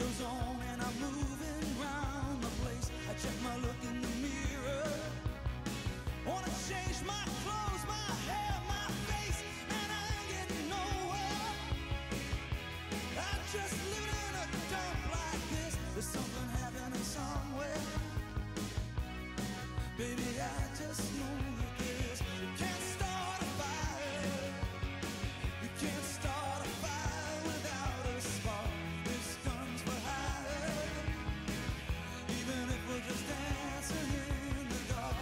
radio's on and I'm moving round the place. I check my look in the mirror. Wanna change my clothes, my hair, my face, and I ain't getting nowhere. I'm just living in a dump like this. There's something happening somewhere. Baby, I just know that this. You can't start a fire. You can't start a fire without a spark. This gun's for hire. Even if we're just dancing in the dark.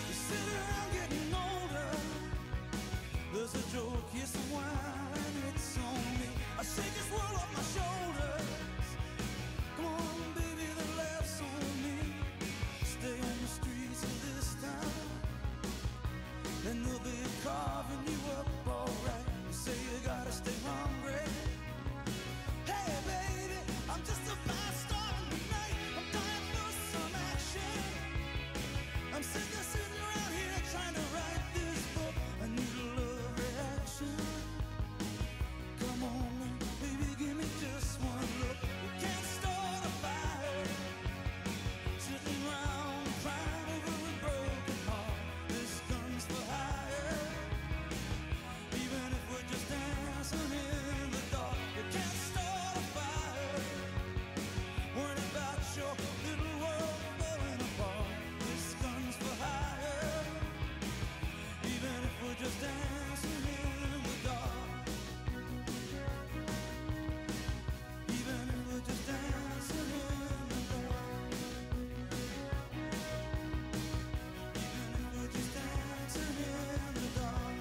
You sit around getting older. There's a joke, yes, a while, and it's on me. I shake this world off my shoulders. Come on, baby, the laugh's on me. Stay on the streets of this town, then they'll be carving you up alright. You say you gotta stay hungry. Hey, baby, I'm just a fast star in the night. I'm dying for some action. I'm sick of sitting around here trying to write this book. I need a love reaction. Come on, baby, give me just one look. You can't start a fire sitting around crying over a broken heart. This gun's for hire. Even if we're just dancing in the dark, you can't start a fire. Worrying about your little world falling apart. This gun's for hire. Even if we're just dancing in the dark. Even if we're just dancing in the dark. Even if we're just dancing in the dark.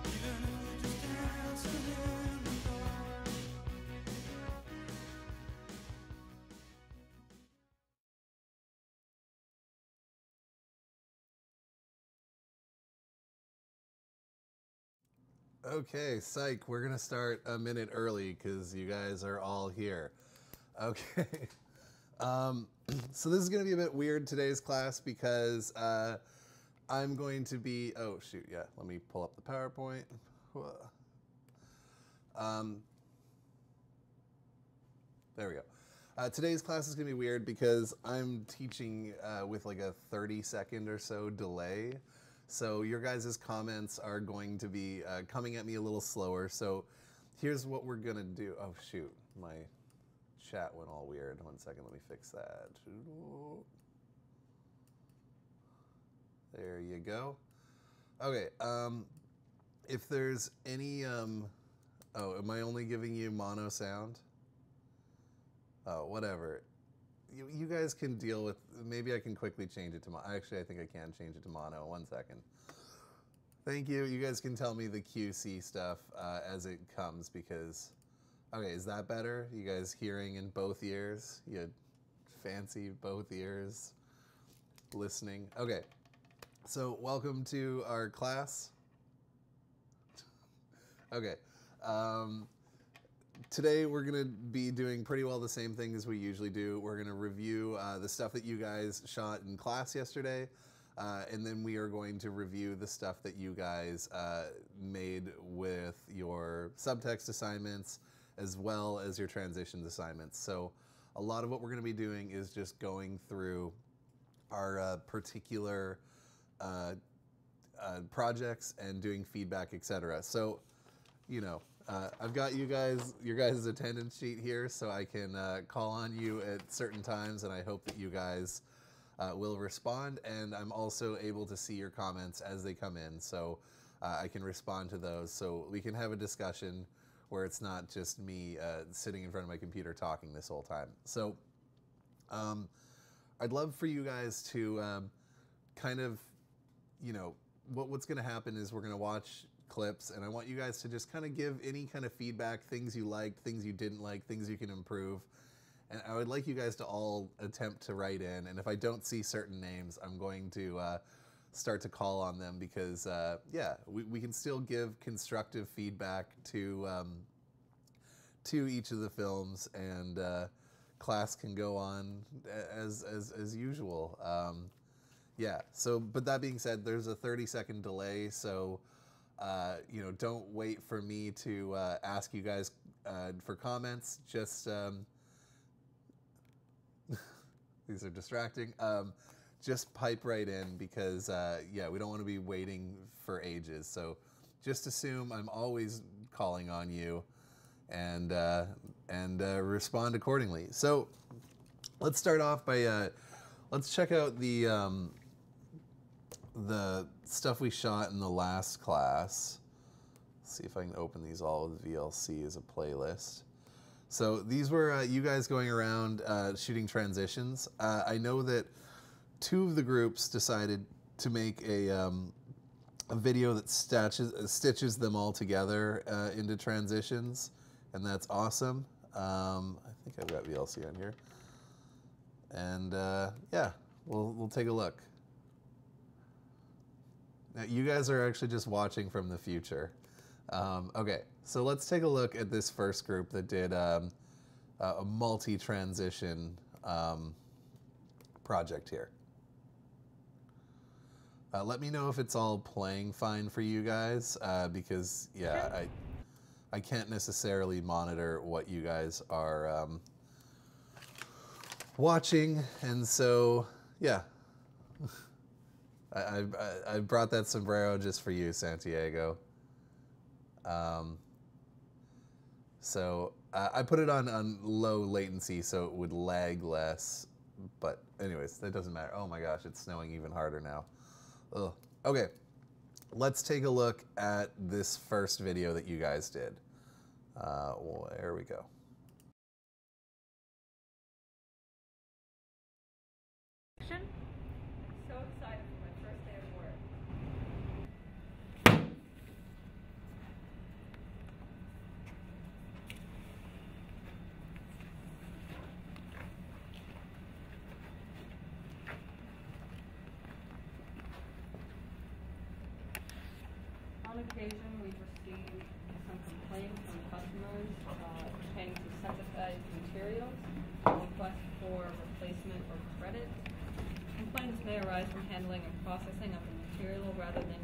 Even if we're just dancing in the dark. Okay, psych, we're gonna start a minute early because you guys are all here. Okay. So this is gonna be a bit weird, today's class, because I'm going to be, oh shoot, yeah, let me pull up the PowerPoint. There we go. Today's class is going to be weird because I'm teaching with like a 30-second or so delay. So your guys' comments are going to be coming at me a little slower. So here's what we're going to do. Oh, shoot. My chat went all weird. 1 second. Let me fix that. There you go. Okay. If there's any... oh, am I only giving you mono sound? Oh, whatever. You guys can deal with... Maybe I can quickly change it to mono. Actually, I think I can change it to mono. 1 second. Thank you. You guys can tell me the QC stuff as it comes because... Okay, is that better? You guys hearing in both ears? You fancy both ears listening? Okay. So, welcome to our class. Okay. Today we're going to be doing pretty well the same thing as we usually do. We're going to review the stuff that you guys shot in class yesterday, and then we are going to review the stuff that you guys made with your subtext assignments as well as your transitions assignments. So a lot of what we're going to be doing is just going through our particular projects and doing feedback, etc. So, you know, I've got you guys, your guys' attendance sheet here, so I can call on you at certain times, and I hope that you guys will respond. And I'm also able to see your comments as they come in, so I can respond to those. So we can have a discussion where it's not just me sitting in front of my computer talking this whole time. So I'd love for you guys to kind of, you know, what's going to happen is we're going to watch clips, and I want you guys to just kind of give any kind of feedback, things you liked, things you didn't like, things you can improve. And I would like you guys to all attempt to write in, and if I don't see certain names, I'm going to start to call on them because, yeah, we can still give constructive feedback to each of the films, and class can go on as usual. Yeah. So, but that being said, there's a 30-second delay, so don't wait for me to ask you guys for comments. Just these are distracting. Just pipe right in because we don't want to be waiting for ages. So just assume I'm always calling on you, and respond accordingly. So let's start off by let's check out the stuff we shot in the last class. Let's see if I can open these all with VLC as a playlist. So these were you guys going around shooting transitions. I know that 2 of the groups decided to make a video that stitches them all together into transitions, and that's awesome. I think I've got VLC on here, and yeah, we'll take a look. Now, you guys are actually just watching from the future. Okay, so let's take a look at this first group that did a multi-transition project here. Let me know if it's all playing fine for you guys, because yeah, I can't necessarily monitor what you guys are watching, and so yeah. I brought that sombrero just for you, Santiago. So I put it on low latency so it would lag less. But anyways, that doesn't matter. Oh my gosh, it's snowing even harder now. Ugh. Okay, let's take a look at this first video that you guys did. Well, there we go. So excited for my first day of work. On occasion, we've received some complaints from customers pertaining to synthesized materials, requests for replacement or credit. Complaints may arise from handling and processing of the material rather than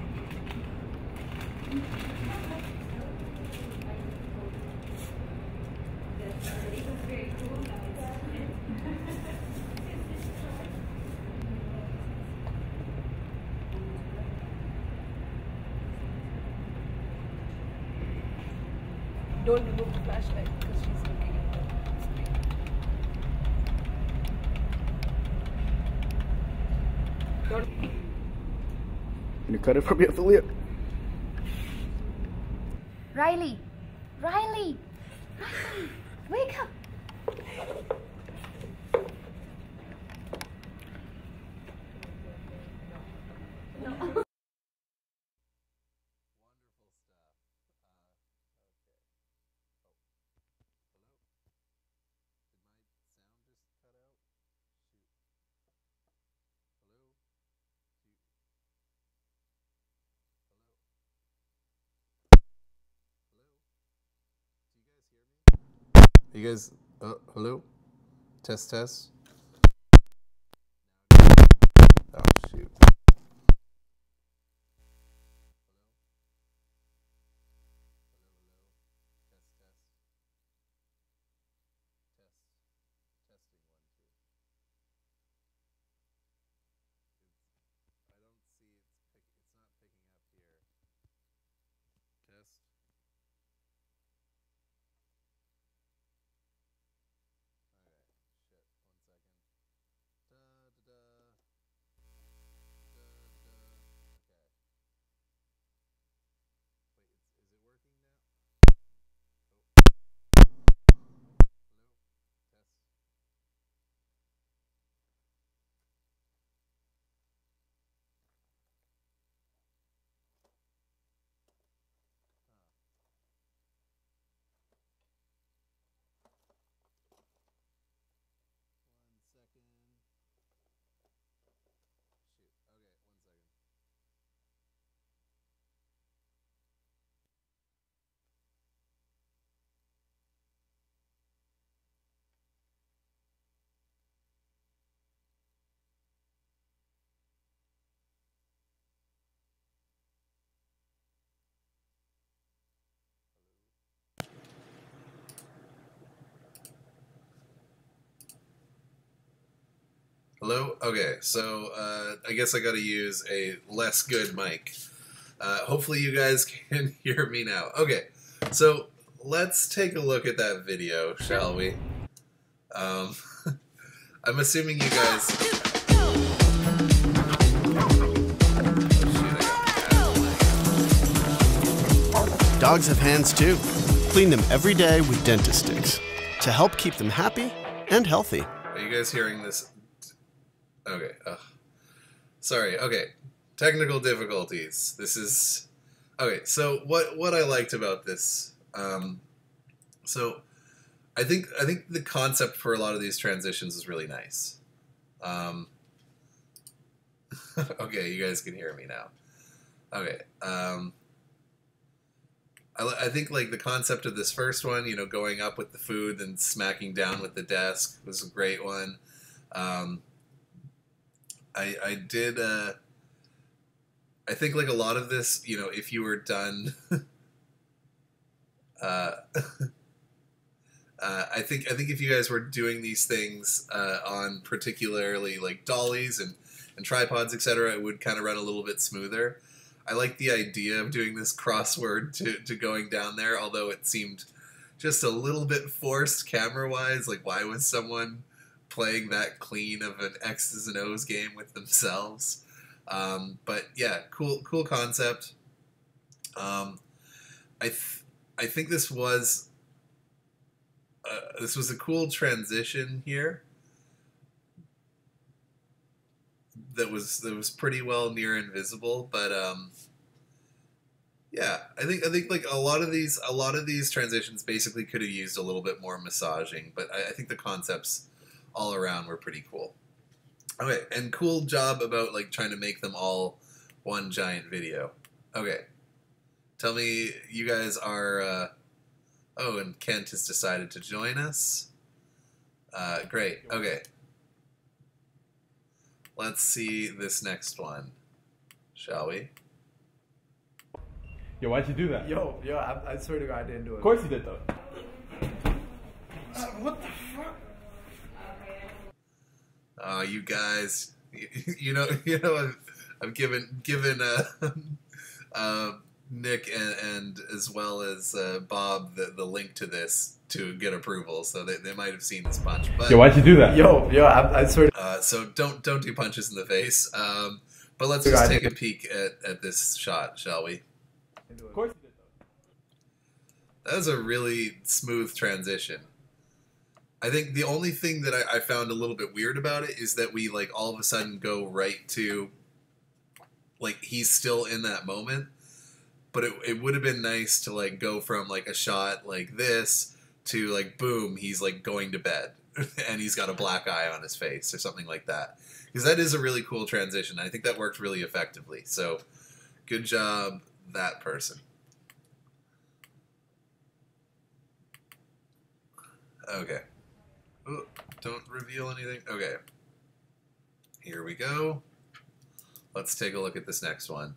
Don't remove the flashlight because she's looking at the screen. Can you cut it for me, affiliate? Riley! Riley! Riley! Wake up! No. You guys, hello? Test, test. Oh, shoot. Hello? Okay, so I guess I gotta use a less good mic. Hopefully you guys can hear me now. Okay, so let's take a look at that video, shall we? I'm assuming you guys... Dogs have hands too. Clean them every day with dentist sticks to help keep them happy and healthy. Are you guys hearing this? Okay. Sorry. Okay. Technical difficulties. This is... Okay, so what I liked about this... So I think the concept for a lot of these transitions is really nice. Okay, you guys can hear me now. Okay. I think like the concept of this first one, you know, going up with the food and smacking down with the desk was a great one. I did. I think like a lot of this, you know, if you were done. I think if you guys were doing these things on particularly like dollies and tripods, etc., it would kind of run a little bit smoother. I like the idea of doing this crossword to going down there, although it seemed just a little bit forced camera-wise. Like, why was someone playing that clean of an X's and O's game with themselves? But yeah, cool concept. I think this was a cool transition here. That was pretty well near invisible, but yeah, I think like a lot of these transitions basically could have used a little bit more massaging, but I think the concepts all around were pretty cool. Okay, and cool job about like trying to make them all one giant video. Okay, tell me you guys are. Oh, and Kent has decided to join us. Great. Okay. Let's see this next one, shall we? Yo, why'd you do that? Yo, I swear to God, I didn't do it. Of course you did, though. What the fuck? You guys, you know, I've given Nick and as well as Bob the link to this to get approval, so they might have seen this punch. But yo, why'd you do that? Yo, I swear. So don't do punches in the face. But let's just take a peek at this shot, shall we? Of course you did, though. That was a really smooth transition. I think the only thing that I found a little bit weird about it is that we like all of a sudden go right to like he's still in that moment. But it would have been nice to like go from like a shot like this to like boom, he's like going to bed and he's got a black eye on his face or something like that. Because that is a really cool transition. I think that worked really effectively. So good job, that person. Okay. Ooh, don't reveal anything. Okay. Here we go. Let's take a look at this next one.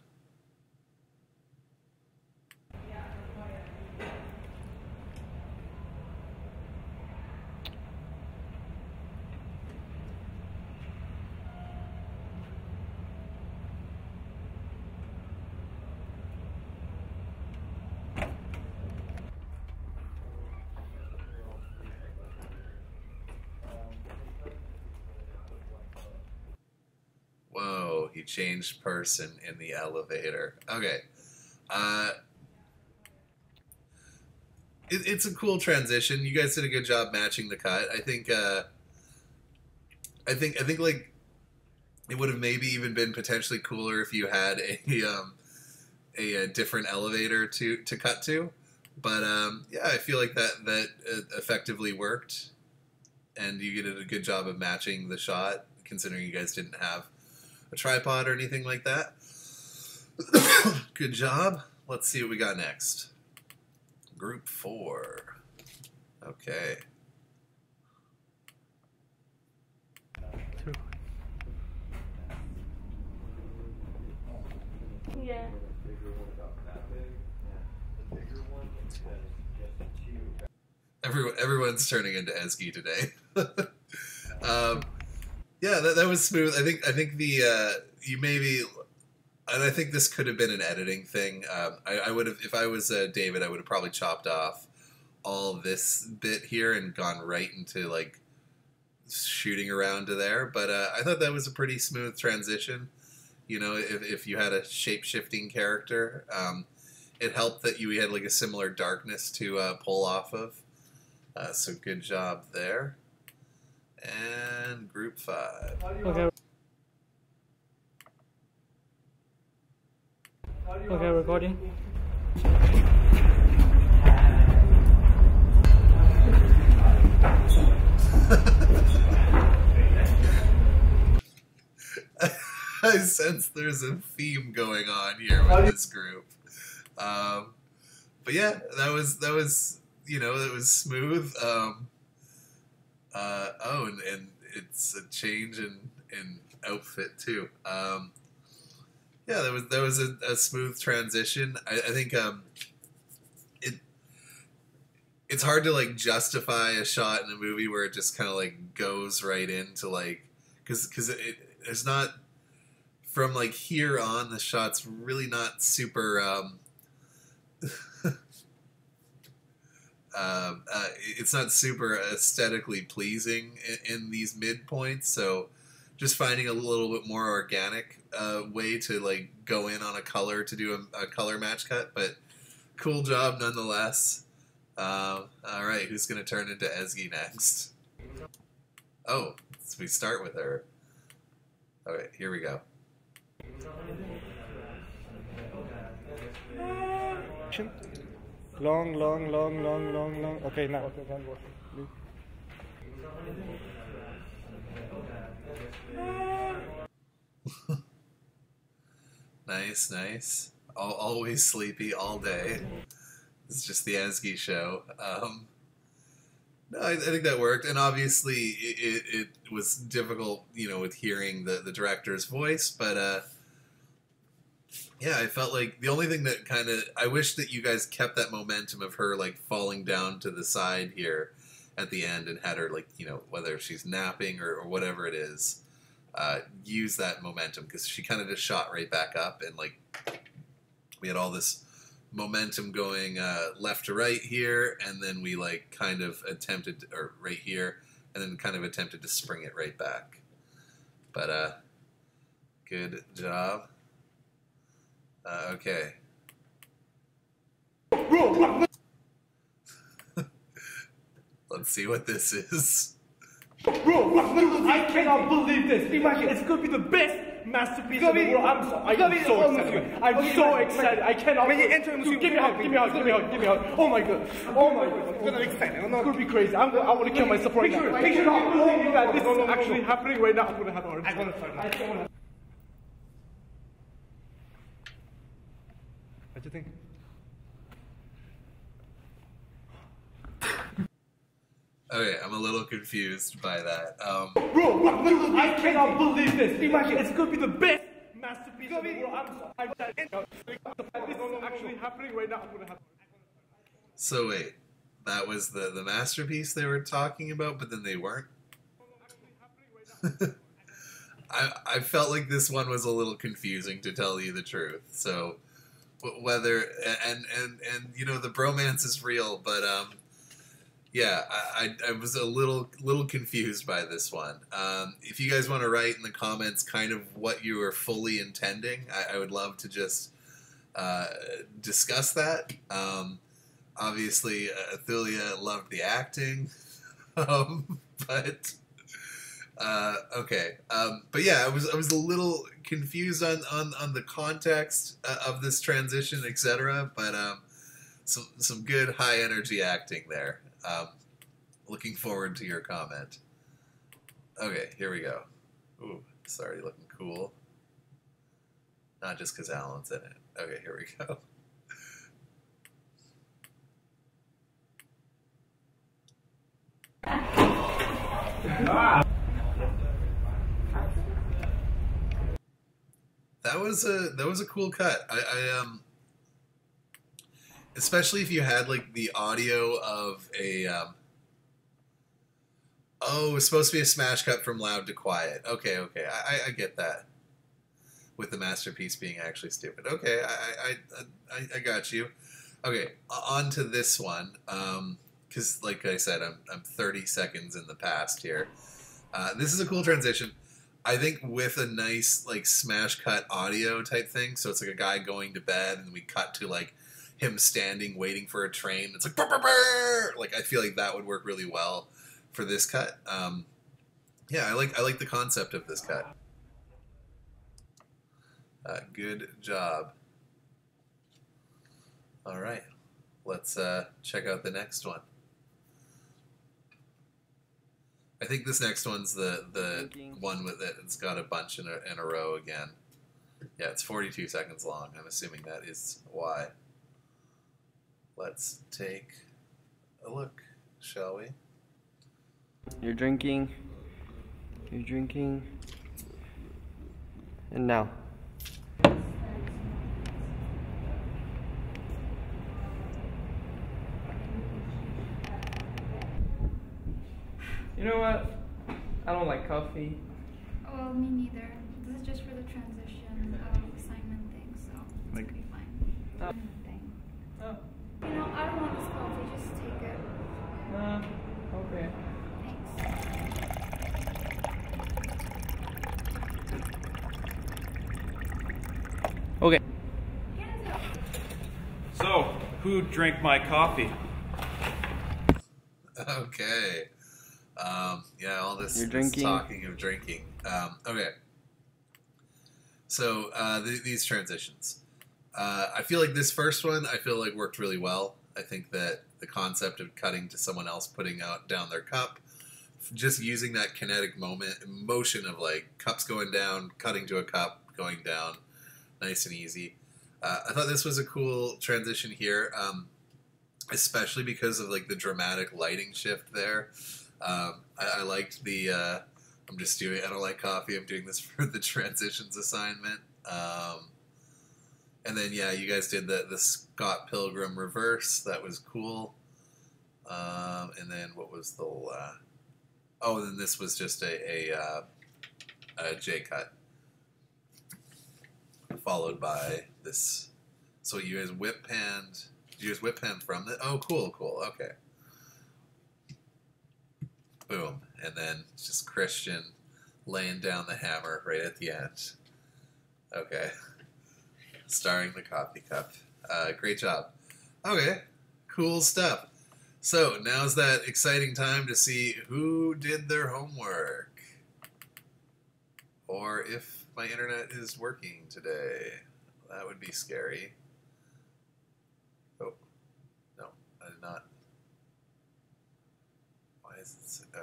Whoa, he changed person in the elevator. Okay. It's a cool transition. You guys did a good job matching the cut. I think like it would have maybe even been potentially cooler if you had a different elevator to cut to. But yeah, I feel like that effectively worked, and you did a good job of matching the shot, considering you guys didn't have a tripod or anything like that. Good job. Let's see what we got next. Group 4. Okay. Yeah. Everyone's turning into Ezgi today. Yeah, that was smooth. I think the you maybe, and I think this could have been an editing thing. I would have, if I was David, I would have probably chopped off all this bit here and gone right into like shooting around to there. But I thought that was a pretty smooth transition. You know, if you had a shape-shifting character, it helped that you had like a similar darkness to pull off of. So good job there. And group 5. Okay. Okay, recording. I sense there's a theme going on here with this group. But yeah, that was you know, that was smooth. Oh, and it's a change in outfit too. Yeah, that was a smooth transition. I think it's hard to like justify a shot in a movie where it just kind of like goes right into like because it's not from like here on, the shot's really not super. It's not super aesthetically pleasing in these midpoints, so just finding a little bit more organic way to like go in on a color to do a color match cut, but cool job nonetheless. All right, who's gonna turn into Ezgi next? Oh, so we start with her. Okay, here we go. Long. Okay, now. Okay, then what? Nice. Always sleepy all day. It's just the Ezgi show. No, I think that worked, and obviously it was difficult, you know, with hearing the director's voice, but yeah, I felt like the only thing that kind of, I wish that you guys kept that momentum of her like falling down to the side here at the end and had her like, you know, whether she's napping or whatever it is, use that momentum, because she kind of just shot right back up, and like we had all this momentum going left to right here, and then we like kind of attempted, or right here, and then kind of attempted to spring it right back. But good job. Okay. Let's see what this is. Bro, I cannot believe this. Imagine, it's gonna be the best masterpiece in the world. I'm so excited. I'm so excited. I cannot. Dude, give me a hug. Oh my god. It's gonna be crazy. I want to kill myself right now. Picture not believing that this is actually happening right now. I'm gonna have a heart attack. What do you think? Okay, I'm a little confused by that. Bro, I cannot believe this. Imagine, it's gonna be the best masterpiece in the world. I'm this is actually happening right now. I'm gonna have. So wait, that was the masterpiece they were talking about, but then they weren't? I felt like this one was a little confusing, to tell you the truth. So whether and you know, the bromance is real, but yeah, I was a little confused by this one. If you guys want to write in the comments kind of what you were fully intending, I would love to just discuss that. Obviously, Athulia loved the acting, but okay. But yeah, I was a little confused on the context of this transition, etc. But some good high energy acting there. Looking forward to your comment. Okay, here we go. Ooh, sorry, looking cool. Not just because Alan's in it. Okay, here we go. That was a cool cut. I especially if you had like the audio of Oh, it's supposed to be a smash cut from loud to quiet. Okay, okay, I get that. With the masterpiece being actually stupid. Okay, I got you. Okay, on to this one. Because, like I said, I'm 30 seconds in the past here. This is a cool transition. I think with a nice, like, smash cut audio type thing. So it's like a guy going to bed, and we cut to, like, him standing waiting for a train. It's like, burr, burr, burr! Like, I feel like that would work really well for this cut. Yeah, I like the concept of this cut. Good job. All right, let's check out the next one. I think this next one's the one with it. It's got a bunch in a row again. Yeah, it's 42 seconds long. I'm assuming that is why. Let's take a look, shall we? You're drinking. You're drinking. And now. You know what? I don't like coffee. Well, me neither. This is just for the transition assignment thing, so it's Like- gonna be fine. Oh. Thing. Oh. You know, I don't want this coffee. Just take it. Okay. Thanks. Okay. So, who drank my coffee? Okay. Yeah, all this, You're this drinking. talking of drinking. Okay. So, these transitions. I feel like this first one, I feel like worked really well. I think that the concept of cutting to someone else putting down their cup, just using that kinetic motion of like cups going down, cutting to a cup, going down, nice and easy. I thought this was a cool transition here, especially because of like the dramatic lighting shift there. I liked the, I don't like coffee, I'm doing this for the transitions assignment. And then, yeah, you guys did the Scott Pilgrim reverse. That was cool. And then what was the... oh, and then this was just a J cut. Followed by this... So you guys whip panned... Did you guys whip pan from the... Oh, cool, cool. Okay. Boom. And then it's just Christian laying down the hammer right at the end. Okay. Starring the coffee cup. Great job. Okay, cool stuff. So now's that exciting time to see who did their homework. Or if my internet is working today. That would be scary. Oh, no, I did not. Why is it...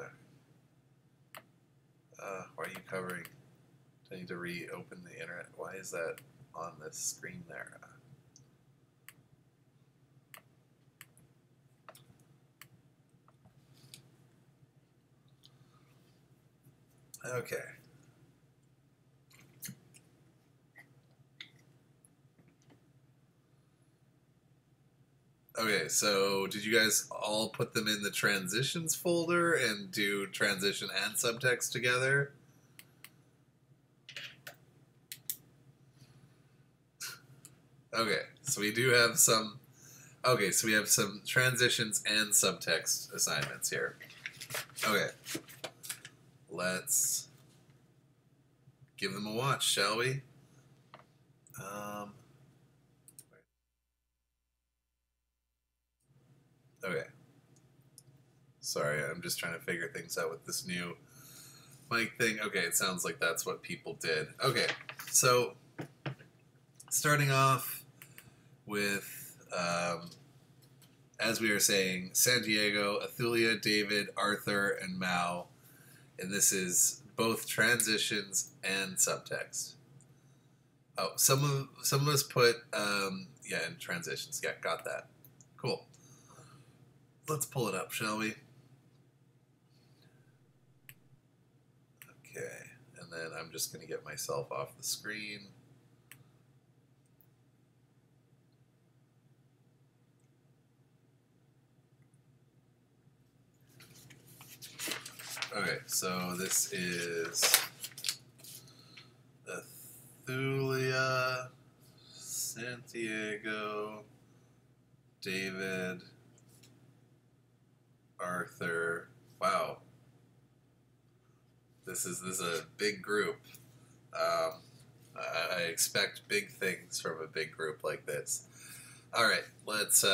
why are you covering? Do I need to reopen the internet? Why is that on this screen there? Okay. Okay, so did you guys all put them in the transitions folder and do transition and subtext together? Okay, so we do have some... Okay, so we have some transitions and subtext assignments here. Okay. Let's give them a watch, shall we? Okay. Sorry, I'm just trying to figure things out with this new mic thing. Okay, it sounds like that's what people did. Okay, so starting off with, as we were saying, Santiago, Athulia, David, Arthur, and Mao. And this is both transitions and subtext. Oh, some of us put, yeah, in transitions. Yeah, got that. Cool. Let's pull it up, shall we? Okay, and then I'm just going to get myself off the screen. So this is Thulia, Santiago, David, Arthur. Wow. This is a big group. I expect big things from a big group like this. All right, let's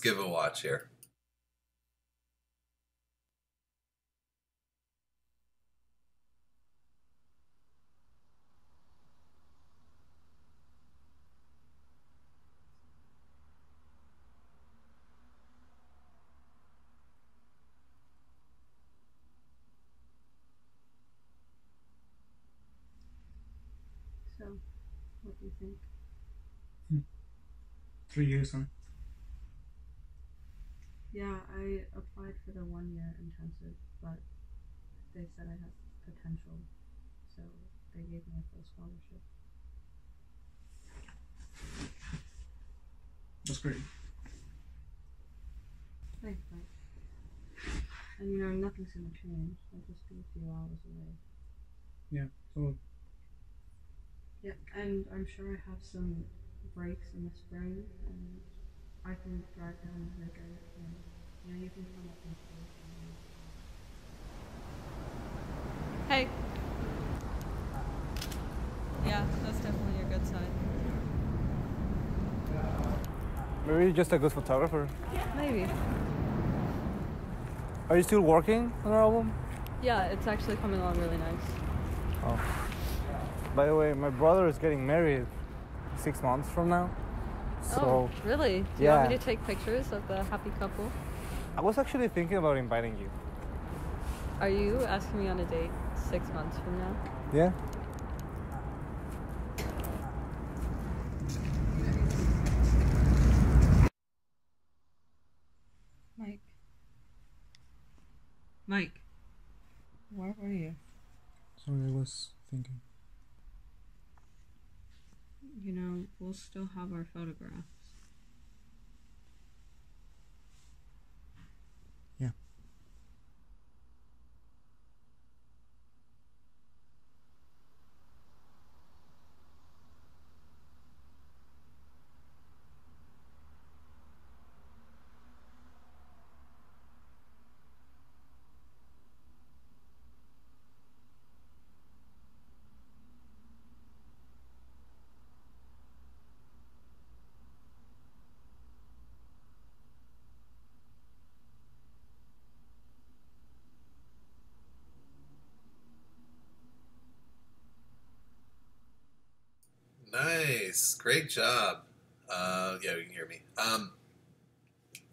give a watch here. So, what do you think? 3 years, huh? Yeah, I applied for the 1-year intensive, but they said I have potential, so they gave me a full scholarship. That's great. Thanks, Mike. And you know, nothing's gonna change. I'll just be a few hours away. Yeah, so Yeah, and I'm sure I have some breaks in the spring, and I can drive down the river, and you know, you can come up and stay. Hey. Yeah, that's definitely your good side. Maybe you're just a good photographer. Maybe. Are you still working on the album? Yeah, it's actually coming along really nice. Oh. By the way, my brother is getting married 6 months from now. So, oh, really? Do you want me to take pictures of the happy couple? I was actually thinking about inviting you. Are you asking me on a date 6 months from now? Yeah? Mike. Mike. Where were you? sorry, I was thinking. You know, we'll still have our photographs. Yeah. Nice, great job. Yeah, you can hear me.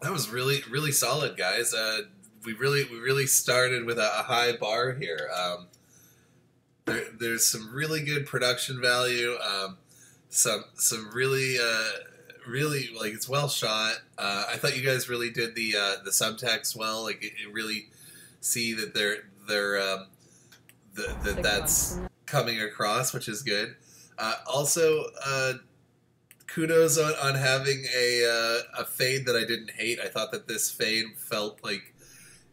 That was really, really solid, guys. We really started with a high bar here. There's some really good production value. Some really, really like it's well shot. I thought you guys really did the subtext well. Like it really see that that's coming across, which is good. Also, kudos on having a fade that I didn't hate. I thought that this fade felt like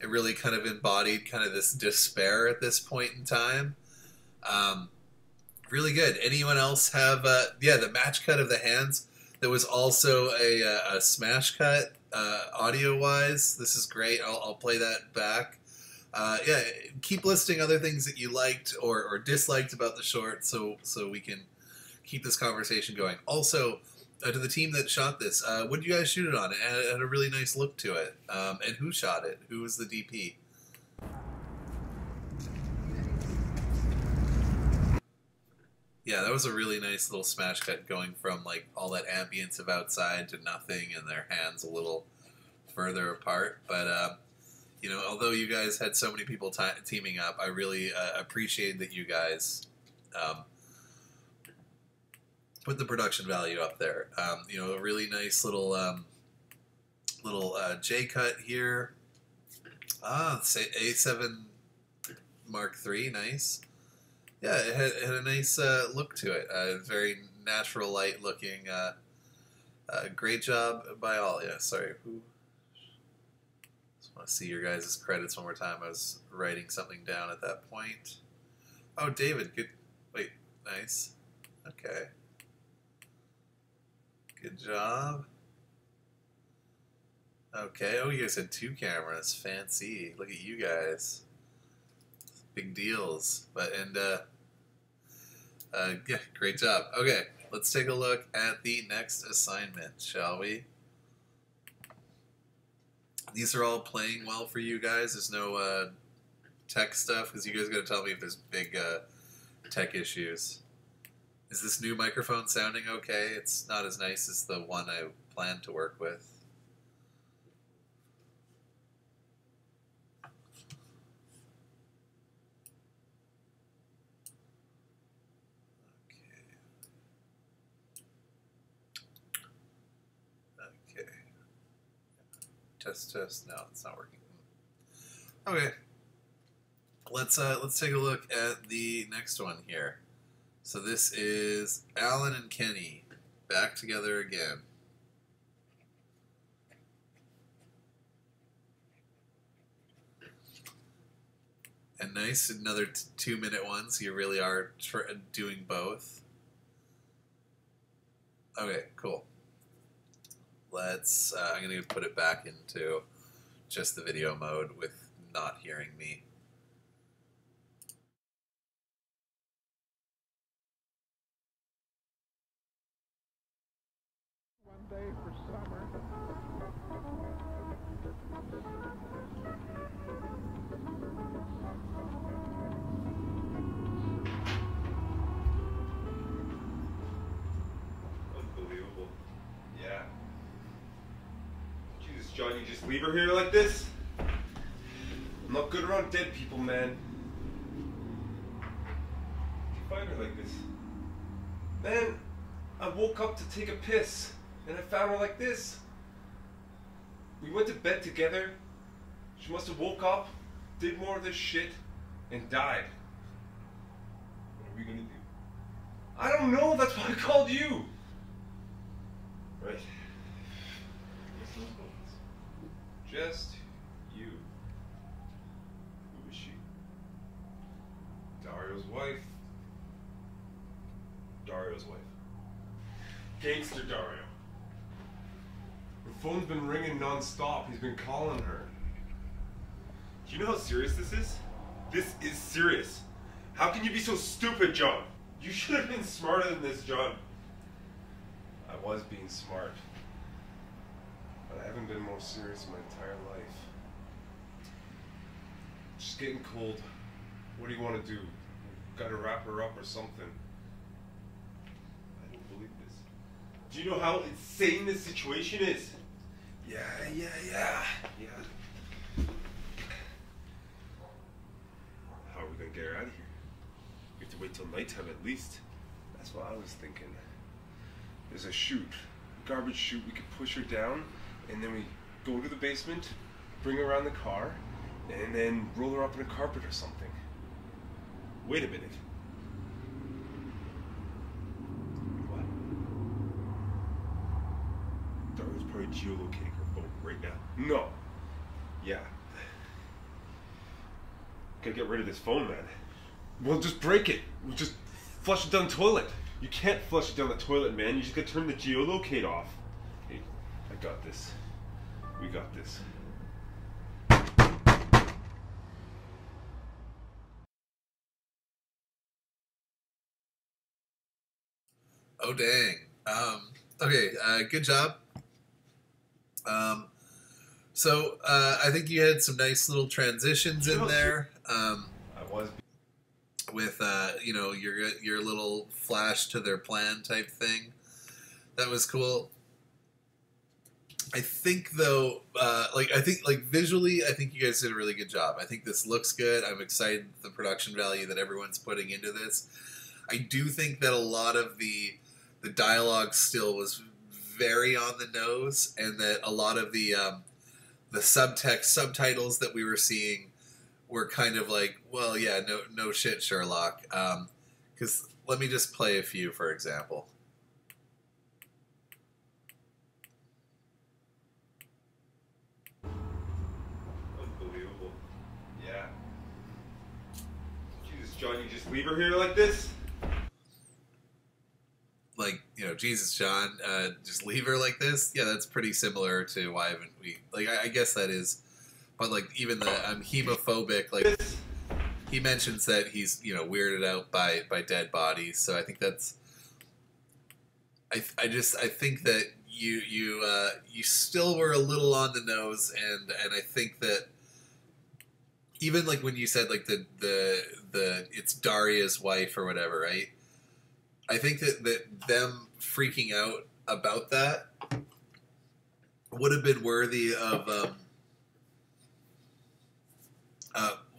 it really kind of embodied kind of this despair at this point in time. Really good. Anyone else have the match cut of the hands? There was also a smash cut audio wise. This is great. I'll play that back. Yeah, keep listing other things that you liked or disliked about the short, so we can keep this conversation going. Also, to the team that shot this, what did you guys shoot it on? It had a really nice look to it. And who shot it? Who was the DP? Yeah, that was a really nice little smash cut going from like all that ambience of outside to nothing and their hands a little further apart. But you know, although you guys had so many people teaming up, I really appreciate that you guys put the production value up there. You know, a really nice little J cut here. Say A7 Mark III, nice. Yeah, it had a nice look to it. Very natural light looking. Great job by all. Yeah, sorry, who? Want to see your guys' credits one more time. I was writing something down at that point. Oh, David, good. Wait, nice. Okay. Good job. Okay, oh, you guys had 2 cameras. Fancy. Look at you guys. Big deals. But, yeah, great job. Okay, let's take a look at the next assignment, shall we? These are all playing well for you guys. There's no tech stuff, because you guys got to tell me if there's big tech issues. Is this new microphone sounding okay? It's not as nice as the one I planned to work with. Okay. Test, test. No, it's not working. Okay. Let's take a look at the next one here. So this is Alan and Kenny back together again. And nice, another 2-minute one, so you really are doing both. Okay, cool. Let's, I'm going to put it back into just the video mode with not hearing me. Day for summer. Unbelievable. Yeah. Jesus, John, you just leave her here like this? I'm not good around dead people, man. You find her like this? Man, I woke up to take a piss. And I found her like this. We went to bed together. She must have woke up, did more of this shit, and died. What are we gonna do? I don't know, that's why I called you. Right? Just you. Who is she? Dario's wife. Dario's wife. Gangster Dario. Her phone's been ringing non-stop. He's been calling her. Do you know how serious this is? This is serious. How can you be so stupid, John? You should have been smarter than this, John. I was being smart. But I haven't been more serious in my entire life. It's just getting cold. What do you want to do? Gotta wrap her up or something. I don't believe this. Do you know how insane this situation is? Yeah. How are we gonna get her out of here? We have to wait till nighttime at least. That's what I was thinking. There's a chute, a garbage chute. We could push her down, and then we go to the basement, bring her around the car, and then roll her up in a carpet or something. Wait a minute. What? Dario's probably geolocating her phone right now. No. Yeah. Gotta get rid of this phone, man. We'll just break it. We'll just flush it down the toilet. You can't flush it down the toilet, man. You just gotta turn the geolocate off. Hey, I got this. We got this. Oh, dang. Okay, good job. So I think you had some nice little transitions in there. I was with you know, your little flash to their plan type thing. That was cool. I think though, I think visually, I think you guys did a really good job. I think this looks good. I'm excited the production value that everyone's putting into this. I do think that a lot of the dialogue still was very on the nose, and that a lot of the subtext subtitles that we were seeing were kind of like, well, yeah, no shit, Sherlock. Because let me just play a few, for example. John, you just leave her here like this? Like, you know, Jesus, John, just leave her like this? Yeah, that's pretty similar to why haven't we... Like, I guess that is... But, like, even the I'm hemophobic, like, he mentions that he's, you know, weirded out by dead bodies. So I think that's... I think that you still were a little on the nose, and I think that even, like, when you said, like, the it's Daria's wife or whatever, right? I think that them freaking out about that would have been worthy of,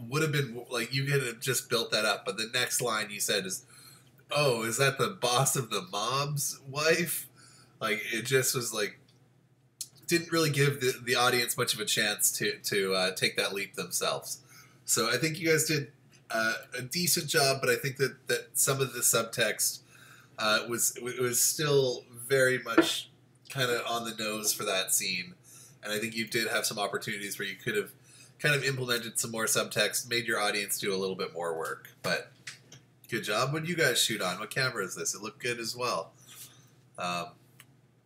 would have been, like, you could have just built that up. But the next line you said is, oh, is that the boss of the mob's wife? Like, it just was, like, didn't really give the audience much of a chance to take that leap themselves. So I think you guys did a decent job, but I think that some of the subtext was still very much kind of on the nose for that scene. And I think you did have some opportunities where you could have kind of implemented some more subtext, made your audience do a little bit more work. But good job. What did you guys shoot on? What camera is this? It looked good as well.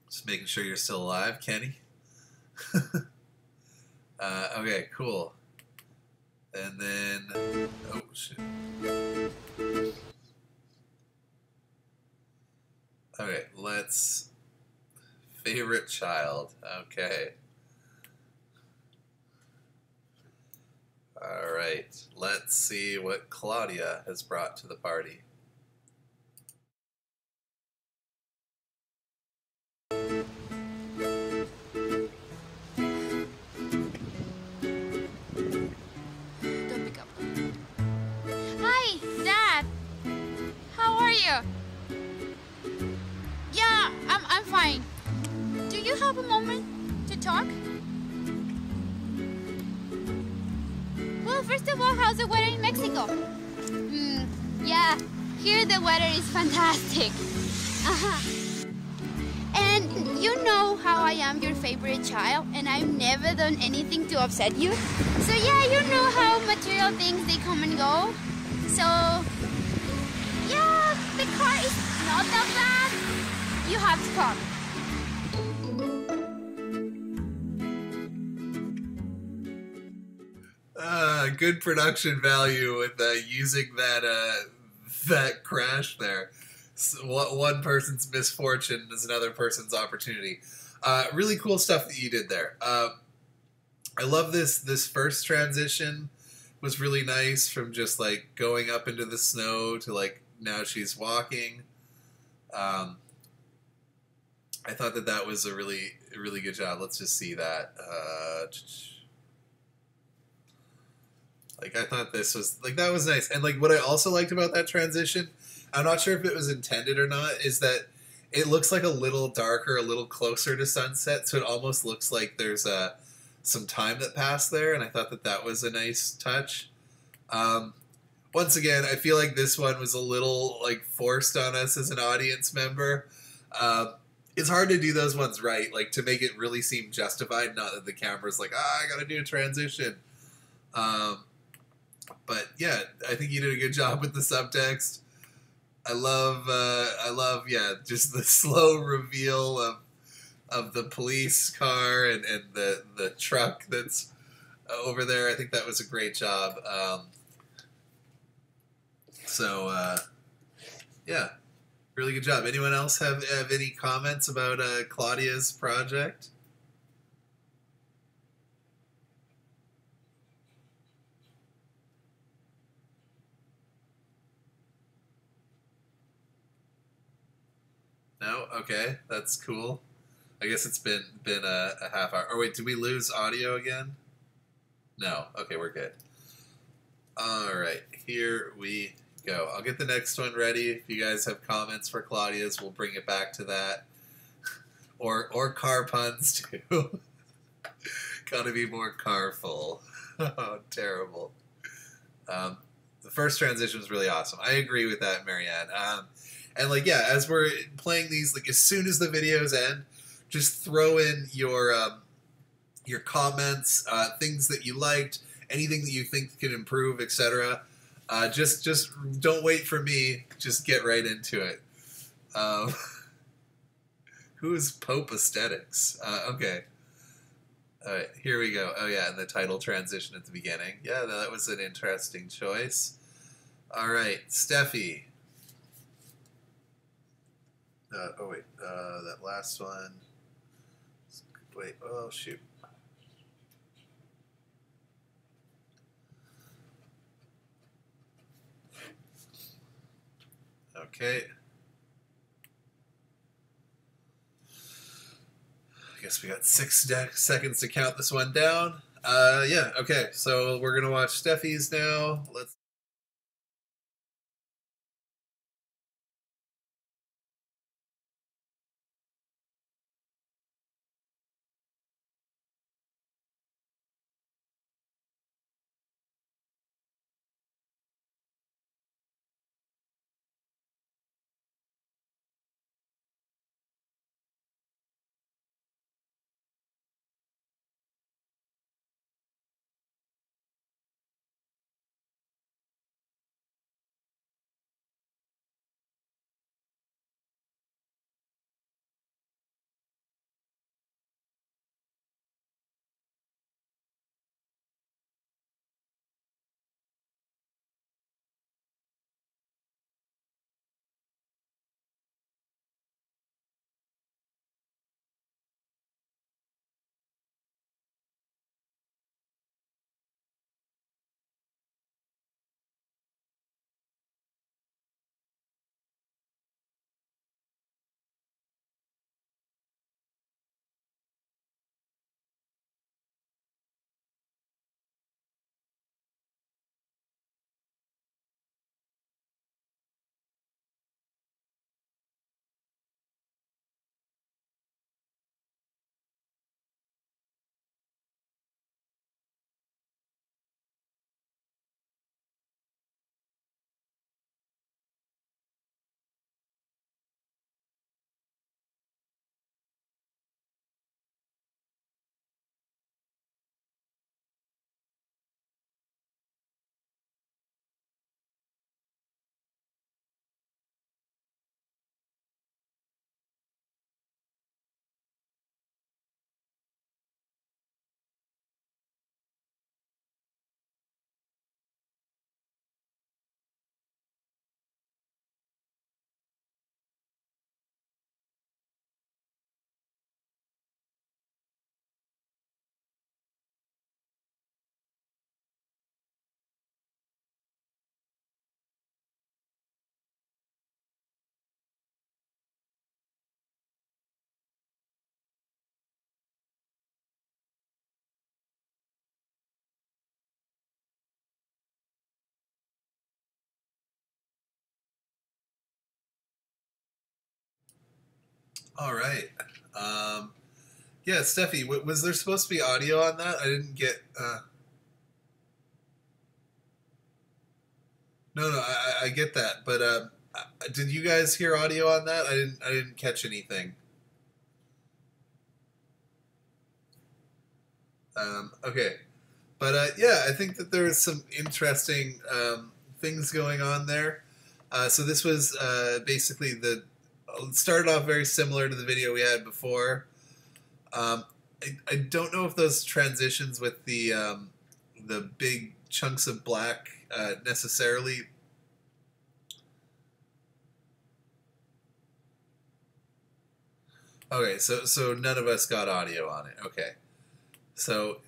Just making sure you're still alive, Kenny. Okay, cool. And then, oh shit. Okay, let's, favorite child. Okay. All right, let's see what Claudia has brought to the party. Hi, Dad. How are you? Yeah, I'm fine. Do you have a moment to talk? Well, first of all, how's the weather in Mexico? Yeah, here the weather is fantastic. And you know how I am your favorite child, and I've never done anything to upset you. So yeah, you know how material things, they come and go. So, yeah, the car is not that bad. You have to come. Good production value with using that crash there. So one person's misfortune is another person's opportunity. Really cool stuff that you did there. I love this first transition. Was really nice, from just like going up into the snow to like now she's walking. I thought that was a really good job. Let's just see that. Like, I thought this was like, that was nice. And like what I also liked about that transition, I'm not sure if it was intended or not, is that it looks like a little darker, a little closer to sunset, so it almost looks like there's some time that passed there, and I thought that was a nice touch. Once again, I feel like this one was a little like forced on us as an audience member. It's hard to do those ones right, like to make it really seem justified, not that the camera's like, I gotta do a transition. But yeah, I think you did a good job with the subtext. I love, yeah, just the slow reveal of the police car and the truck that's over there. I think that was a great job. Yeah, really good job. Anyone else have any comments about Claudia's project? No? Okay, that's cool. I guess it's been a half hour. Oh wait, did we lose audio again? No. Okay, we're good. All right, here we go. I'll get the next one ready. If you guys have comments for Claudia's, we'll bring it back to that. Or car puns too. Gotta be more carful. Oh, terrible. The first transition was really awesome. I agree with that, Marianne. And like, yeah, as we're playing these, like as soon as the videos end, just throw in your comments, things that you liked, anything that you think can improve, etc. Just don't wait for me. Just get right into it. Who is Pope Aesthetics? Okay. All right, here we go. Oh yeah, and the title transition at the beginning. Yeah, that was an interesting choice. All right, Steffi. Oh wait, that last one. Wait, oh shoot. Okay. I guess we got 6 seconds to count this one down. Yeah, okay, so we're gonna watch Steffi's now. Let's. All right. Yeah, Steffi, was there supposed to be audio on that? I didn't get. No, I get that, but did you guys hear audio on that? I didn't catch anything. Okay, but yeah, I think that there's some interesting things going on there. So this was basically it started off very similar to the video we had before. I don't know if those transitions with the big chunks of black necessarily. Okay, so none of us got audio on it. Okay, so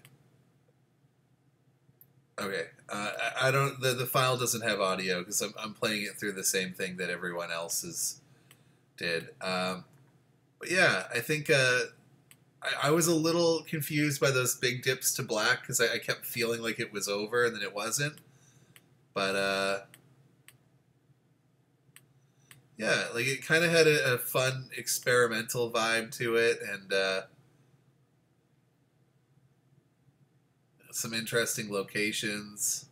okay, I don't. The file doesn't have audio because I'm playing it through the same thing that everyone else's did. But yeah, I think I was a little confused by those big dips to black because I kept feeling like it was over and then it wasn't. But yeah, like it kind of had a fun experimental vibe to it, and some interesting locations.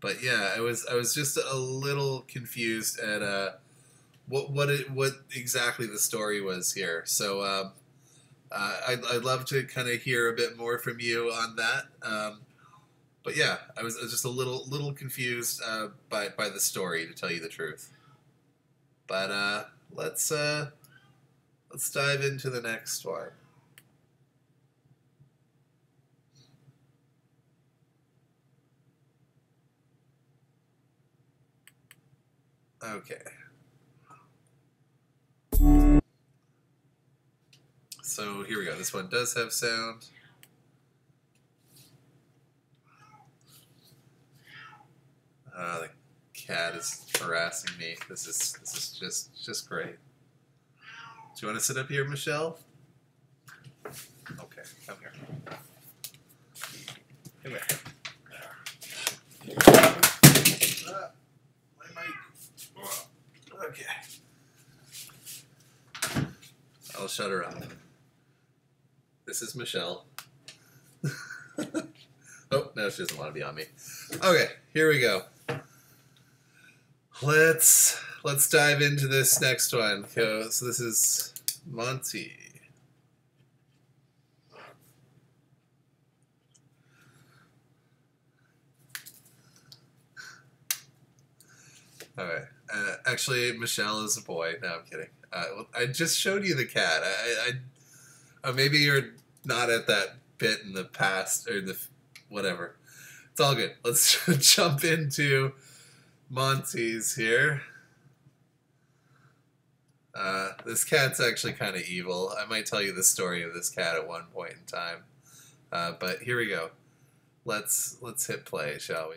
But yeah, I was just a little confused at what exactly the story was here. So I'd love to kind of hear a bit more from you on that. But yeah, I was just a little confused by the story, to tell you the truth. But let's dive into the next one. Okay. So here we go. This one does have sound. The cat is harassing me. This is just great. Do you want to sit up here, Michelle? Okay, come here. Come here. My mic. Okay. I'll shut her up. This is Michelle. Oh, no, she doesn't want to be on me. Okay, here we go. Let's dive into this next one. So this is Monty. All right. Actually, Michelle is a boy. No, I'm kidding. I just showed you the cat. Maybe you're not at that bit in the past or the whatever. It's all good. Let's jump into Monty's here. This cat's actually kind of evil. I might tell you the story of this cat at one point in time. But here we go. Let's hit play, shall we?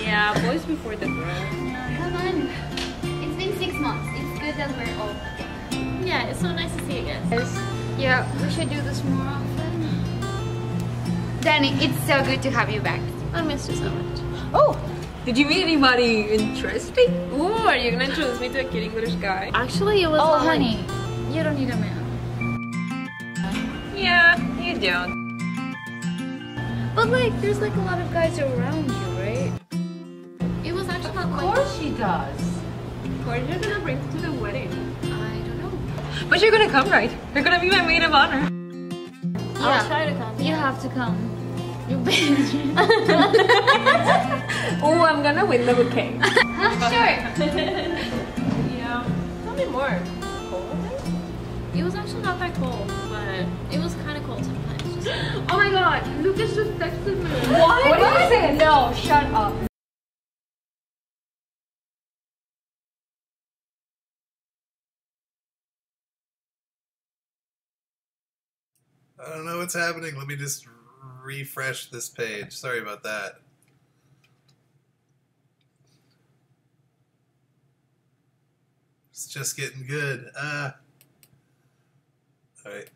Yeah, boys before the girl. Yeah, come on. It's been 6 months. It's good that we're all together. Yeah, it's so nice to see you guys. Yeah, we should do this more often. Danny, it's so good to have you back. I missed you so much. Oh, did you meet anybody interesting? Ooh, are you gonna introduce me to a cute English guy? Actually, it was Oh, not like- honey, you don't need a man. Yeah, you don't. But like, there's like a lot of guys around you, right? It was actually not Of like... course she does. Of course you're gonna bring to the wedding. I don't know. But you're gonna come, right? You're gonna be my maid of honor. I'll try to come. You have to come. You bitch. Oh, I'm gonna win the bouquet. Sure. Yeah. Tell me more. Cold? It was actually not that cold, but it was kind of cold sometimes. Just... Oh my god, Lucas just texted me. What is it? No, shut up. I don't know what's happening. Let me just refresh this page. Sorry about that. It's just getting good. All right.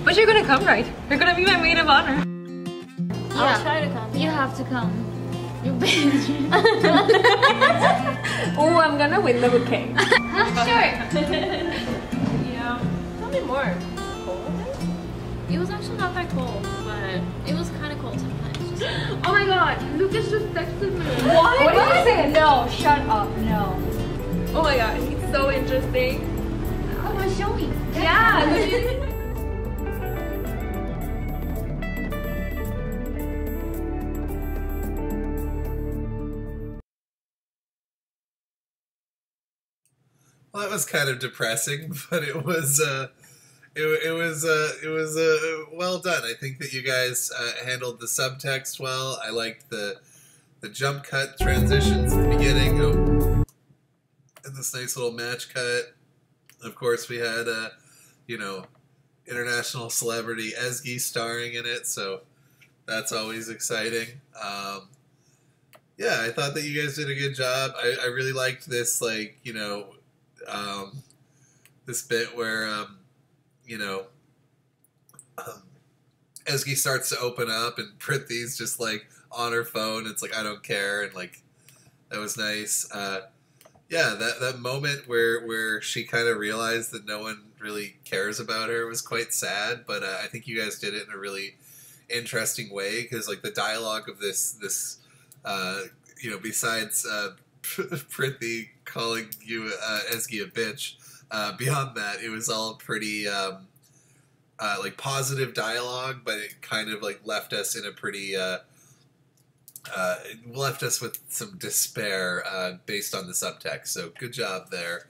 But you're gonna come, right? You're gonna be my maid of honor. I'll try to come. You have to come. You bitch. Oh, I'm gonna win the bouquet. Sure. Yeah. Tell me more. Cold? It was actually not that cold, but it was kind of cold sometimes. Just... Oh my god, Lucas just texted me. What is it? No, shut up. No. Oh my god, it's so interesting. Come on, show me. Yeah. Well, that was kind of depressing, but it was well done. I think that you guys handled the subtext well. I liked the jump cut transitions at the beginning, and this nice little match cut. Of course, we had international celebrity Ezgi starring in it, so that's always exciting. Yeah, I thought that you guys did a good job. I really liked this, like, this bit where, Ezgi starts to open up and Prithi's just, like, on her phone. It's like, I don't care, and, like, that was nice. Yeah, that moment where she kind of realized that no one really cares about her was quite sad, but I think you guys did it in a really interesting way, because, like, the dialogue of this besides Prithi calling you Ezgi a bitch, beyond that, it was all pretty like positive dialogue, but it kind of like left us in a pretty left us with some despair based on the subtext. So good job there.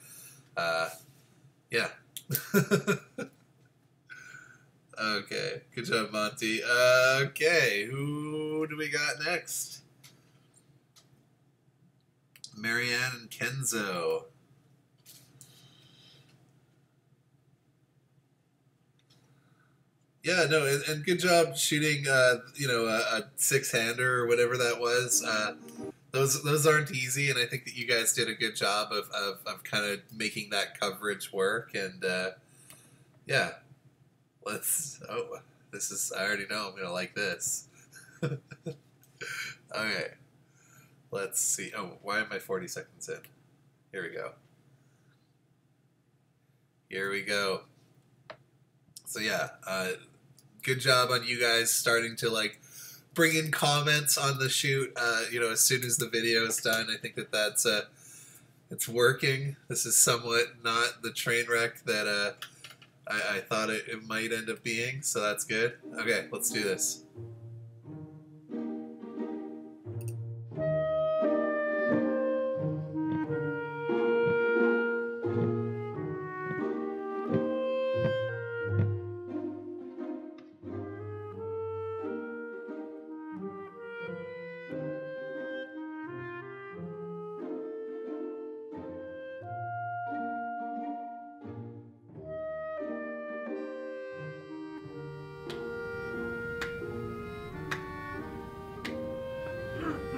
Yeah. Okay, good job, Monty. Okay, who do we got next? Marianne and Kenzo. Yeah, no, and good job shooting, a six-hander or whatever that was. Those aren't easy, and I think that you guys did a good job of kind of making that coverage work. And yeah, I already know I'm gonna like this. Okay. Let's see. Oh, why am I 40 seconds in? Here we go. Here we go. So yeah, good job on you guys starting to like bring in comments on the shoot. As soon as the video is done, I think that's it's working. This is somewhat not the train wreck that I thought it might end up being. So that's good. Okay, let's do this.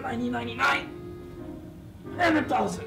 $99 and $1,000.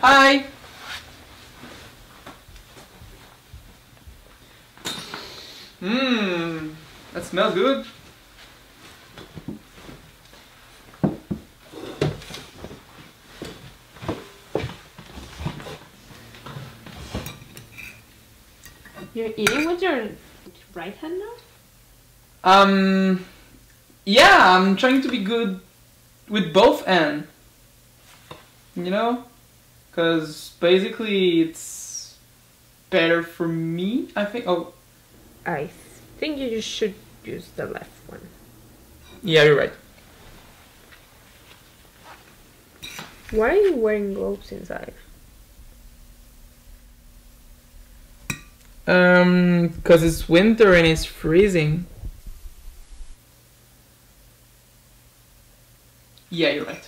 Hi! That smells good. You're eating with your right hand now? Yeah, I'm trying to be good with both hands. Because basically it's better for me, I think. Oh, I think you just should use the left one. Yeah, you're right. Why are you wearing gloves inside? Because it's winter and it's freezing. Yeah, you're right.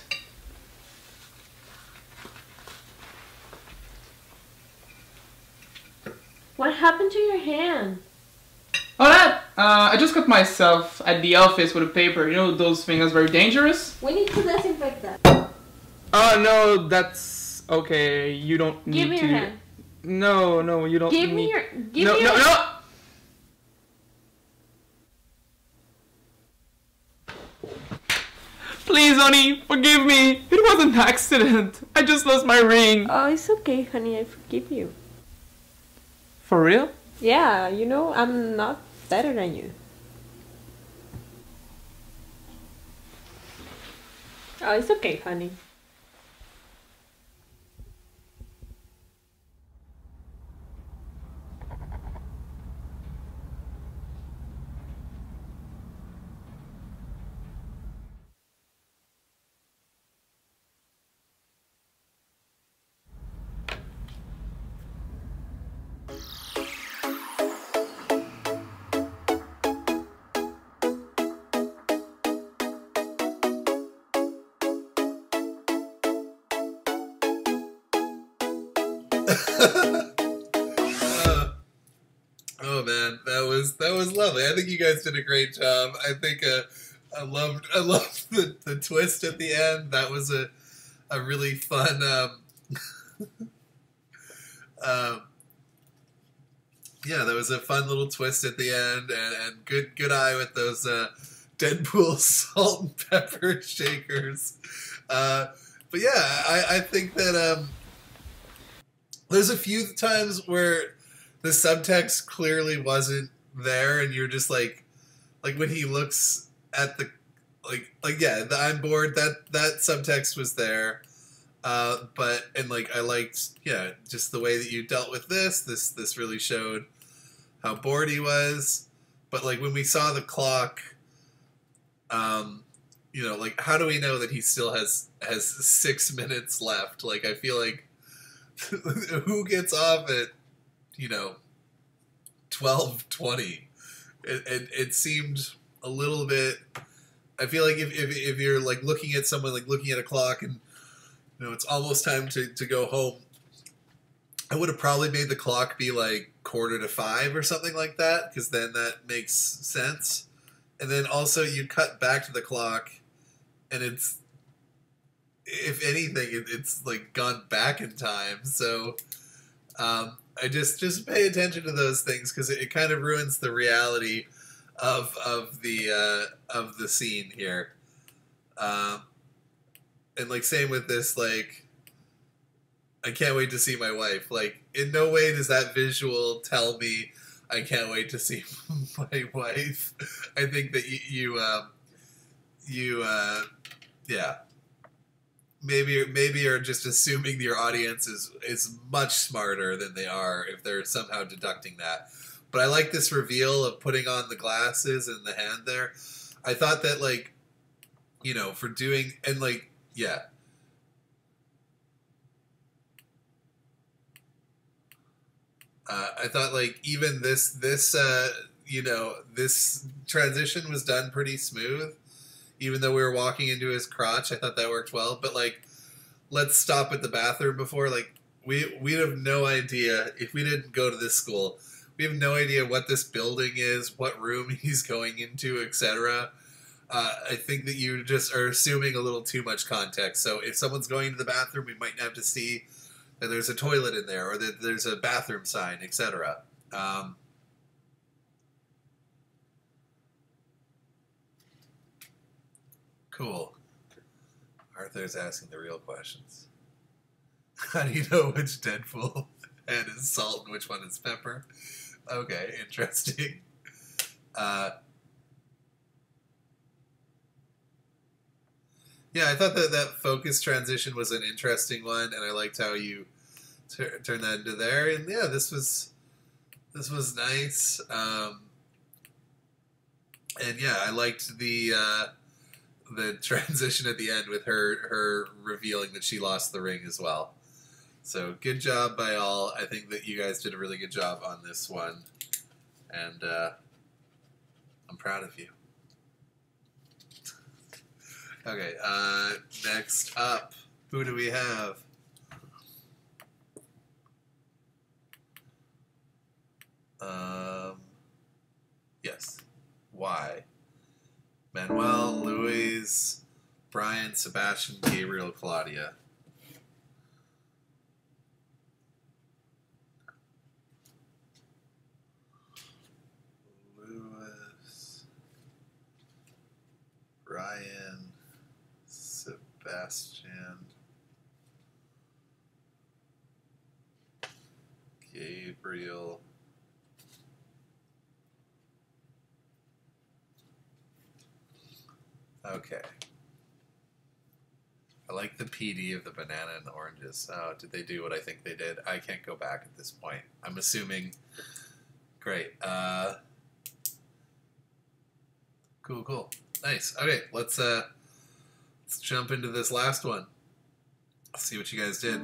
What happened to your hand? Oh, that! I just cut myself at the office with a paper. You know those things are very dangerous? We need to disinfect that. Oh, no, that's... Okay, you don't need to... Give me your hand. No, you don't Give need... me your... No! Please, honey, forgive me. It was an accident. I just lost my ring. Oh, it's okay, honey. I forgive you. For real? Yeah, you know, I'm not better than you. Oh, it's okay, honey. Oh man, that was lovely. I think you guys did a great job. I think I loved the twist at the end. That was a really fun yeah, that was a fun little twist at the end, and good eye with those Deadpool salt and pepper shakers. But yeah, I think that there's a few times where the subtext clearly wasn't there, and you're just like when he looks at the yeah, the I'm bored, that subtext was there. But I liked, yeah, just the way that you dealt with this really showed how bored he was. But like when we saw the clock, you know, like how do we know that he still has 6 minutes left? Like I feel like who gets off at, you know, 12:20? It seemed a little bit. I feel like if you're like looking at someone, like looking at a clock, and you know it's almost time to go home, I would have probably made the clock be like 4:45 or something like that, because then that makes sense. And then also you cut back to the clock, and it's, if anything, it's like gone back in time. So I just pay attention to those things, because it kind of ruins the reality of the scene here. And like same with this, like I can't wait to see my wife. Like in no way does that visual tell me I can't wait to see my wife. I think that you yeah. Maybe are just assuming your audience is much smarter than they are if they're somehow deducting that. But I like this reveal of putting on the glasses and the hand there. I thought that, like, you know, for doing, and like, yeah. I thought like even this you know, this transition was done pretty smooth. Even though we were walking into his crotch, I thought that worked well. But like, let's stop at the bathroom before. Like, we have no idea, if we didn't go to this school, we have no idea what this building is, what room he's going into, etc. I think that you just are assuming a little too much context. So if someone's going to the bathroom, we might have to see that there's a toilet in there, or that there's a bathroom sign, etc. Cool. Arthur's asking the real questions. How do you know which Deadpool head is salt and which one is pepper? Okay, interesting. Yeah, I thought that focus transition was an interesting one, and I liked how you turned that into there. And yeah, this was nice. And yeah, I liked the transition at the end with her revealing that she lost the ring as well. So good job by all. I think that you guys did a really good job on this one, and I'm proud of you. Okay, next up, who do we have? Yes. Why? Manuel, Louise, Brian, Sebastian, Gabriel, Claudia. Louis, Brian, Sebastian. Gabriel. Okay. I like the PD of the banana and the oranges. Oh, did they do what I think they did? I can't go back at this point. I'm assuming. Great. Cool. Nice. Okay, let's jump into this last one. Let's see what you guys did.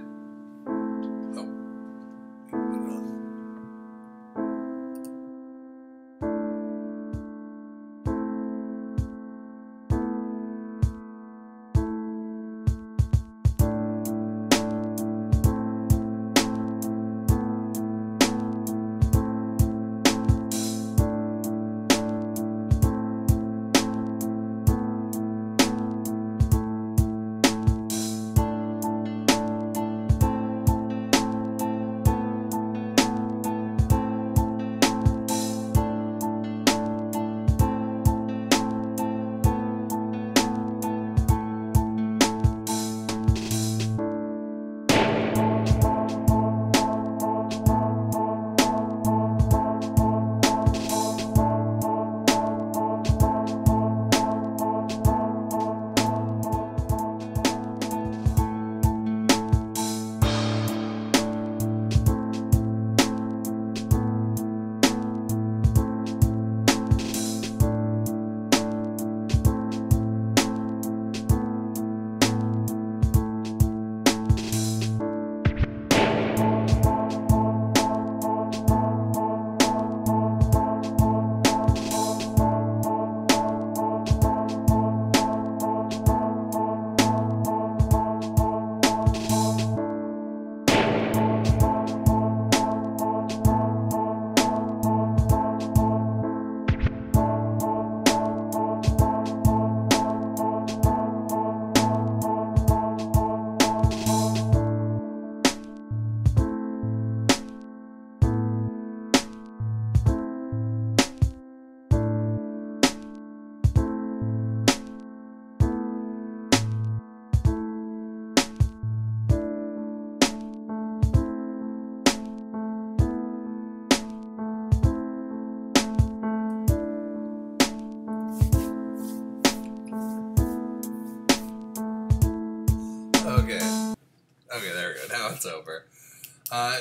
Okay, there we go. Now it's over.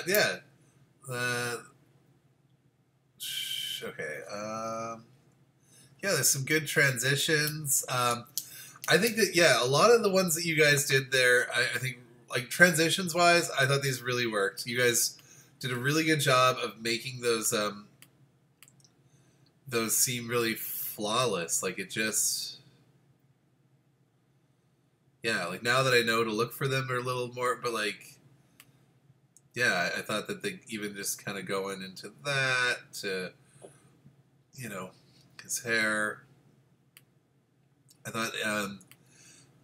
Yeah. Okay. Yeah, there's some good transitions. I think that, yeah, a lot of the ones that you guys did there, I think, like, transitions-wise, I thought these really worked. You guys did a really good job of making those seem really flawless. Like, it just... Yeah, like, now that I know to look for them a little more, but, like, yeah, I thought that they even just kind of going into that to, you know, his hair. I thought,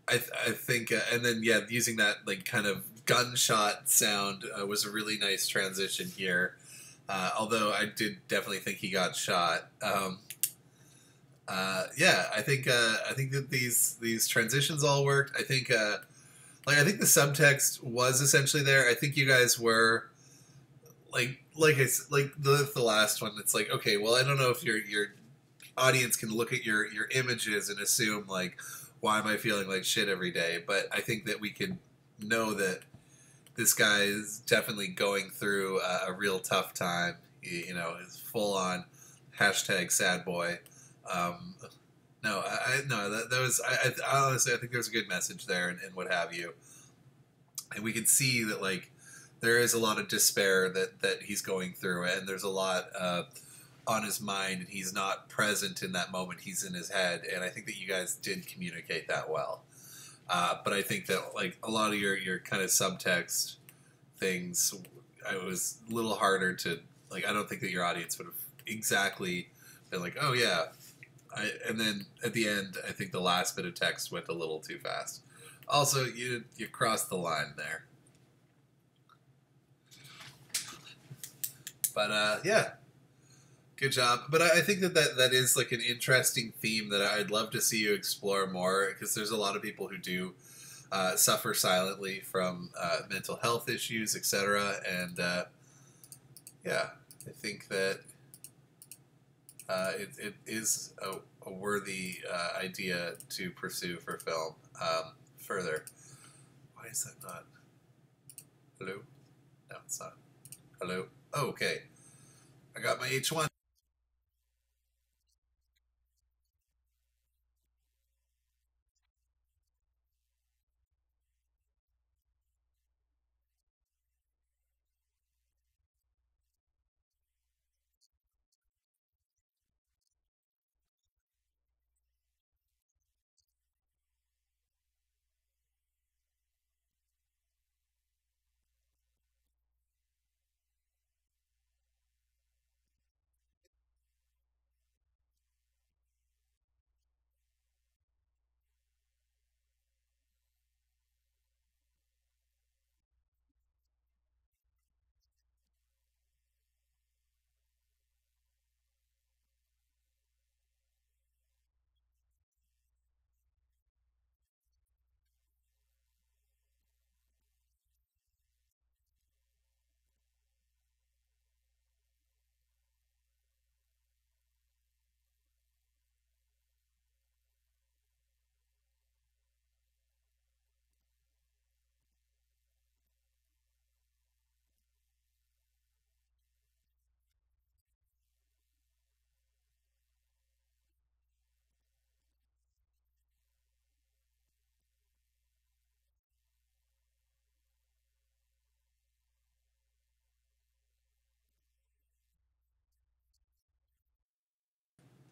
I think, and then, yeah, using that, like, kind of gunshot sound was a really nice transition here. Although I did definitely think he got shot. Yeah, I think that these transitions all worked. I think, I think the subtext was essentially there. I think you guys were, like the last one. It's like, okay, well, I don't know if your audience can look at your images and assume, like, why am I feeling like shit every day? But I think that we can know that this guy is definitely going through a real tough time. You know, is full on #sad boy. That was, I honestly, I think there's a good message there and what have you. And we can see that, like, there is a lot of despair that he's going through, and there's a lot on his mind, and he's not present in that moment. He's in his head, and I think that you guys did communicate that well. But I think that, like, a lot of your kind of subtext things, it was a little harder to, like, I don't think that your audience would have exactly been like, oh yeah. And then at the end, I think the last bit of text went a little too fast. Also, you crossed the line there. But yeah, good job. But I think that is, like, an interesting theme that I'd love to see you explore more, because there's a lot of people who do suffer silently from mental health issues, etc. And yeah, I think that it is a worthy idea to pursue for film further. Why is that not? Hello? No, it's not. Hello? Oh, okay. I got my H1.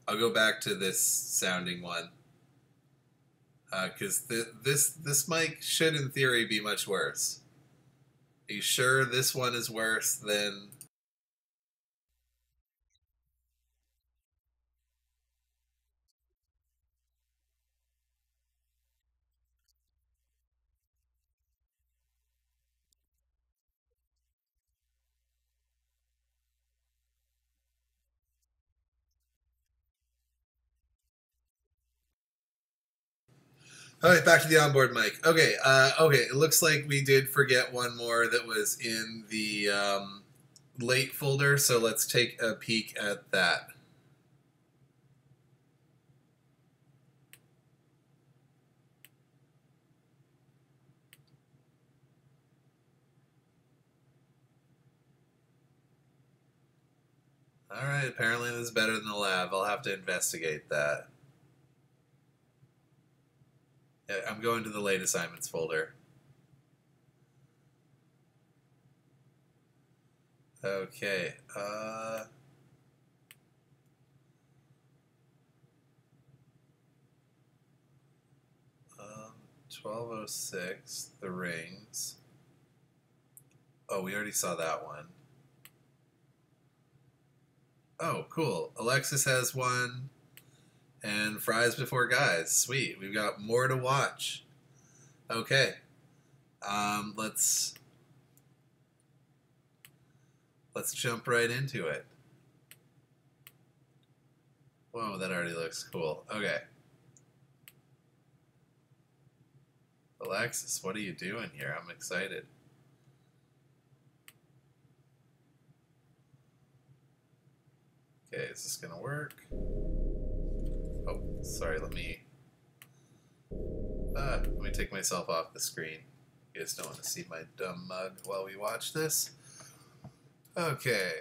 I'll go back to this sounding one. Because this mic should, in theory, be much worse. Are you sure this one is worse than... All right, back to the onboard mic. Okay, okay. It looks like we did forget one more that was in the late folder, so let's take a peek at that. All right, apparently this is better than the lab. I'll have to investigate that. Yeah, I'm going to the late assignments folder. Okay. 1206, the rings. Oh, we already saw that one. Oh, cool. Alexis has one. And Fries Before Guys. Sweet. We've got more to watch. Okay. Let's jump right into it. Whoa, that already looks cool. Okay. Alexis, what are you doing here? I'm excited. Okay, is this gonna work? Oh, sorry, let me take myself off the screen. You guys don't want to see my dumb mug while we watch this. Okay.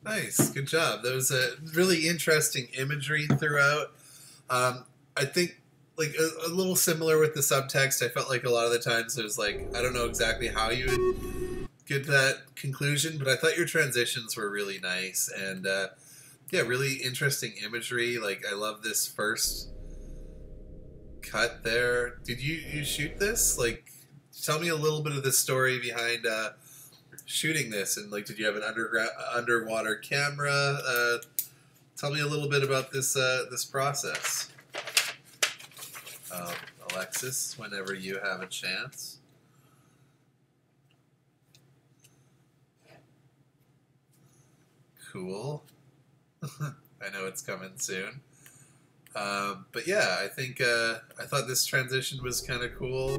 Nice, good job. There was a really interesting imagery throughout. I think like a little similar with the subtext. I felt like a lot of the times there's like, I don't know exactly how you would get to that conclusion, but I thought your transitions were really nice and yeah, really interesting imagery. Like I love this first cut there. Did you shoot this? Like, tell me a little bit of the story behind shooting this, and like, did you have an underwater camera? Tell me a little bit about this this process. Alexis, whenever you have a chance. Cool. I know it's coming soon. But yeah, I think I thought this transition was kind of cool.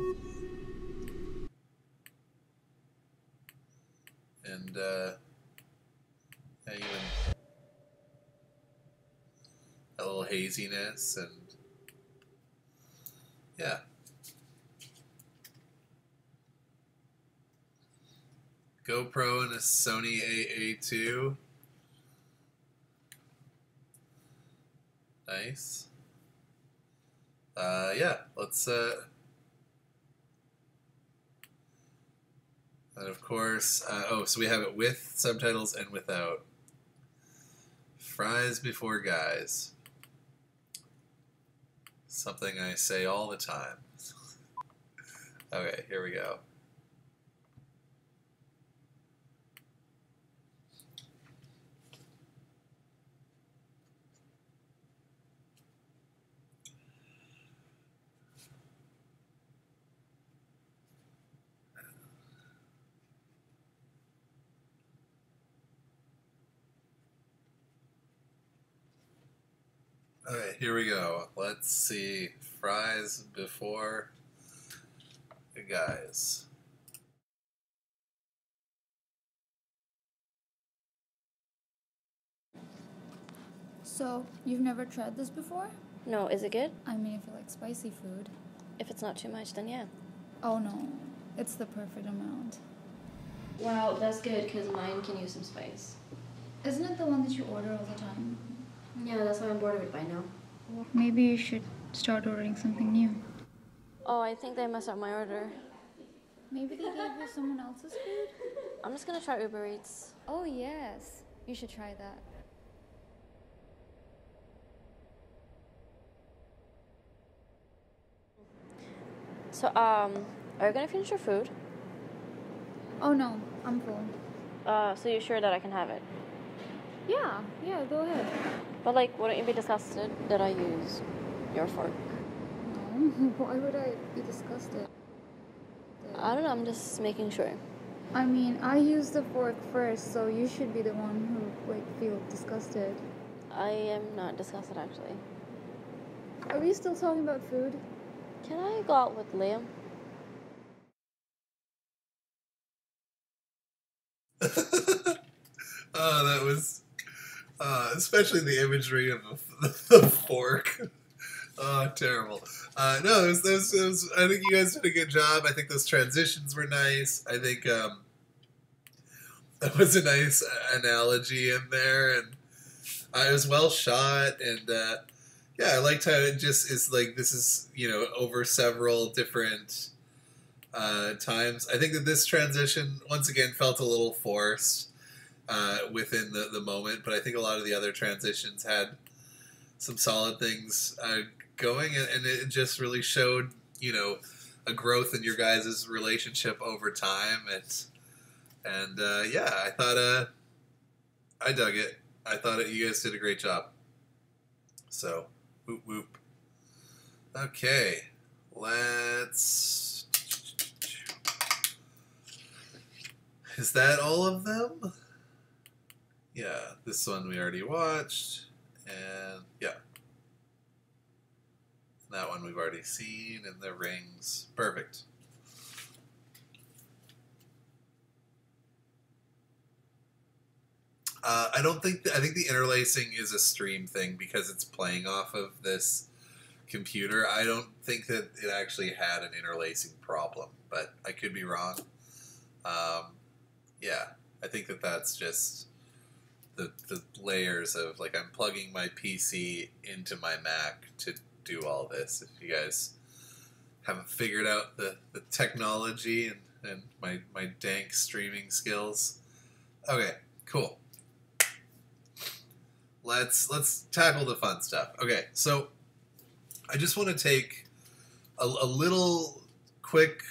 And yeah, even a little haziness and yeah. GoPro and a Sony AA2. Nice. Yeah, let's and of course, oh, so we have it with subtitles and without. Fries before guys. Something I say all the time. Okay, here we go. Alright, here we go. Let's see. Fries before the guys. So, you've never tried this before? No, is it good? I mean, if you like spicy food. If it's not too much, then yeah. Oh no, it's the perfect amount. Well, that's good because mine can use some spice. Isn't it the one that you order all the time? Yeah, that's why I'm bored of it by now. Maybe you should start ordering something new. Oh, I think they messed up my order. Maybe they gave you someone else's food? I'm just gonna try Uber Eats. Oh yes, you should try that. So, are you gonna finish your food? Oh no, I'm full. So you're sure that I can have it? Yeah, go ahead. But like, wouldn't you be disgusted that I use your fork? No, why would I be disgusted? I don't know, I'm just making sure. I mean, I used the fork first, so you should be the one who, like, feel disgusted. I am not disgusted, actually. Are we still talking about food? Can I go out with Liam? Oh, that was... especially the imagery of the fork. Oh, terrible. No, it was, I think you guys did a good job. I think those transitions were nice. I think that was a nice analogy in there, and it was well shot. And yeah, I liked how it just is like, this is, you know, over several different times. I think that this transition once again felt a little forced within the moment, but I think a lot of the other transitions had some solid things going, and it just really showed, you know, a growth in your guys' relationship over time, and yeah, I thought I dug it. I thought you guys did a great job. So, whoop whoop. Okay, let's. Is that all of them? Yeah, this one we already watched, and yeah. That one we've already seen, and the rings. Perfect. I don't think... I think the interlacing is a stream thing because it's playing off of this computer. I don't think that it actually had an interlacing problem, but I could be wrong. Yeah, I think that that's just the layers of, like, I'm plugging my PC into my Mac to do all this. If you guys haven't figured out the technology and my dank streaming skills. Okay, cool. Let's tackle the fun stuff. Okay, so I just want to take a little quick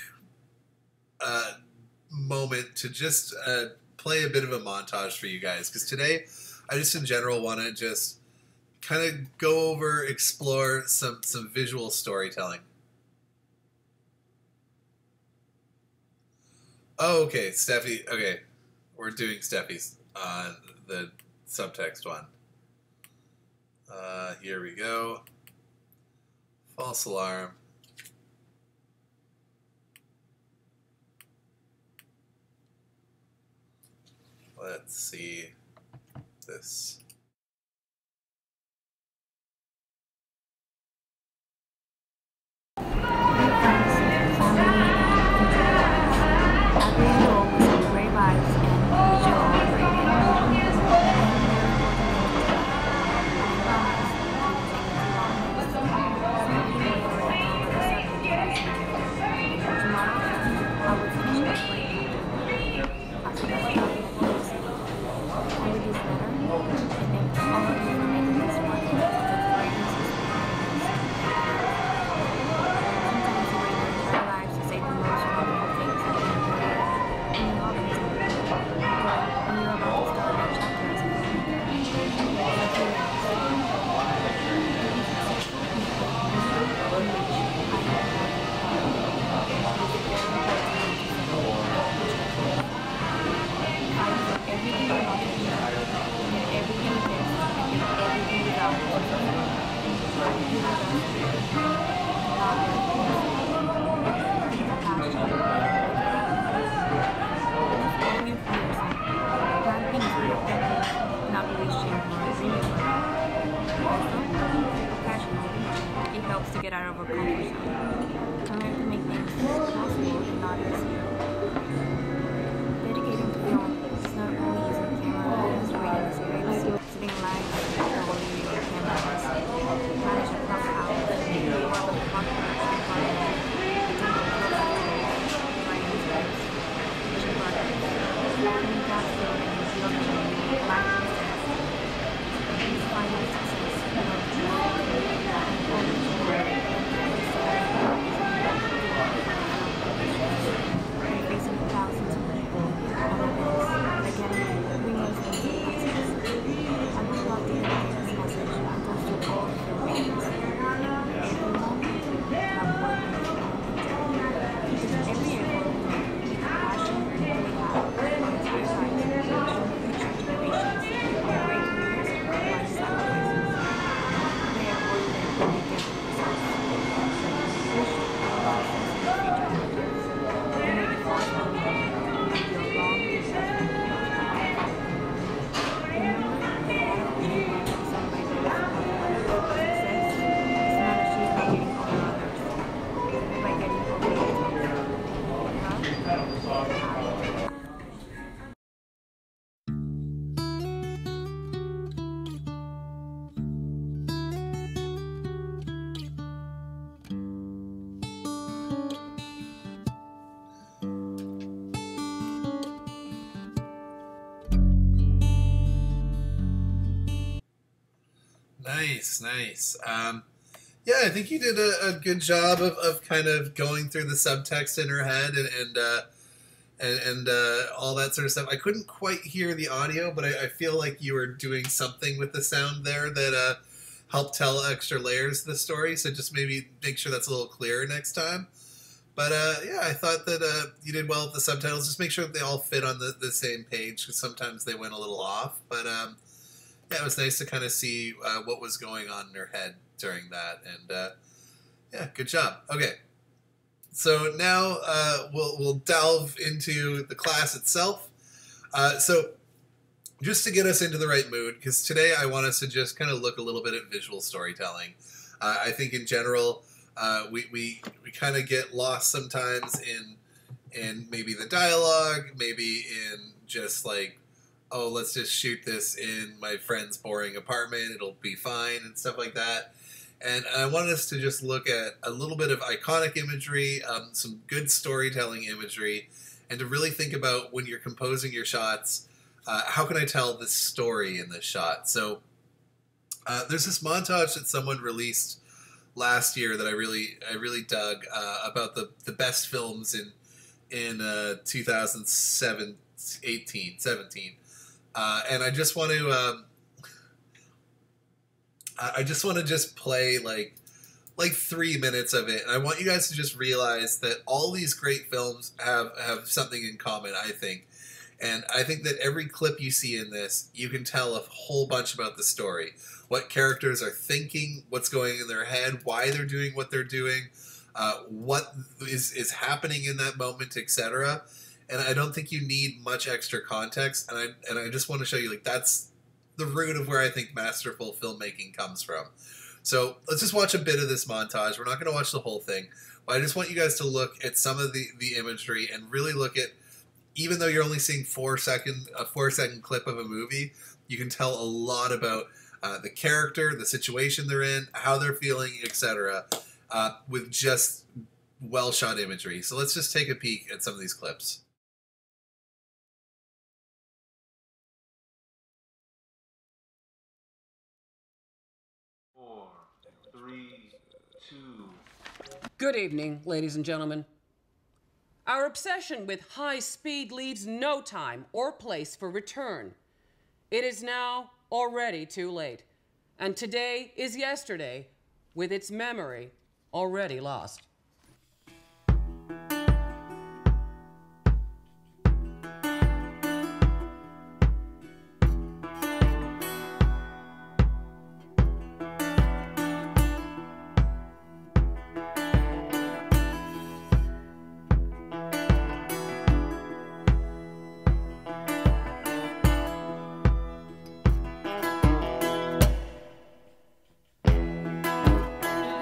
moment to just play a bit of a montage for you guys, because today I just in general want to just kind of go over, explore some visual storytelling. Oh, okay, Steffi. Okay, we're doing Steffi's on the subtext one. Here we go. False alarm. Let's see this. Nice. Yeah, I think you did a good job of kind of going through the subtext in her head and all that sort of stuff. I couldn't quite hear the audio, but I feel like you were doing something with the sound there that helped tell extra layers of the story. So just maybe make sure that's a little clearer next time. But yeah, I thought that you did well with the subtitles. Just make sure that they all fit on the same page, because sometimes they went a little off. But yeah, it was nice to kind of see what was going on in her head during that, and yeah, good job. Okay, so now we'll delve into the class itself. So just to get us into the right mood, because today I want us to just kind of look a little bit at visual storytelling. I think in general we kind of get lost sometimes in maybe the dialogue, maybe in just like oh, let's just shoot this in my friend's boring apartment, it'll be fine and stuff like that. And I wanted us to just look at a little bit of iconic imagery, some good storytelling imagery, and to really think about when you're composing your shots, how can I tell this story in this shot? So there's this montage that someone released last year that I really dug about the best films in 2017. And I just want to just play like 3 minutes of it, and I want you guys to just realize that all these great films have something in common, I think. And I think that every clip you see in this, you can tell a whole bunch about the story. What characters are thinking, what's going in their head, why they're doing what they're doing, what is happening in that moment, etc. And I don't think you need much extra context. And I just want to show you, like, that's the root of where I think masterful filmmaking comes from. So let's just watch a bit of this montage. We're not going to watch the whole thing, but I just want you guys to look at some of the imagery and really look at, even though you're only seeing a 4-second clip of a movie, you can tell a lot about the character, the situation they're in, how they're feeling, etc. With just well-shot imagery. So let's just take a peek at some of these clips. 4, 3, 2. Good evening, ladies and gentlemen. Our obsession with high speed leaves no time or place for return. It is now already too late, and today is yesterday, with its memory already lost.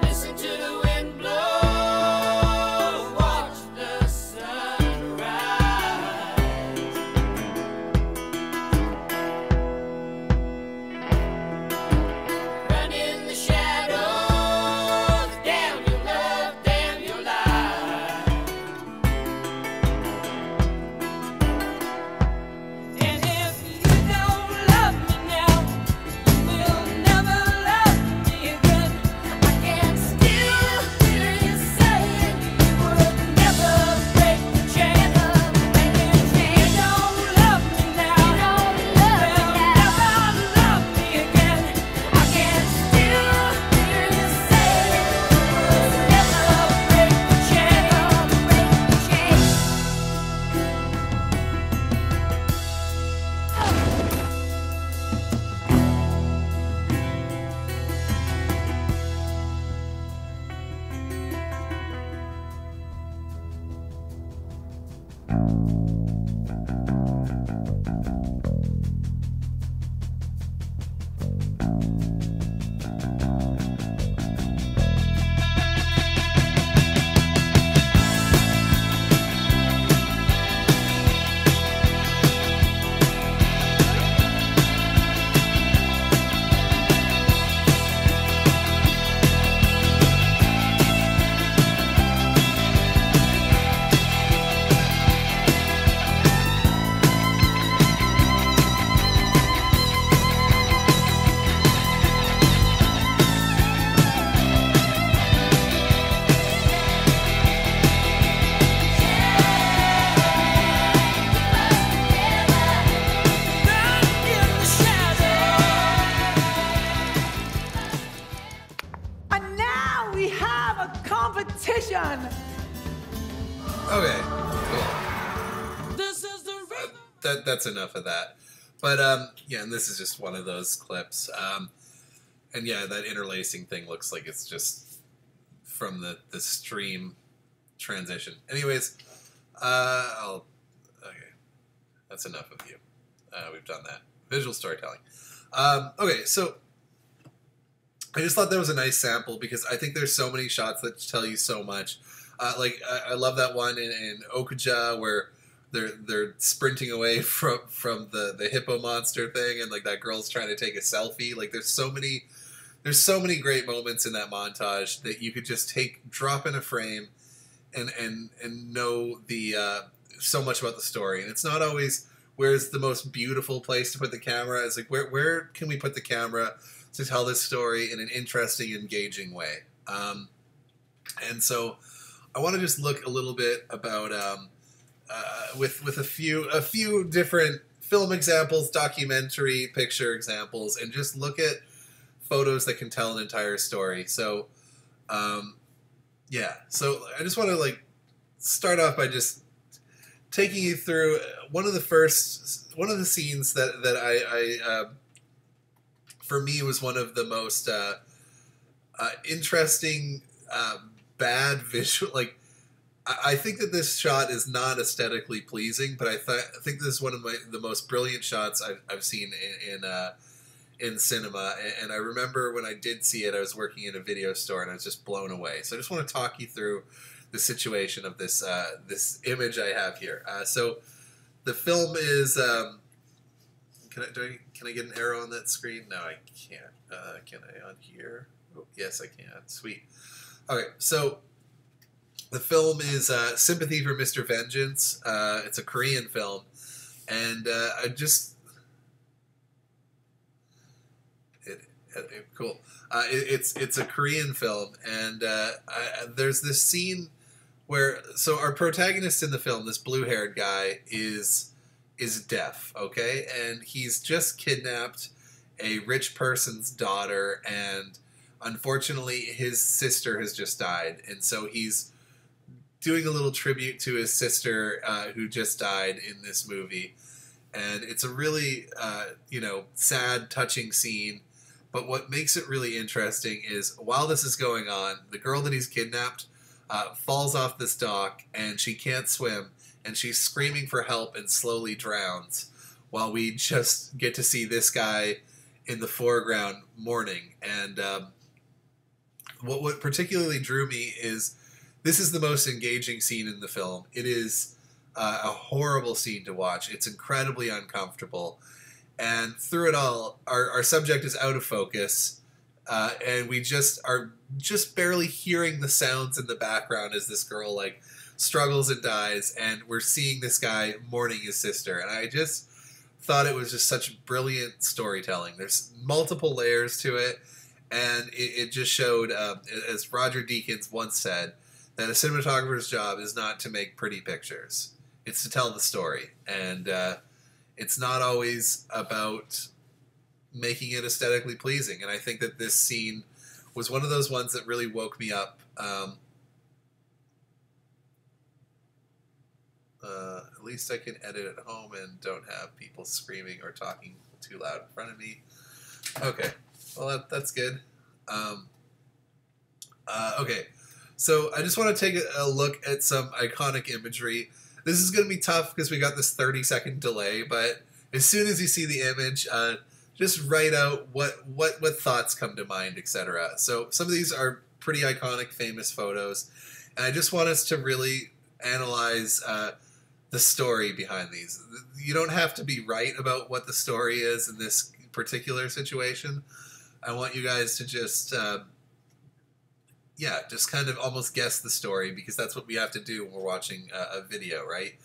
Listen to the wind blow. competition. Okay, cool. That's enough of that. But yeah, and this is just one of those clips. And yeah, that interlacing thing looks like it's just from the stream transition. Anyways, okay, that's enough of you. We've done that. Visual storytelling. Okay, so I just thought that was a nice sample because I think there's so many shots that tell you so much. Like I love that one in Okuja where they're sprinting away from the hippo monster thing, and like that girl's trying to take a selfie. Like there's so many great moments in that montage that you could just drop in a frame and know the so much about the story. And it's not always where's the most beautiful place to put the camera. It's like where can we put the camera to tell this story in an interesting, engaging way. And so I want to just look a little bit about with a few different film examples, documentary picture examples, and just look at photos that can tell an entire story. So yeah, so I just want to like start off by just taking you through one of the scenes that I for me was one of the most interesting bad visual. Like I think that this shot is not aesthetically pleasing, but I think this is one of the most brilliant shots I've seen in cinema. And I remember when I did see it, I was working in a video store and I was just blown away. So I just want to talk you through the situation of this this image I have here. So the film is. Can I get an arrow on that screen? No, I can't. Can I on here? Oh, yes, I can. Sweet. Okay, so the film is Sympathy for Mr. Vengeance. It's a Korean film, and cool. It's a Korean film, and there's this scene where our protagonist in the film, this blue-haired guy, is deaf, okay? And he's just kidnapped a rich person's daughter, and unfortunately his sister has just died, and so he's doing a little tribute to his sister who just died in this movie. And it's a really sad, touching scene, but what makes it really interesting is while this is going on, the girl that he's kidnapped falls off this dock, and she can't swim, and she's screaming for help and slowly drowns, while we just get to see this guy in the foreground mourning. And what particularly drew me is this is the most engaging scene in the film. It is a horrible scene to watch. It's incredibly uncomfortable. And through it all, our subject is out of focus, and we are just barely hearing the sounds in the background as this girl like struggles and dies, and we're seeing this guy mourning his sister. And I just thought it was just such brilliant storytelling. There's multiple layers to it, and it just showed, as Roger Deakins once said, that a cinematographer's job is not to make pretty pictures. It's to tell the story. And it's not always about making it aesthetically pleasing. And I think that this scene was one of those ones that really woke me up. At least I can edit at home and don't have people screaming or talking too loud in front of me. Okay, well that's good. Okay, so I just want to take a look at some iconic imagery. This is going to be tough because we got this 30-second delay, but as soon as you see the image, just write out what thoughts come to mind, etc. So some of these are pretty iconic, famous photos, and I just want us to really analyze the story behind these. You don't have to be right about what the story is in this particular situation. I want you guys to just just kind of almost guess the story, because that's what we have to do when we're watching a video, right?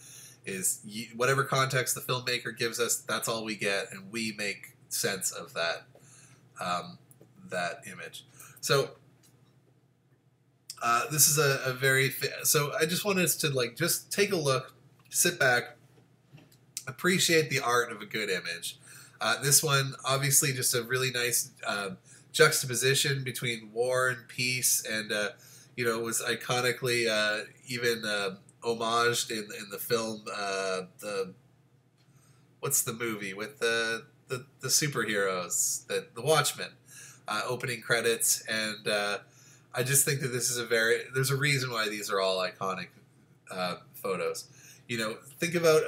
Is whatever context the filmmaker gives us, that's all we get, and we make sense of that that image. So this is a very so I just wanted us to like just take a look, sit back, appreciate the art of a good image. This one, obviously, just a really nice juxtaposition between war and peace, and it was iconically even homaged in the film. What's the movie with the superheroes, the Watchmen, opening credits, and I just think that this is there's a reason why these are all iconic photos. Think about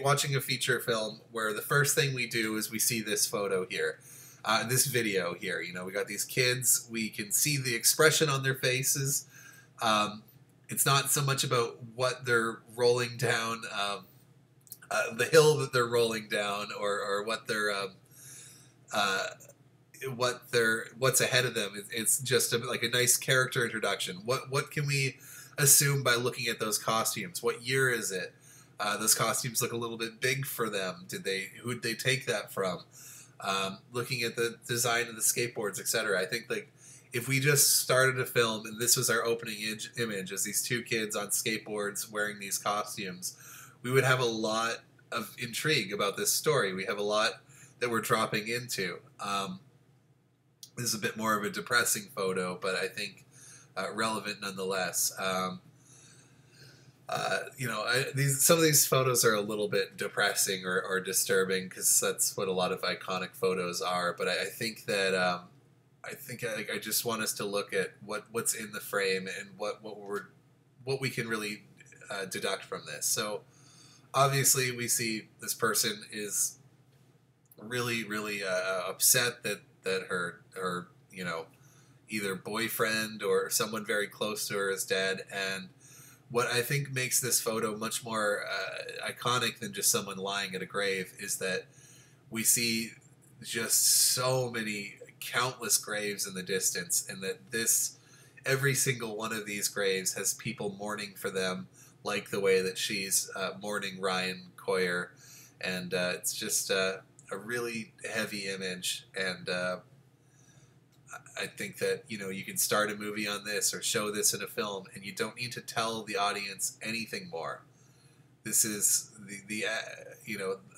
watching a feature film where the first thing we do is we see this photo here, this video here. We got these kids. We can see the expression on their faces. It's not so much about what they're rolling down the hill that they're rolling down, or what they're what's ahead of them. It's just like a nice character introduction. What can we assume by looking at those costumes? What year is it? Those costumes look a little bit big for them. Who'd they take that from? Looking at the design of the skateboards, etc. I think like if we just started a film and this was our opening image as these two kids on skateboards wearing these costumes, we would have a lot of intrigue about this story. We have a lot that we're dropping into. This is a bit more of a depressing photo, but I think relevant nonetheless. Some of these photos are a little bit depressing or disturbing because that's what a lot of iconic photos are. But I think that I just want us to look at what's in the frame and what we can really deduct from this. So obviously we see this person is really, really upset that her either boyfriend or someone very close to her is dead. And what I think makes this photo much more iconic than just someone lying at a grave is that we see just so many countless graves in the distance, and that every single one of these graves has people mourning for them, like the way that she's mourning Ryan Coyer. And it's just a really heavy image, and I think that you can start a movie on this or show this in a film, and you don't need to tell the audience anything more. This is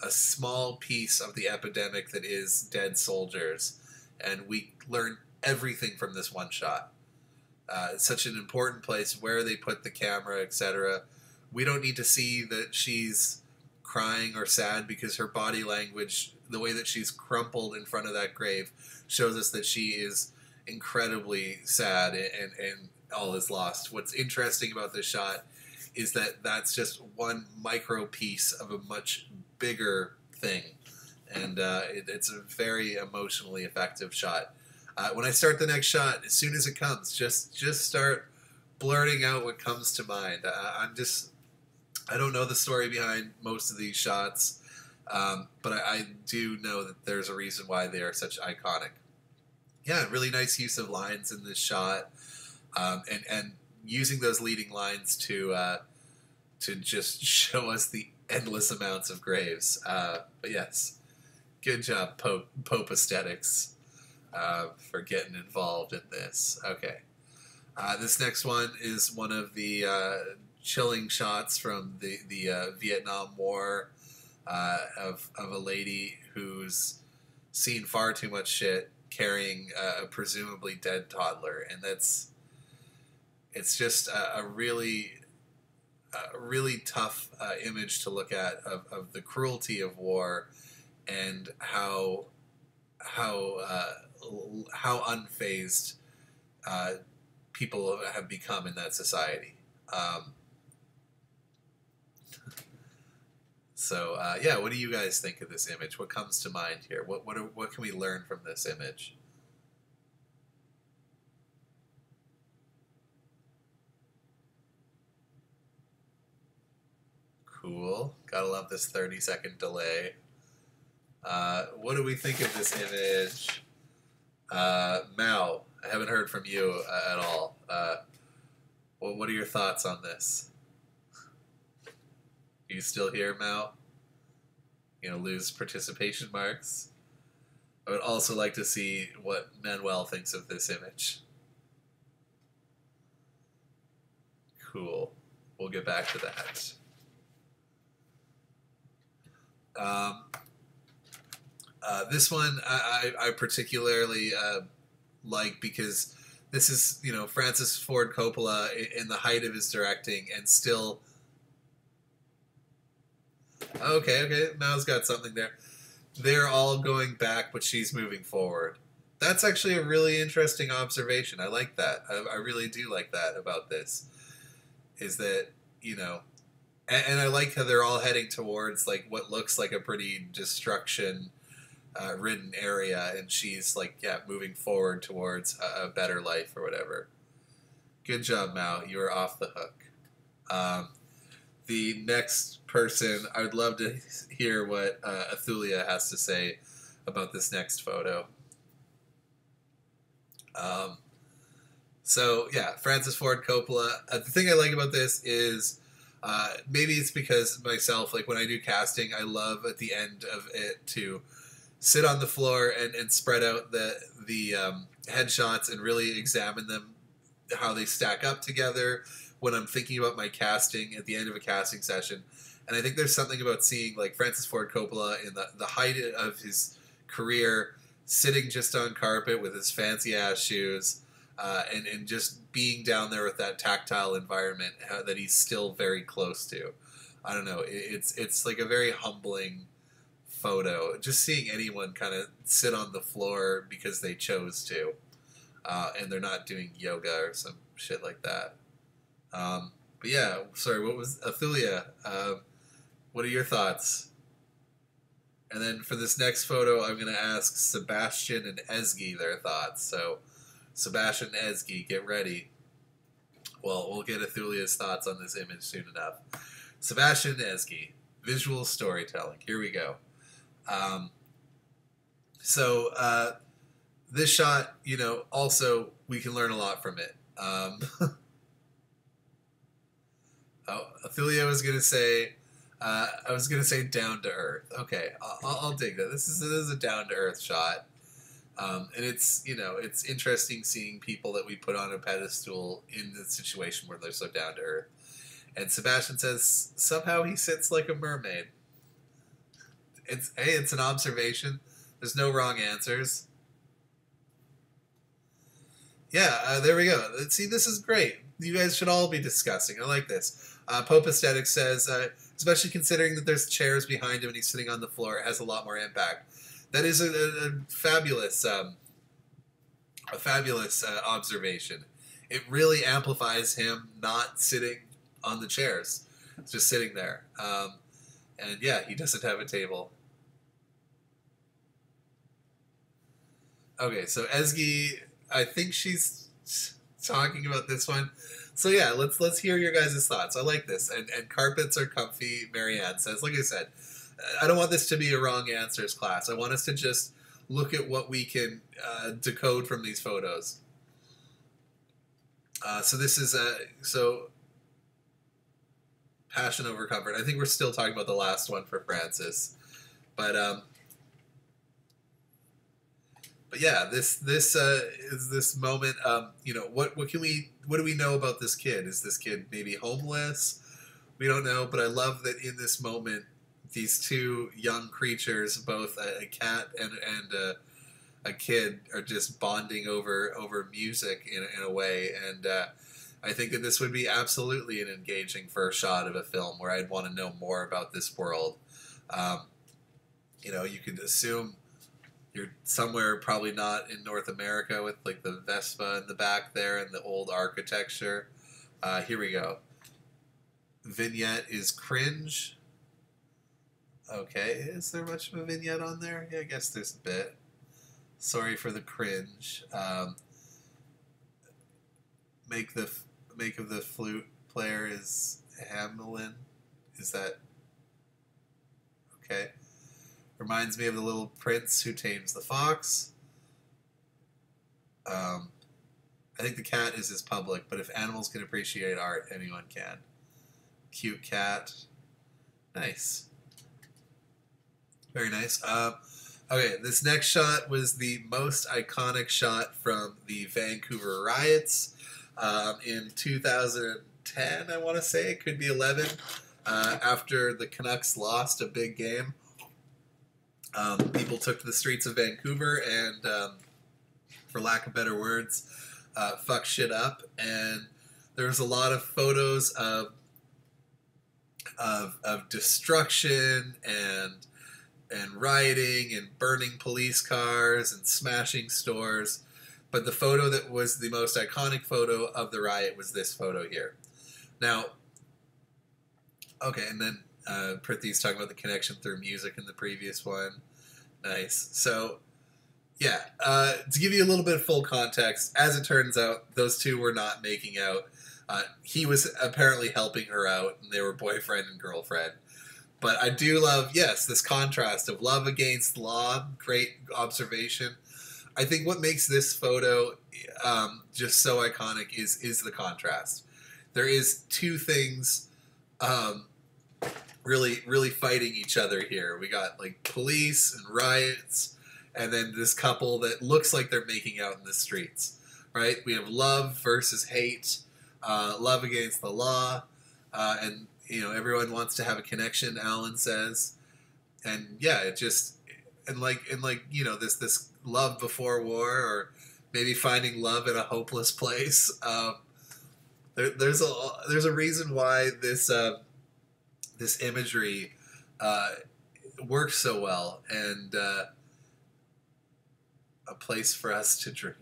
a small piece of the epidemic that is dead soldiers, and we learn everything from this one shot. It's such an important place where they put the camera, etc. We don't need to see that she's crying or sad, because her body language, the way that she's crumpled in front of that grave, shows us that she is incredibly sad and all is lost. What's interesting about this shot is that that's just one micro piece of a much bigger thing, and it's a very emotionally effective shot. When I start the next shot, as soon as it comes, just start blurting out what comes to mind. I don't know the story behind most of these shots, but I do know that there's a reason why they are such iconic. Yeah, really nice use of lines in this shot, and using those leading lines to just show us the endless amounts of graves. But yes, good job, Pope Aesthetics, for getting involved in this. Okay, this next one is one of the chilling shots from the Vietnam War, of a lady who's seen far too much shit carrying a presumably dead toddler, and it's just a really tough image to look at of the cruelty of war and how unfazed people have become in that society. So yeah, what do you guys think of this image? What comes to mind here? What can we learn from this image? Cool. Gotta love this 30-second delay. What do we think of this image? Mao, I haven't heard from you at all. What are your thoughts on this? You still here, Mao? Lose participation marks. I would also like to see what Manuel thinks of this image. Cool. We'll get back to that. This one I particularly like because this is, Francis Ford Coppola in the height of his directing, and still... Okay, Mao's got something there. They're all going back, but she's moving forward. That's actually a really interesting observation. I like that. I really do like that about this. Is that, and I like how they're all heading towards like what looks like a pretty destruction ridden area, and she's moving forward towards a better life or whatever. Good job, Mao. You were off the hook. the next person, I would love to hear what Athulia has to say about this next photo. So yeah, Francis Ford Coppola. The thing I like about this is maybe it's because myself, like when I do casting, I love at the end of it to sit on the floor and spread out the headshots and really examine them, how they stack up together when I'm thinking about my casting at the end of a casting session. And I think there's something about seeing like Francis Ford Coppola in the height of his career, sitting just on carpet with his fancy ass shoes, and just being down there with that tactile environment that he's still very close to. I don't know. It's like a very humbling photo. Just seeing anyone kind of sit on the floor because they chose to, and they're not doing yoga or some shit like that. But yeah, sorry, what was Athulia? What are your thoughts? And then for this next photo, I'm going to ask Sebastian and Ezgi their thoughts. So, Sebastian and Ezgi, get ready. Well, we'll get Athulia's thoughts on this image soon enough. Sebastian and Ezgi, visual storytelling. Here we go. This shot, you know, also we can learn a lot from it. Athulia was going to say... I was going to say down to earth. Okay, I'll dig that. This is a down to earth shot. And it's, you know, it's interesting seeing people that we put on a pedestal in the situation where they're so down to earth. And Sebastian says somehow he sits like a mermaid. It's an observation. There's no wrong answers. Yeah, there we go. See, this is great. You guys should all be discussing. I like this. Pope Aesthetic says, especially considering that there's chairs behind him and he's sitting on the floor, it has a lot more impact. That is a fabulous observation. It really amplifies him not sitting on the chairs. It's just sitting there. And yeah, he doesn't have a table. Okay, so Ezgi, I think she's talking about this one. So yeah, let's hear your guys' thoughts. I like this. And carpets are comfy, Marianne says. Like I said, I don't want this to be a wrong answers class. I want us to just look at what we can decode from these photos. So this is passion over comfort. I think we're still talking about the last one for Francis. But yeah, this is this moment. You know, what do we know about this kid? Is this kid maybe homeless? We don't know, but I love that in this moment, these two young creatures, both a cat and a kid, are just bonding over music in a way. And I think that this would be absolutely an engaging first shot of a film where I'd want to know more about this world. You know, you could assume you're somewhere probably not in North America with like the Vespa in the back there and the old architecture. Here we go. Vignette is cringe. Okay, is there much of a vignette on there? Yeah, I guess there's a bit. Sorry for the cringe. Make of the flute player is Hamelin. Is that okay? Reminds me of the little prince who tames the fox. I think the cat is his public, but if animals can appreciate art, anyone can. Cute cat. Nice. Very nice. Okay, this next shot was the most iconic shot from the Vancouver riots in 2010, I want to say. It could be 11. After the Canucks lost a big game. People took to the streets of Vancouver and, for lack of better words, fuck shit up. And there was a lot of photos of destruction and rioting and burning police cars and smashing stores. But the photo that was the most iconic photo of the riot was this photo here. Now, okay, and then Prithi's talking about the connection through music in the previous one. Nice. So Yeah, to give you a little bit of full context, as it turns out, those two were not making out. He was apparently helping her out, and they were boyfriend and girlfriend. But I do love, yes, this contrast of love against law. Great observation. I think what makes this photo just so iconic is the contrast. There is two things really fighting each other here. We got like police and riots, and then this couple that looks like they're making out in the streets, right? We have love versus hate, love against the law, and you know, everyone wants to have a connection, Alan says. And yeah, it just, and like you know, this love before war, or maybe finding love in a hopeless place. There's a reason why this this imagery works so well, and a place for us to dream.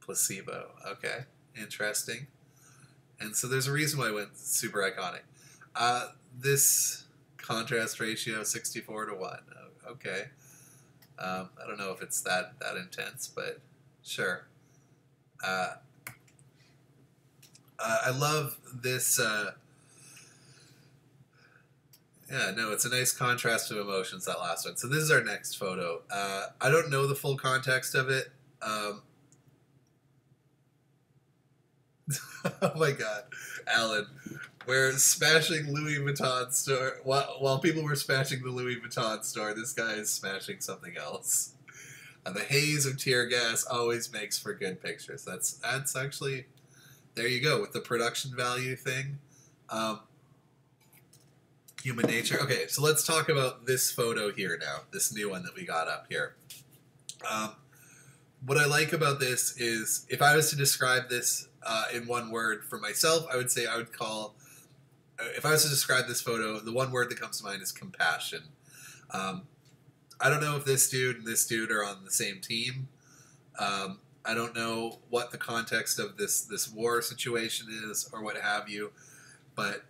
Placebo. Okay, interesting. And so there's a reason why it went super iconic. This contrast ratio, 64:1. Okay. I don't know if it's that intense, but sure. I love this. Yeah, no, it's a nice contrast of emotions, that last one. So this is our next photo. I don't know the full context of it. Oh my God, Alan, we're smashing Louis Vuitton store. While people were smashing the Louis Vuitton store, this guy is smashing something else. The haze of tear gas always makes for good pictures. That's actually, there you go, with the production value thing. Human nature. Okay, so let's talk about this photo here now, this new one that we got up here. What I like about this is, if I was to describe this in one word for myself, I would say I would call, if I was to describe this photo, the one word that comes to mind is compassion. I don't know if this dude and this dude are on the same team. I don't know what the context of this war situation is or what have you, but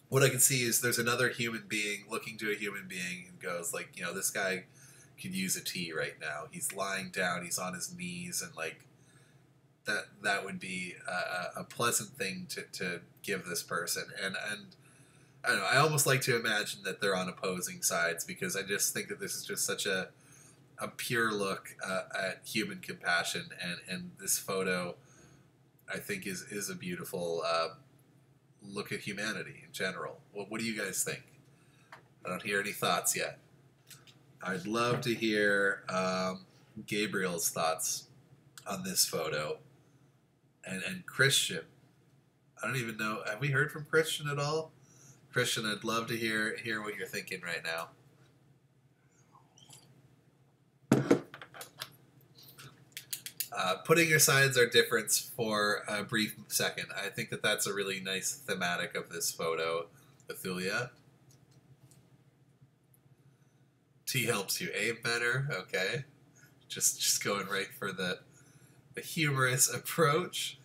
what I can see is there's another human being looking to a human being and goes like, you know, this guy could use a tea right now. He's lying down, he's on his knees, and like that would be a pleasant thing to give this person. And I don't know, I almost like to imagine that they're on opposing sides, because I just think that this is just such a pure look at human compassion, and this photo I think is a beautiful look at humanity in general. What do you guys think? I don't hear any thoughts yet. I'd love to hear Gabriel's thoughts on this photo. And Christian. I don't even know. Have we heard from Christian at all? Christian, I'd love to hear what you're thinking right now. Putting aside our difference for a brief second, I think that that's a really nice thematic of this photo, Athulia. Tea helps you aim better. Okay, just going right for the humorous approach.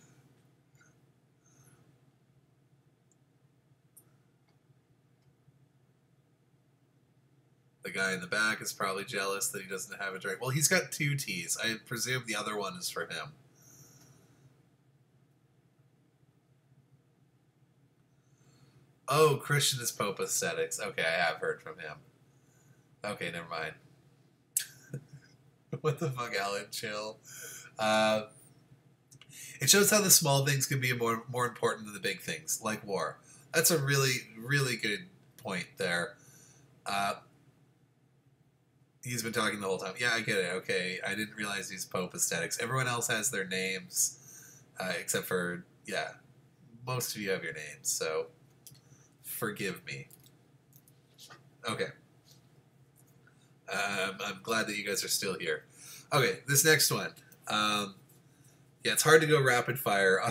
The guy in the back is probably jealous that he doesn't have a drink. Well, he's got 2 teas. I presume the other one is for him. Oh, Christian is Pope Aesthetics. Okay, I have heard from him. Okay, never mind. What the fuck, Alan? Chill. It shows how the small things can be more important than the big things, like war. That's a really, really good point there. He's been talking the whole time. Yeah, I get it. Okay, I didn't realize he's Pope Aesthetics. Everyone else has their names, except for, yeah, most of you have your names, so forgive me. Okay. I'm glad that you guys are still here. Okay, this next one. Yeah, it's hard to go rapid fire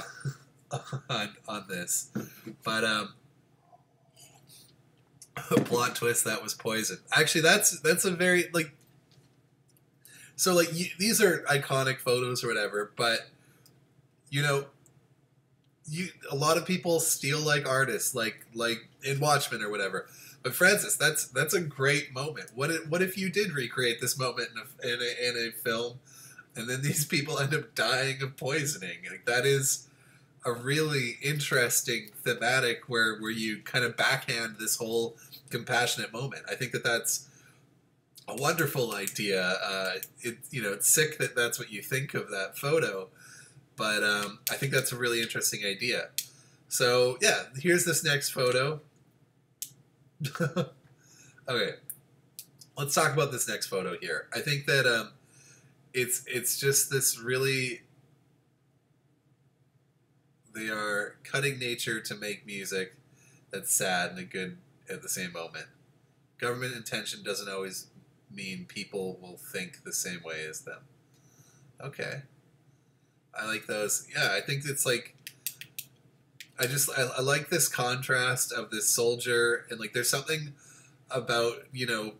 on this, but a plot twist that was poison. Actually, that's a very, like, so like these are iconic photos or whatever, but you know, a lot of people steal like artists, like in Watchmen or whatever. But Francis, that's a great moment. What if you did recreate this moment in a film, and then these people end up dying of poisoning? Like, that is a really interesting thematic where you kind of backhand this whole compassionate moment. I think that's a wonderful idea. It's sick that that's what you think of that photo, but I think that's a really interesting idea. So yeah, here's this next photo. Okay, let's talk about this next photo here. I think that it's just this really, they are cutting nature to make music that's sad and good at the same moment. Government intention doesn't always mean people will think the same way as them. Okay. I like those. Yeah, I think it's like, I like this contrast of this soldier, and like there's something about,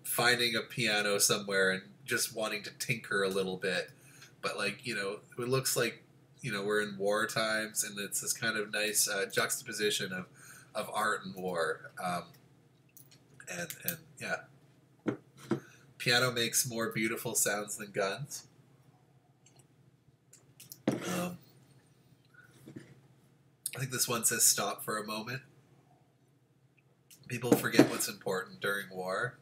finding a piano somewhere and just wanting to tinker a little bit. But like, it looks like, we're in war times, and it's this kind of nice juxtaposition of art and war. And yeah. Piano makes more beautiful sounds than guns. I think this one says stop for a moment. People forget what's important during war.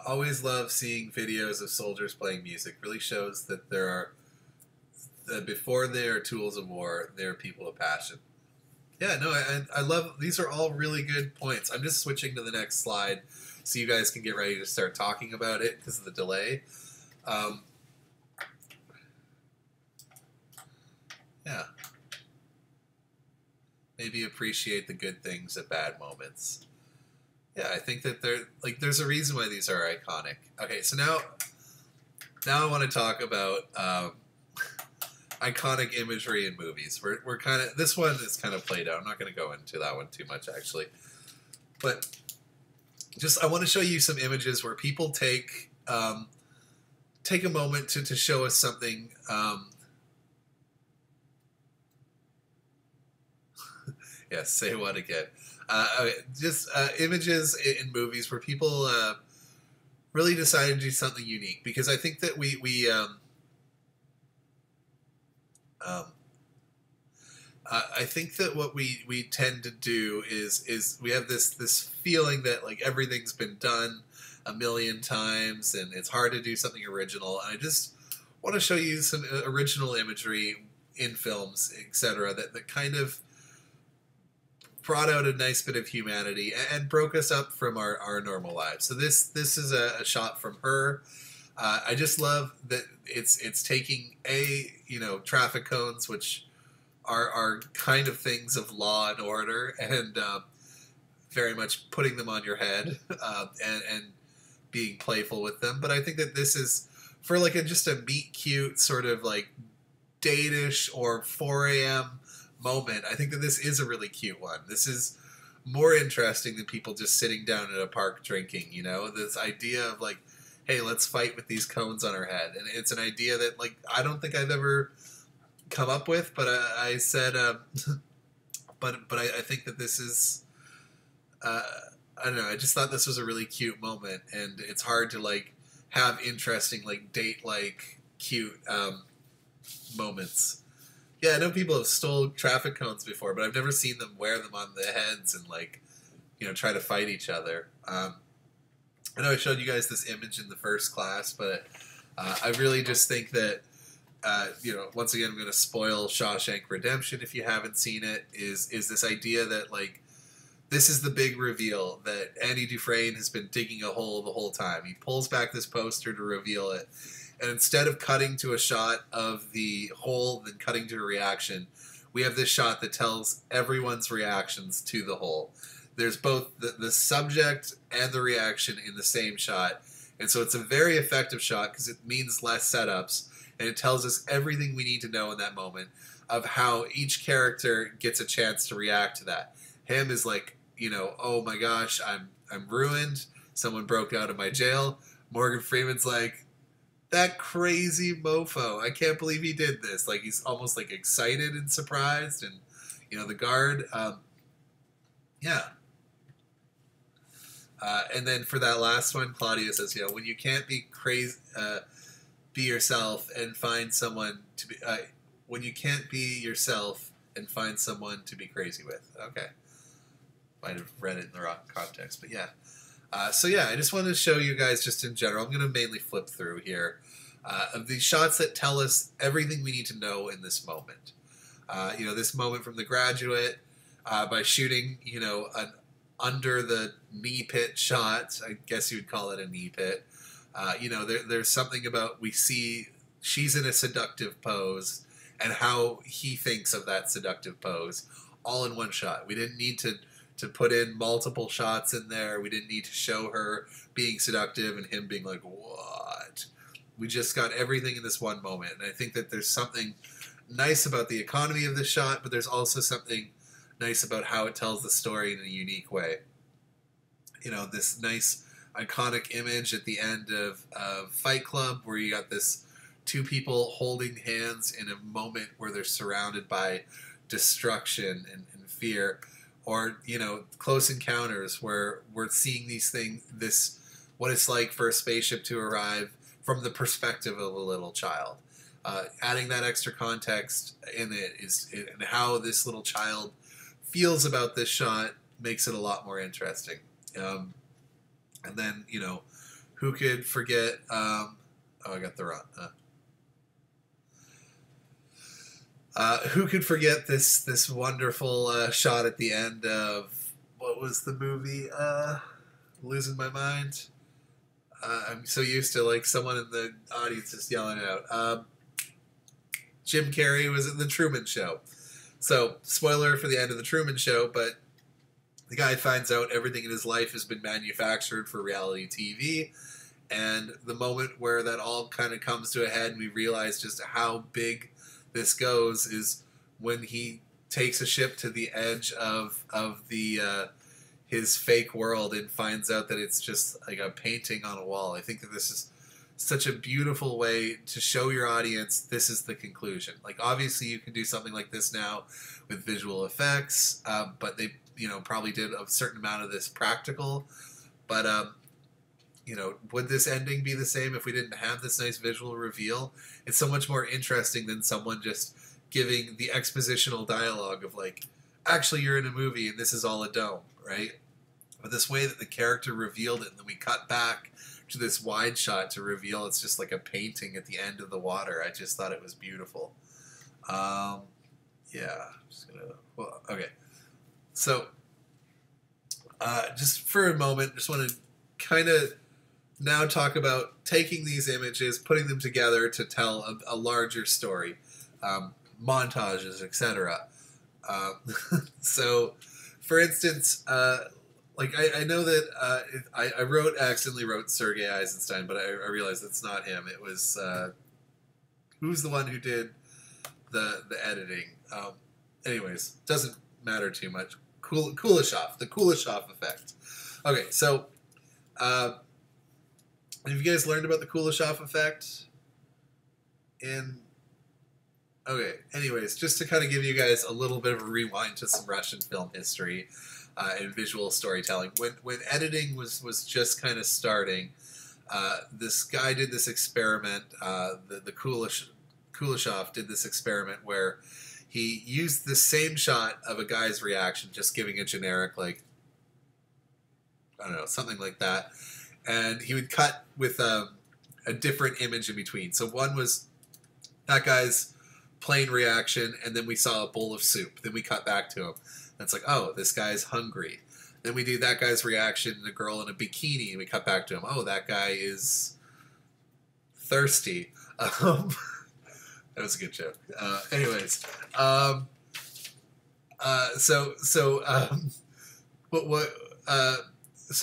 Always love seeing videos of soldiers playing music. Really shows that that before they are tools of war, they are people of passion. Yeah, no, I love, these are all really good points. I'm just switching to the next slide so you guys can get ready to start talking about it because of the delay. Yeah. Maybe appreciate the good things at bad moments. Yeah, I think that there's a reason why these are iconic. Okay, so now I want to talk about iconic imagery in movies. We're kind of, this one is kind of played out. I'm not going to go into that one too much actually, but just I want to show you some images where people take a moment to show us something. Yes, say what again? Just images in movies where people really decided to do something unique, because I think that I think that what we tend to do is we have this feeling that like everything's been done a million times and it's hard to do something original. And I just want to show you some original imagery in films, etc., that kind of brought out a nice bit of humanity and broke us up from our normal lives. So this is a shot from Her. I just love that it's taking traffic cones, which are kind of things of law and order, and very much putting them on your head and being playful with them. But I think that this is for like just a meet cute sort of like date-ish or 4 a.m. moment. I think that this is a really cute one. This is more interesting than people just sitting down at a park drinking, this idea of like, hey, let's fight with these cones on our head. And it's an idea that like I don't think I've ever come up with, but I said but I think that this is I don't know, I just thought this was a really cute moment, and it's hard to like have interesting like date like cute moments. Yeah, I know people have stole traffic cones before, but I've never seen them wear them on their heads and like, try to fight each other. I know I showed you guys this image in the first class, but I really just think that, once again, I'm going to spoil Shawshank Redemption if you haven't seen it, is this idea that like, this is the big reveal that Andy Dufresne has been digging a hole the whole time. He pulls back this poster to reveal it. And instead of cutting to a shot of the hole, then cutting to a reaction, we have this shot that tells everyone's reactions to the hole. There's both the subject and the reaction in the same shot. And so it's a very effective shot because it means less setups. And it tells us everything we need to know in that moment of how each character gets a chance to react to that. Him is like, oh my gosh, I'm ruined. Someone broke out of my jail. Morgan Freeman's like, that crazy mofo. I can't believe he did this. Like, he's almost like excited and surprised. And, the guard, Yeah. And then for that last one, Claudia says, when you can't be crazy, be yourself and find someone to be, when you can't be yourself and find someone to be crazy with. Okay. Might have read it in the wrong context, but yeah. So yeah, I just wanted to show you guys just in general. I'm going to mainly flip through here of these shots that tell us everything we need to know in this moment. This moment from The Graduate, by shooting, an under the knee pit shot. I guess you would call it a knee pit. There's something about we see she's in a seductive pose and how he thinks of that seductive pose all in one shot. We didn't need to put in multiple shots in there. We didn't need to show her being seductive and him being like, what? We just got everything in this one moment. And I think that there's something nice about the economy of this shot, but there's also something nice about how it tells the story in a unique way. This nice iconic image at the end of Fight Club where you got this two people holding hands in a moment where they're surrounded by destruction and fear. Or, Close Encounters where we're seeing these things, what it's like for a spaceship to arrive from the perspective of a little child. Adding that extra context in it and how this little child feels about this shot makes it a lot more interesting. And then, who could forget, I got the wrong, who could forget this wonderful shot at the end of, what was the movie? Losing my mind. I'm so used to someone in the audience just yelling it out. Jim Carrey was in The Truman Show. So, spoiler for the end of The Truman Show, but the guy finds out everything in his life has been manufactured for reality TV. And the moment where that all kind of comes to a head and we realize just how big this goes is when he takes a ship to the edge of the his fake world and finds out that it's just like a painting on a wall. I think that this is such a beautiful way to show your audience this is the conclusion. Obviously you can do something like this now with visual effects, but they probably did a certain amount of this practical. But would this ending be the same if we didn't have this nice visual reveal? It's so much more interesting than someone just giving the expositional dialogue of actually you're in a movie and this is all a dome, right? But this way that the character revealed it and then we cut back to this wide shot to reveal it's just like a painting at the end of the water. I just thought it was beautiful. Yeah, I'm just gonna, okay. So, just for a moment, just want to kind of now talk about taking these images, putting them together to tell a larger story, montages, etc. So, for instance, I know that I accidentally wrote Sergei Eisenstein, but I realized it's not him. It was who's the one who did the editing. Anyways, doesn't matter too much. Kuleshov, the Kuleshov effect. Okay, so have you guys learned about the Kuleshov effect? Okay, anyways, just to kind of give you guys a little bit of a rewind to some Russian film history and visual storytelling. When editing was just kind of starting, this guy did this experiment, the Kuleshov did this experiment where he used the same shot of a guy's reaction, just giving a generic, I don't know, something like that. And he would cut with a different image in between. So one was that guy's plain reaction, and then we saw a bowl of soup. Then we cut back to him. And it's like, oh, this guy's hungry. Then we do that guy's reaction, the girl in a bikini, and we cut back to him. Oh, that guy is thirsty. That was a good joke. Anyways, so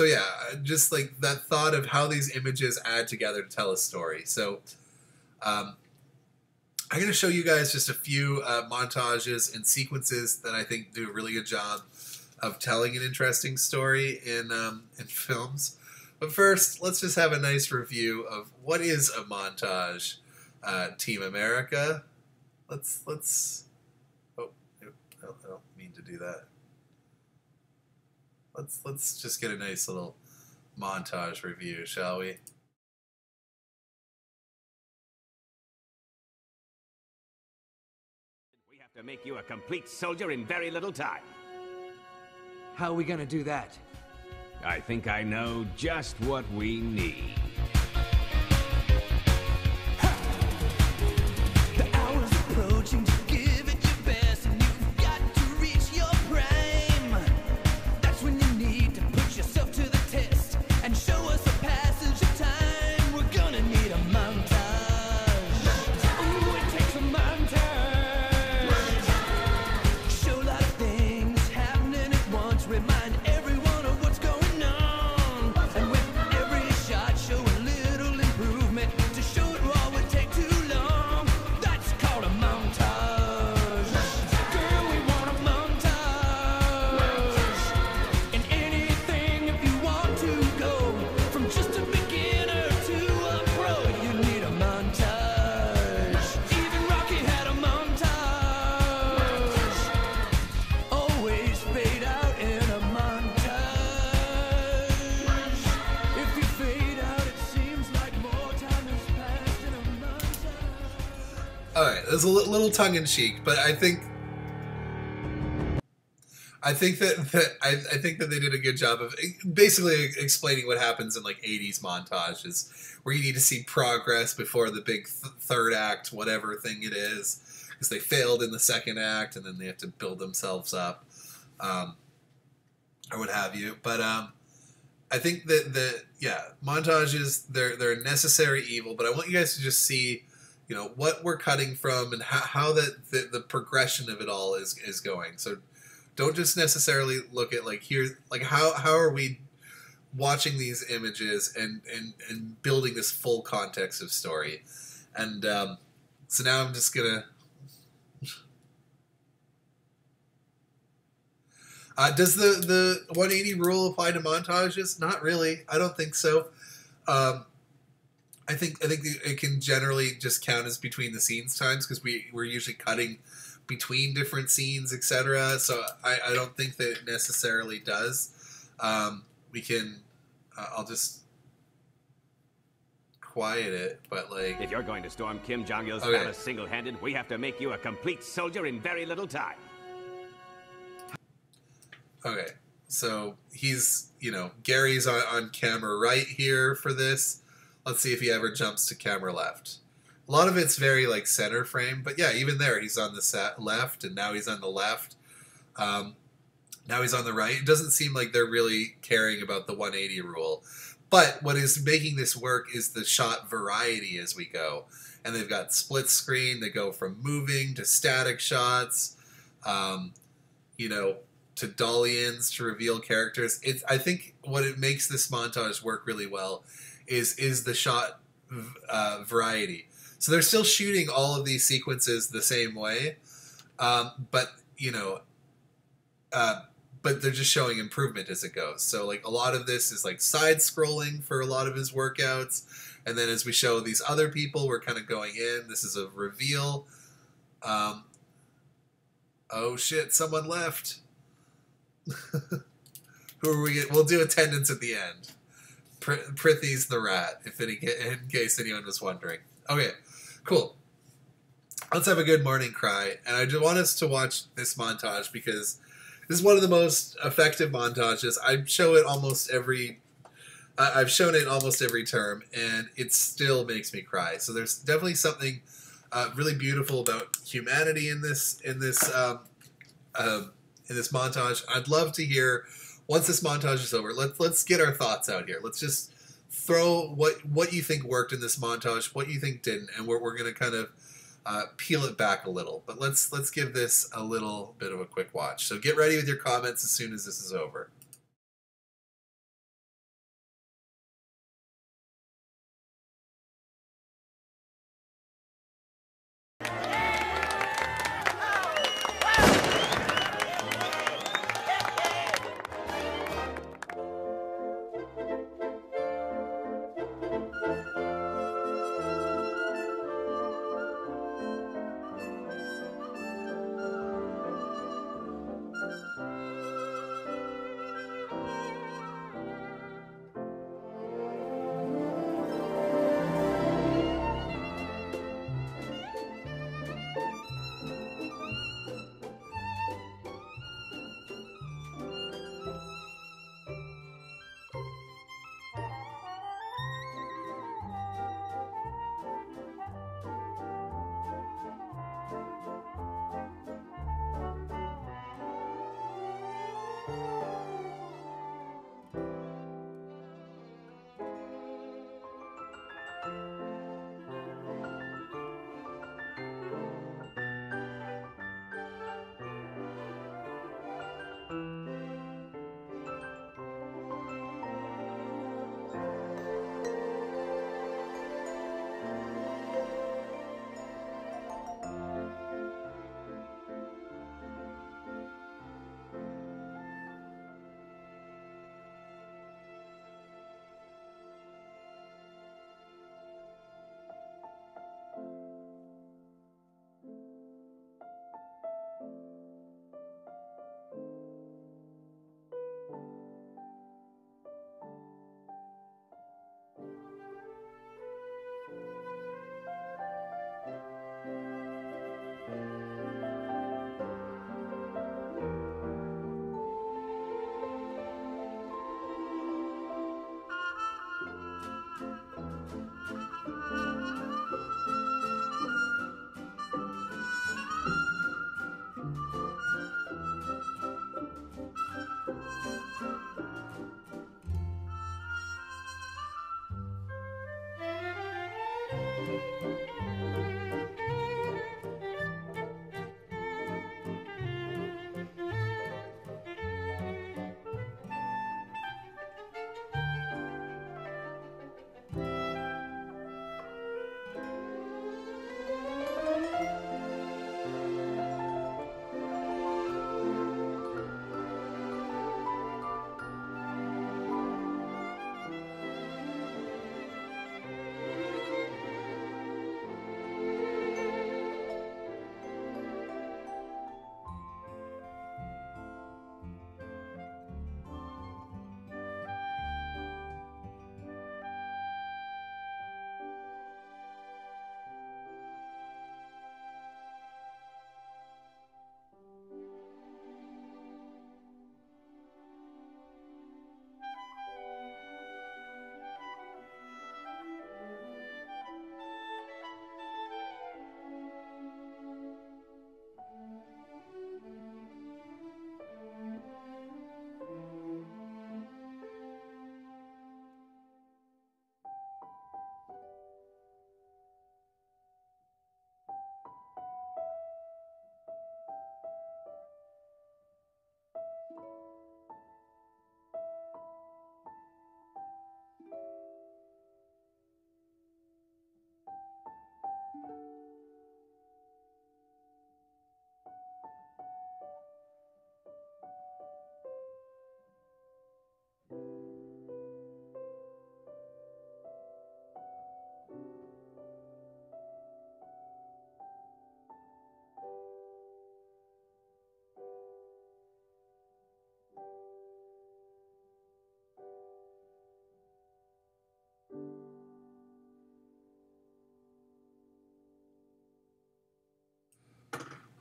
yeah, just that thought of how these images add together to tell a story. So, I'm going to show you guys just a few montages and sequences that I think do a really good job of telling an interesting story in films. But first, let's just have a nice review of what is a montage. Team America. Let's. Oh, I don't mean to do that. let's just get a nice little montage review, shall we? We have to make you a complete soldier in very little time. How are we gonna do that? I think I know just what we need. The hour's approaching to give it your best, and you've got to reach your prime. That's when you need to put yourself to the test and show us a passage of time. We're gonna need a montage. Ooh, it takes a montage. Show a lot of things happening at once. Remind everyone of what's going on. And with every shot, show a little improvement. To show it all would take too long. That's called a montage. Girl, we want a montage. In anything, if you want to go from just a beginner to a pro, you need a montage. Even Rocky had a montage. Always fade out in a montage. If you fade out, it seems like more time has passed in a montage. All right, there's a little tongue in cheek, but I think I think that they did a good job of basically explaining what happens in like 80s montages, where you need to see progress before the big third act, whatever thing it is, because they failed in the second act, and then they have to build themselves up, or what have you. But I think that montages, they're a necessary evil, but I want you guys to just see, you know, what we're cutting from and how the progression of it all is going. So don't just necessarily look at like here, like how are we watching these images and building this full context of story. And so now I'm just gonna does the 180 rule apply to montages? Not really. I don't think so. I think it can generally just count as between the scenes times, because we're usually cutting between different scenes, etc. So I don't think that it necessarily does. We can I'll just quiet it, but like, if you're going to storm Kim Jong-il's Okay. palace single-handed, we have to make you a complete soldier in very little time. Okay, so he's, you know, Gary's on camera right here for this. Let's see if he ever jumps to camera left. A lot of it's very like center frame, but yeah, even there he's on the left, and now he's on the left. Now he's on the right. It doesn't seem like they're really caring about the 180 rule. But what is making this work is the shot variety as we go. And they've got split screen. They go from moving to static shots, you know, to dolly-ins to reveal characters. I think what it makes this montage work really well is the shot variety. So they're still shooting all of these sequences the same way, but you know, but they're just showing improvement as it goes. So like a lot of this is like side scrolling for a lot of his workouts, and then as we show these other people, we're kind of going in. This is a reveal. Oh shit! Someone left. Who are we? We'll do attendance at the end. Prithy's the rat, in case anyone was wondering. Okay, cool. Let's have a good morning cry. And I just want us to watch this montage because this is one of the most effective montages. I show it almost every. I've shown it almost every term, and it still makes me cry. So there's definitely something really beautiful about humanity in this montage. I'd love to hear, once this montage is over, let's get our thoughts out here. Let's just throw what you think worked in this montage, what you think didn't, and we're going to kind of peel it back a little. But let's give this a little bit of a quick watch. So get ready with your comments as soon as this is over.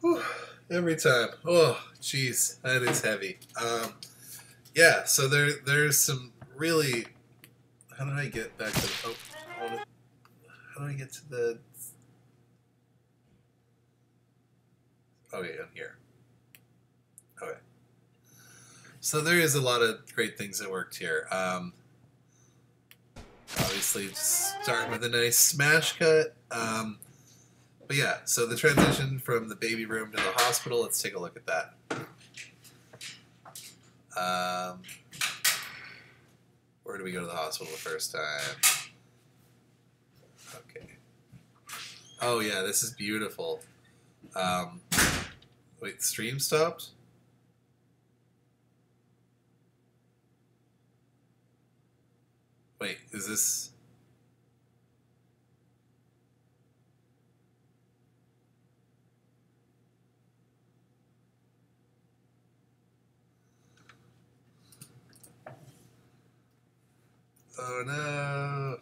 Whew, every time. Oh, jeez, that is heavy. Yeah, so there's some really. How do I get back to? How do I get to the? Okay, I'm here. Okay. So there is a lot of great things that worked here. Obviously, starting with a nice smash cut. But yeah, so the transition from the baby room to the hospital, let's take a look at that. Where do we go to the hospital the first time? Okay. Oh yeah, this is beautiful. Wait, stream stopped? Wait, is this... Oh no!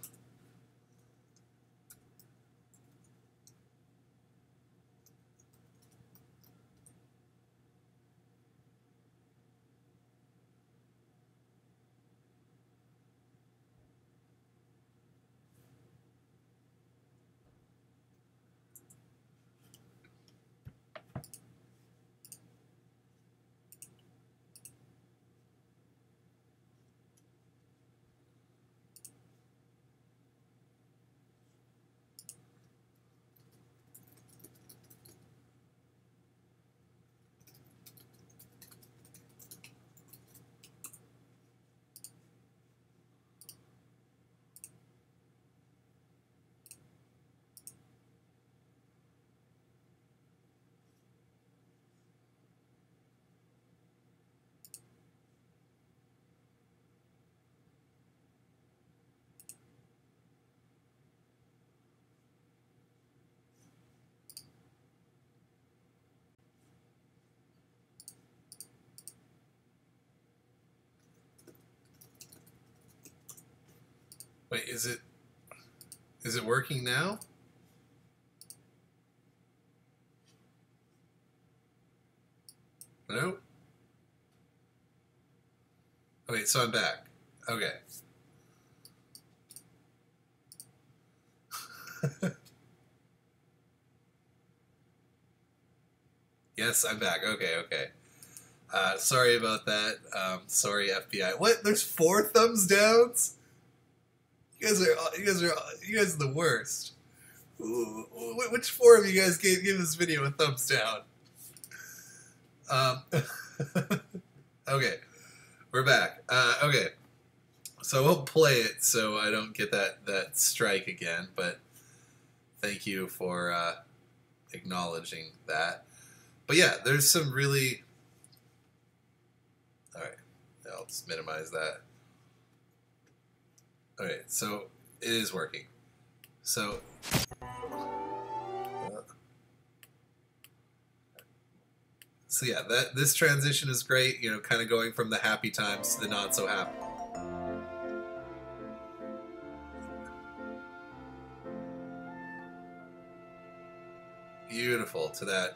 Wait, is it working now? No? Okay, so I'm back. Okay. Yes, I'm back. Okay. Sorry about that. Sorry, FBI. What? There's 4 thumbs downs? You guys are the worst. Ooh, which 4 of you guys gave this video a thumbs down? Okay, we're back. Okay, so I won't play it so I don't get that strike again. But thank you for acknowledging that. But yeah, there's some really. All right, I'll just minimize that. Okay, so it is working. So yeah, this transition is great. You know, kind of going from the happy times to the not so happy. Beautiful to that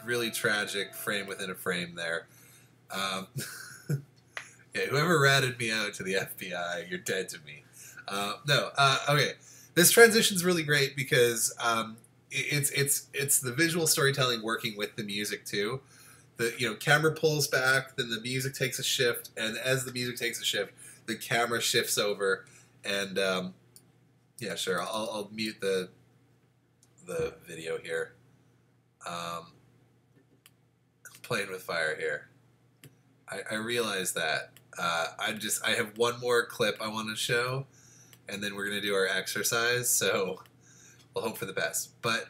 really tragic frame within a frame there. Yeah, whoever ratted me out to the FBI, you're dead to me. Okay. This transition's really great because it's the visual storytelling working with the music too. The camera pulls back, then the music takes a shift, and as the music takes a shift, the camera shifts over, and yeah, sure, I'll mute the video here. Playing with fire here. I realize that. I have one more clip I want to show, and then we're going to do our exercise, so we'll hope for the best. But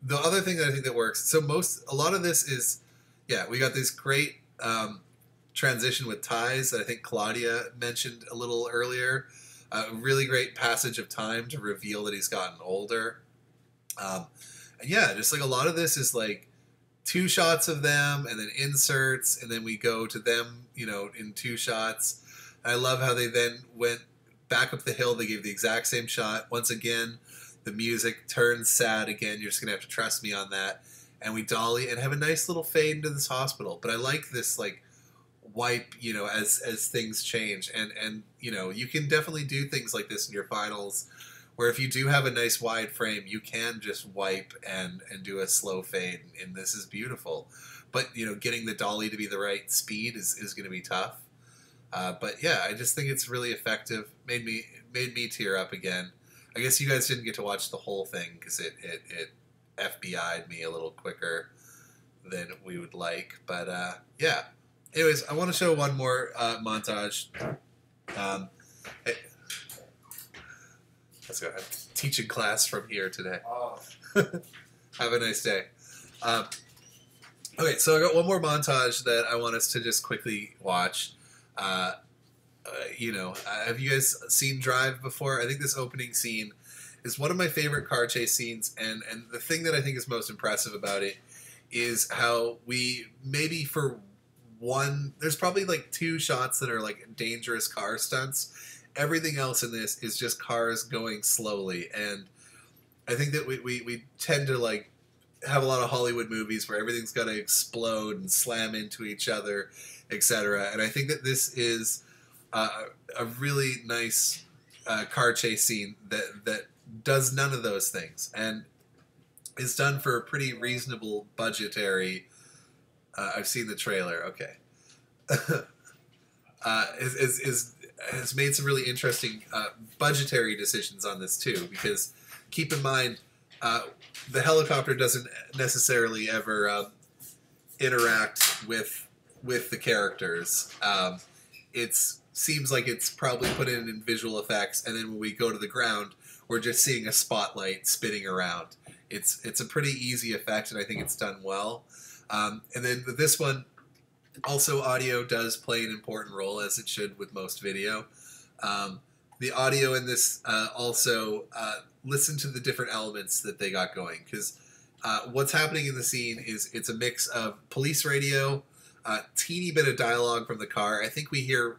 the other thing that I think that works, so a lot of this is, yeah, we got this great transition with ties that I think Claudia mentioned a little earlier. A really great passage of time to reveal that he's gotten older. And yeah, just like a lot of this is like 2 shots of them and then inserts, and then we go to them, in 2 shots. I love how they then went back up the hill. They gave the exact same shot. Once again, the music turns sad again. You're just going to have to trust me on that. and we dolly and have a nice little fade into this hospital. But I like this like wipe, you know, as things change, and you know, you can definitely do things like this in your finals, where if you do have a nice wide frame, you can just wipe and do a slow fade, and this is beautiful. But you know, getting the dolly to be the right speed is going to be tough. But yeah, I just think it's really effective. Made me tear up again. I guess you guys didn't get to watch the whole thing because it FBI'd me a little quicker than we would like. But yeah. Anyways, I want to show one more montage. Let's go. I'm teaching class from here today. Oh. Have a nice day. Okay, so I got one more montage that I want us to just quickly watch. You know, have you guys seen Drive before? I think this opening scene is one of my favorite car chase scenes, and the thing that I think is most impressive about it is how we maybe for one, there's probably like 2 shots that are like dangerous car stunts. Everything else in this is just cars going slowly, and I think that we tend to like have a lot of Hollywood movies where everything's got to explode and slam into each other, etc. And I think that this is a really nice car chase scene that does none of those things, and is done for a pretty reasonable budgetary. I've seen the trailer. Okay, has made some really interesting budgetary decisions on this too, because keep in mind the helicopter doesn't necessarily ever interact with the characters. It seems like it's probably put in visual effects, and then when we go to the ground, we're just seeing a spotlight spinning around. It's a pretty easy effect, and I think it's done well. And then with this one, also audio does play an important role, as it should with most video. The audio in this also listen to the different elements that they got going, because what's happening in the scene is it's a mix of police radio, teeny bit of dialogue from the car. I think we hear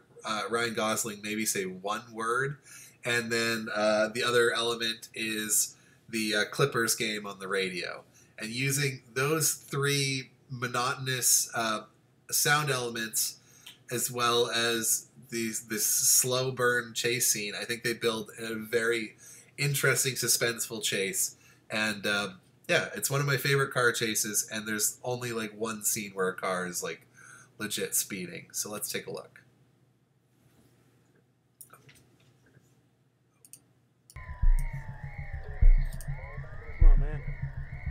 Ryan Gosling maybe say one word, and then the other element is the Clippers game on the radio. And using those 3 monotonous sound elements, as well as this slow burn chase scene, I think they build a very interesting, suspenseful chase. And yeah, it's one of my favorite car chases, and there's only like one scene where a car is like legit speeding. So let's take a look. Come on, man.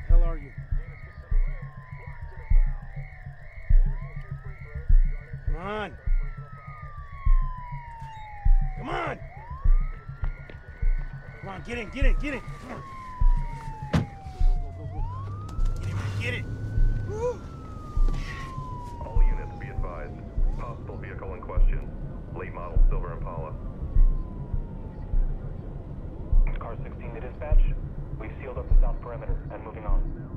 The hell are you? Come on. Come on. Come on, get in. Come on. Get it. Woo. All units be advised. Possible vehicle in question. Late model silver Impala. Car 16 to dispatch. We've sealed up the south perimeter and moving on.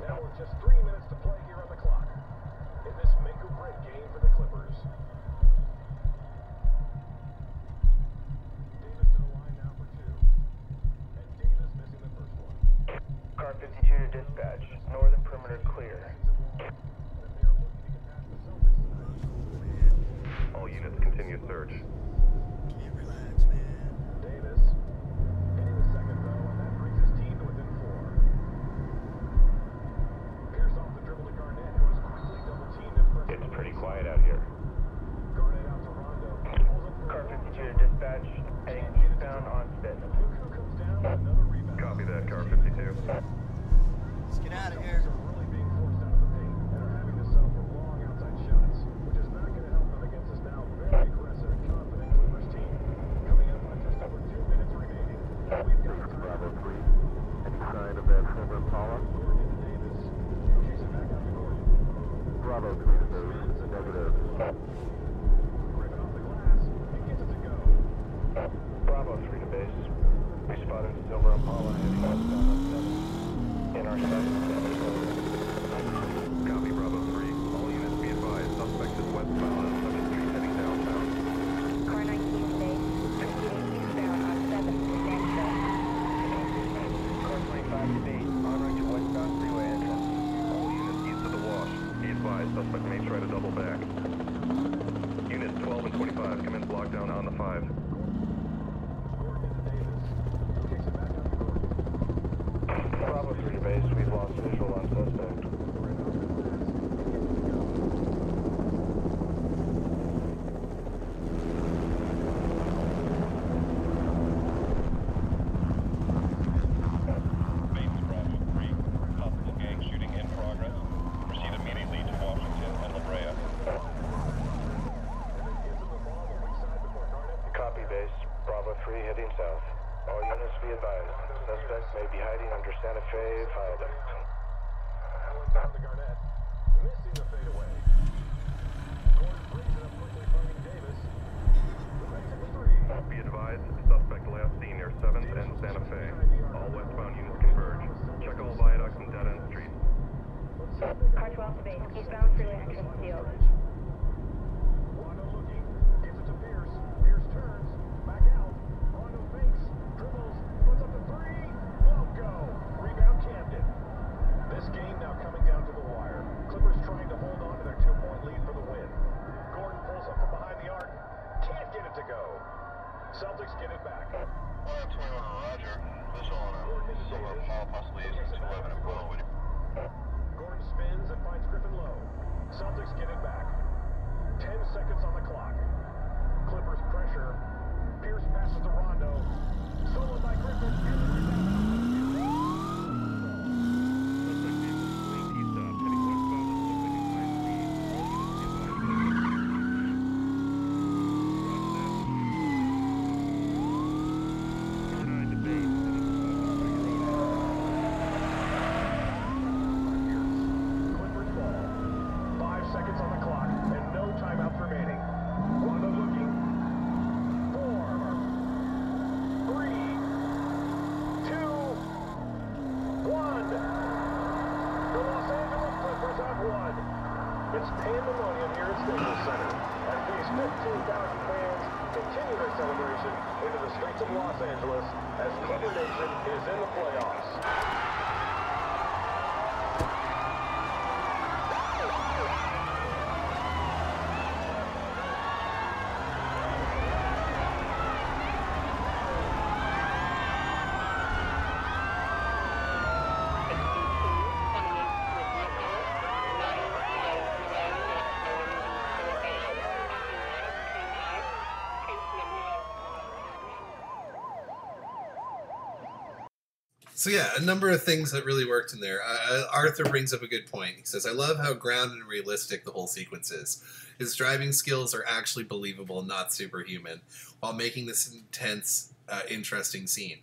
Now with just 3 minutes to play here on the clock in this make or break game for the Clippers. Davis to the line now for 2. And Davis missing the first one. Car 52 to dispatch. Northern perimeter clear. All units continue search. Can't relax, man. Davis hitting the second though, and that brings his team to within 4. Pierce off the dribble to Garnett, who is quickly double-teamed and pressed. It's pretty quiet out here. Garnett out to Rondo. Car 52 to dispatch. Heading eastbound on Spit. Comes down with another rebound. Copy that, car 52. Let's get out of here. Are really being forced out of the paint and are having to settle for long outside shots, which is not going to help them against this now very aggressive and confident Bravo 3 to base. We've lost visual on suspect. Base Bravo 3. Possible gang shooting in progress. Proceed immediately to Washington and La Brea. Copy base. Bravo 3 heading south. All units be advised. Suspect may be hiding under Santa Fe viaduct. Allen down the Garnett. Missing the fadeaway. Gordon brings it up quickly, finding Davis. The race at 3. Be advised, suspect last seen near 7th and Santa Fe. All westbound units converge. Check all viaducts and dead-end streets. Car 12 to base. Eastbound freeway entrance sealed. Rondo looking. Gives it to Pierce. Pierce turns. Back out. Rondo fakes. Dribbles. Puts up the 3. Won't go. Rebound Camden. This game now coming down to the wire. Clippers trying to hold on to their 2-point lead for the win. Gordon pulls up from behind the arc. Can't get it to go. Celtics get it back. 21 Roger. Visual on a silver Paul, possibly using 211 and below. Gordon spins and finds Griffin low. Celtics get it back. 10 seconds on the clock. Clippers pressure. Pierce passes to Rondo. Stolen by Griffin. And the rebound. Clippers ball. 5 seconds on the clock and no timeouts remaining. Rondo looking. 4, 3, 2, 1. The Los Angeles Clippers have won. It's pandemonium here at Staples Center as these 15,000 fans continue their celebration into the streets of Los Angeles as Clipper Nation is in the playoffs. So yeah, a number of things that really worked in there. Arthur brings up a good point. He says, I love how grounded and realistic the whole sequence is. His driving skills are actually believable, not superhuman, while making this intense, interesting scene.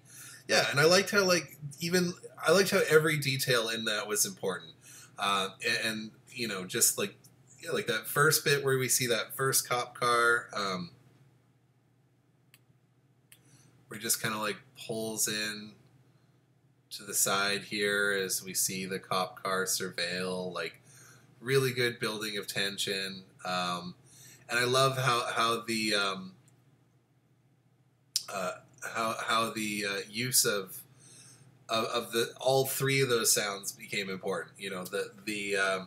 Yeah, and I liked how every detail in that was important. And you know, just like that first bit where we see that first cop car, where it just kind of like pulls in to the side here as we see the cop car surveil, like really good building of tension. And I love how the use of the all three of those sounds became important. You know, the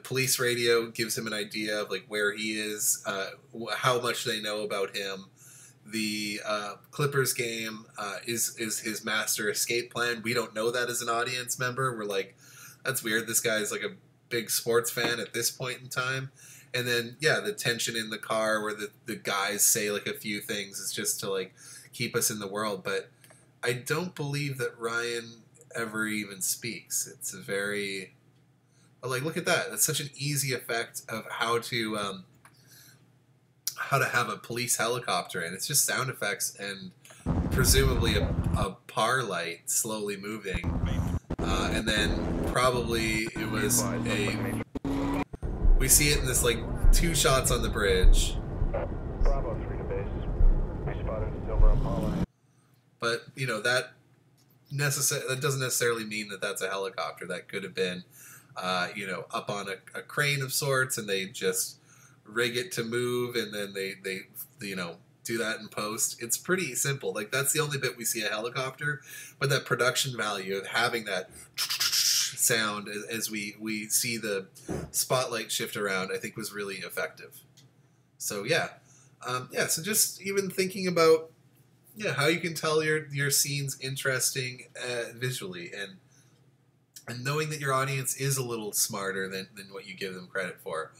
police radio gives him an idea of like where he is, how much they know about him. The Clippers game is his master escape plan. We don't know that as an audience member. We're like, that's weird. This guy's like a big sports fan at this point in time. And then, yeah, the tension in the car where the guys say like a few things is just to like keep us in the world. But I don't believe that Ryan ever even speaks. It's a very, like, look at that. That's such an easy effect of how to have a police helicopter, and it's just sound effects and presumably a par light slowly moving, and then probably it was we see it in this like 2 shots on the bridge. Bravo 3 to base. We spotted a silver Impala. But you know that doesn't necessarily mean that that's a helicopter. That could have been you know, up on a crane of sorts, and they just rig it to move, and then they you know, do that in post. It's pretty simple. Like, that's the only bit we see a helicopter, but that production value of having that sound as we see the spotlight shift around, I think was really effective. So yeah, so just even thinking about how you can tell your scenes interesting visually, and and knowing that your audience is a little smarter than what you give them credit for.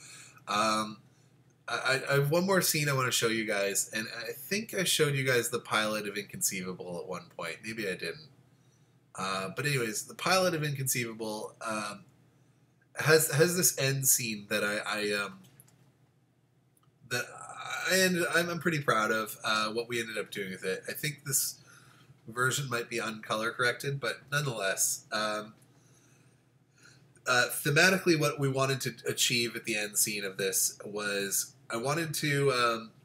I have one more scene I want to show you guys, and I think I showed you guys the pilot of Inconceivable at one point. Maybe I didn't. But anyways, the pilot of Inconceivable has this end scene that I'm pretty proud of what we ended up doing with it. I think this version might be uncolor corrected, but nonetheless, thematically, what we wanted to achieve at the end scene of this was I wanted to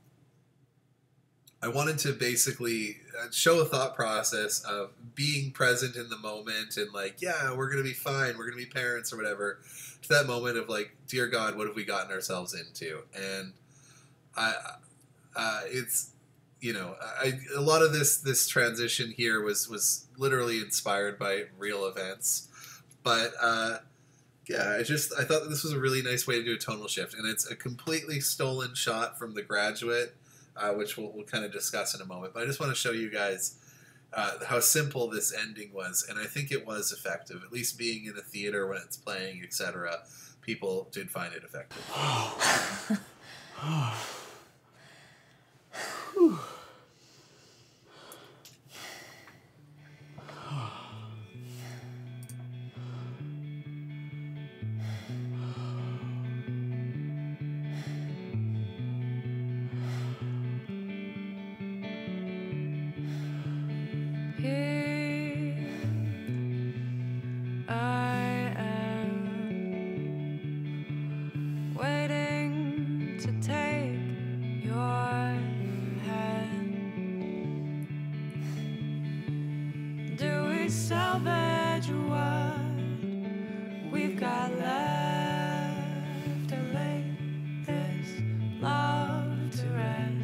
basically show a thought process of being present in the moment and like, yeah, we're gonna be fine, we're gonna be parents or whatever, to that moment of like, dear God, what have we gotten ourselves into? And it's, you know, a lot of this transition here was literally inspired by real events, but yeah, I thought that this was a really nice way to do a tonal shift, and it's a completely stolen shot from The Graduate, which we'll kind of discuss in a moment. But I just want to show you guys how simple this ending was, and I think it was effective. At least being in a theater when it's playing, etc., people did find it effective. I am waiting to take your hand. Do we salvage what we've got left or lay this love to rest?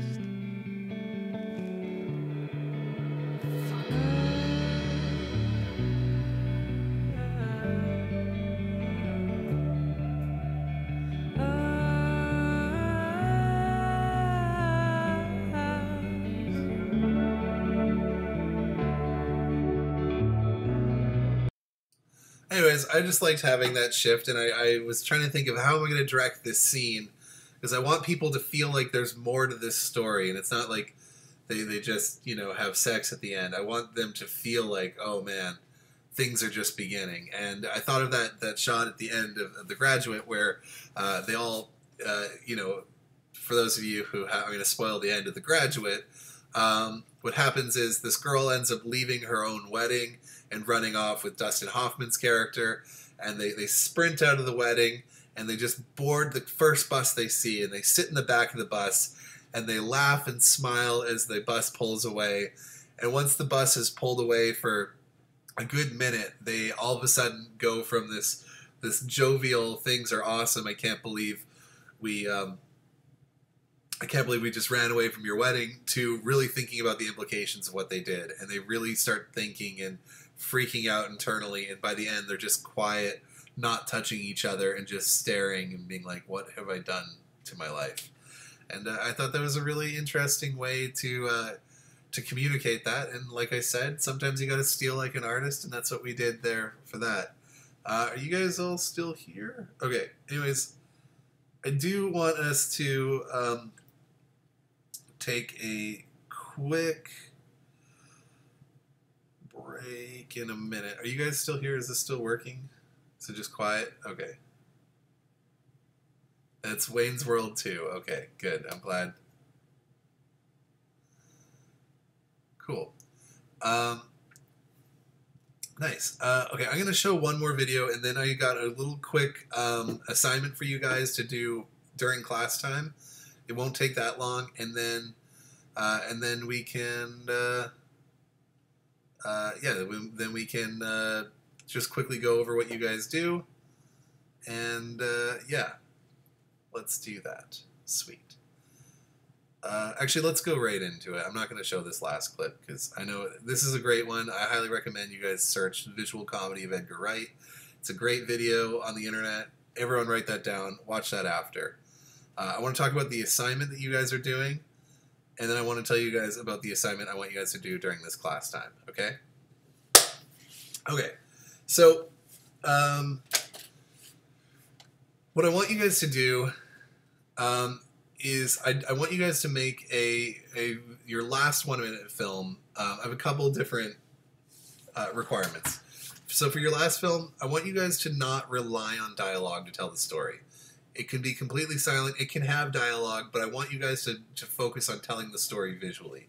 Anyways, I just liked having that shift, and I was trying to think of how am I going to direct this scene, because I want people to feel like there's more to this story, and it's not like they just, you know, have sex at the end. I want them to feel like, oh man, things are just beginning. And I thought of that shot at the end of The Graduate where they all, you know, for those of you who I'm going to spoil the end of The Graduate, what happens is this girl ends up leaving her own wedding and running off with Dustin Hoffman's character, and they sprint out of the wedding, and they just board the first bus they see, and they sit in the back of the bus, and they laugh and smile as the bus pulls away. And once the bus has pulled away for a good minute, they all of a sudden go from this jovial, things are awesome, I can't believe we just ran away from your wedding, to really thinking about the implications of what they did. And they really start thinking and freaking out internally. And by the end, they're just quiet, not touching each other, and just staring and being like, what have I done to my life? And I thought that was a really interesting way to communicate that. And like I said, sometimes you got to steal like an artist, and that's what we did there for that. Are you guys all still here? Okay, anyways, I do want us to take a quick break in a minute. Are you guys still here? Is this still working? Is it just quiet? Okay. That's Wayne's World 2. Okay, good. I'm glad. Cool. Nice. Okay, I'm going to show one more video, and then I got a little quick assignment for you guys to do during class time. It won't take that long, and then we can, then we can just quickly go over what you guys do, and yeah, let's do that. Sweet. Actually, let's go right into it. I'm not going to show this last clip because I know this is a great one. I highly recommend you guys search Visual Comedy of Edgar Wright. It's a great video on the internet. Everyone write that down. Watch that after. I want to talk about the assignment that you guys are doing, and then I want to tell you guys about the assignment I want you guys to do during this class time, okay? Okay, so What I want you guys to do is I want you guys to make your last 1 minute film. I have a couple different requirements. So for your last film, I want you guys to not rely on dialogue to tell the story. It can be completely silent. It can have dialogue, but I want you guys to focus on telling the story visually.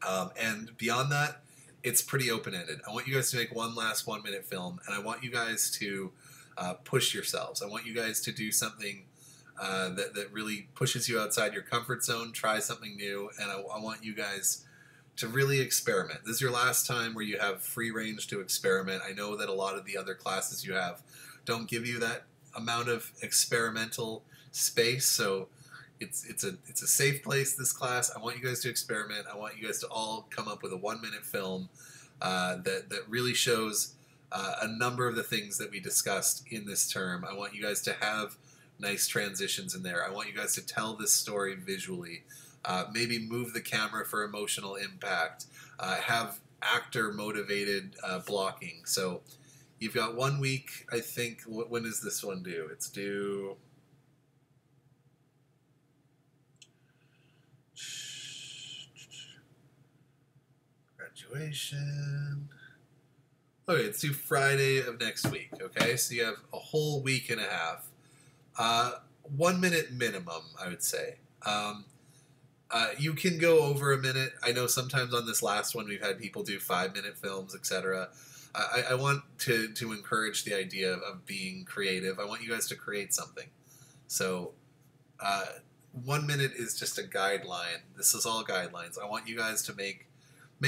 And beyond that, it's pretty open-ended. I want you guys to make one last 1 minute film, and I want you guys to push yourselves. I want you guys to do something that really pushes you outside your comfort zone, try something new, and I want you guys to really experiment. This is your last time where you have free range to experiment. I know that a lot of the other classes you have don't give you that amount of experimental space, so it's a safe place, this class. I want you guys to experiment. I want you guys to all come up with a 1 minute film that really shows a number of the things that we discussed in this term. I want you guys to have nice transitions in there. I want you guys to tell this story visually. Maybe move the camera for emotional impact. Have actor motivated blocking. So you've got 1 week, I think. When is this one due? It's due... Graduation. Okay, it's due Friday of next week, okay? So you have a whole week and a half. 1 minute minimum, I would say. You can go over a minute. I know sometimes on this last one we've had people do 5 minute films, etc. I want to encourage the idea of being creative. I want you guys to create something. So 1 minute is just a guideline. This is all guidelines. I want you guys to make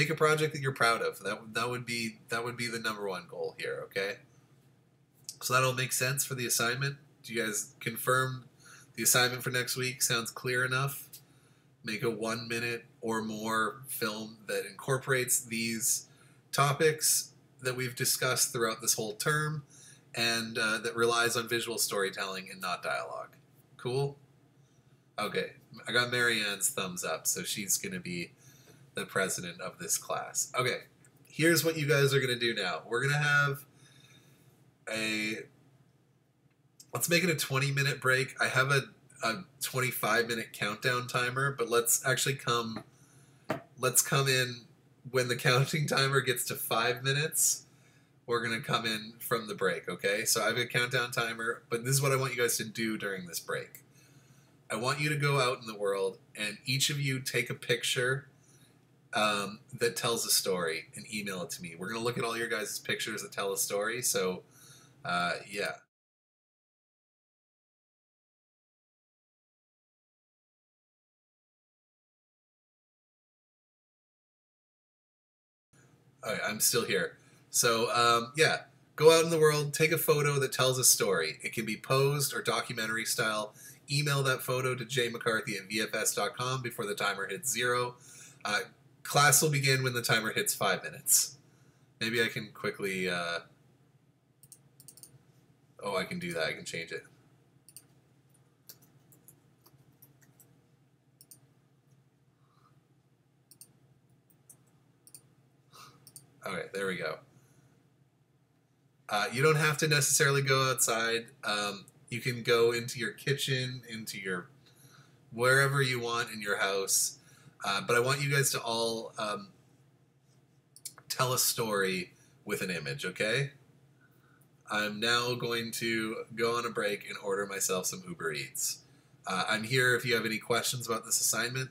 a project that you're proud of. That would be the number one goal here, okay? So that'll make sense for the assignment. Do you guys confirm the assignment for next week sounds clear enough? Make a 1 minute or more film that incorporates these topics that we've discussed throughout this whole term and that relies on visual storytelling and not dialogue. Cool? Okay, I got Marianne's thumbs up, so she's going to be the president of this class. Okay, here's what you guys are going to do now. We're going to have let's make it a 20-minute break. I have a 25-minute countdown timer, but let's come in when the counting timer gets to 5 minutes. We're going to come in from the break, okay? So I have a countdown timer, but this is what I want you guys to do during this break. I want you to go out in the world, and each of you take a picture that tells a story and email it to me. We're going to look at all your guys' pictures that tell a story, so yeah. Okay, I'm still here. So, yeah, go out in the world, take a photo that tells a story. It can be posed or documentary style. Email that photo to jmccarthy@vfs.com before the timer hits 0. Class will begin when the timer hits 5 minutes. Maybe I can quickly... oh, I can do that. I can change it. Okay, there we go. You don't have to necessarily go outside. You can go into your kitchen, into your wherever you want in your house. But I want you guys to all tell a story with an image, okay? I'm now going to go on a break and order myself some Uber Eats. I'm here if you have any questions about this assignment.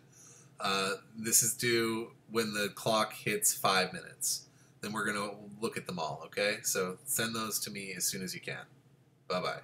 This is due when the clock hits 5 minutes. Then we're going to look at them all, okay? So send those to me as soon as you can. Bye-bye.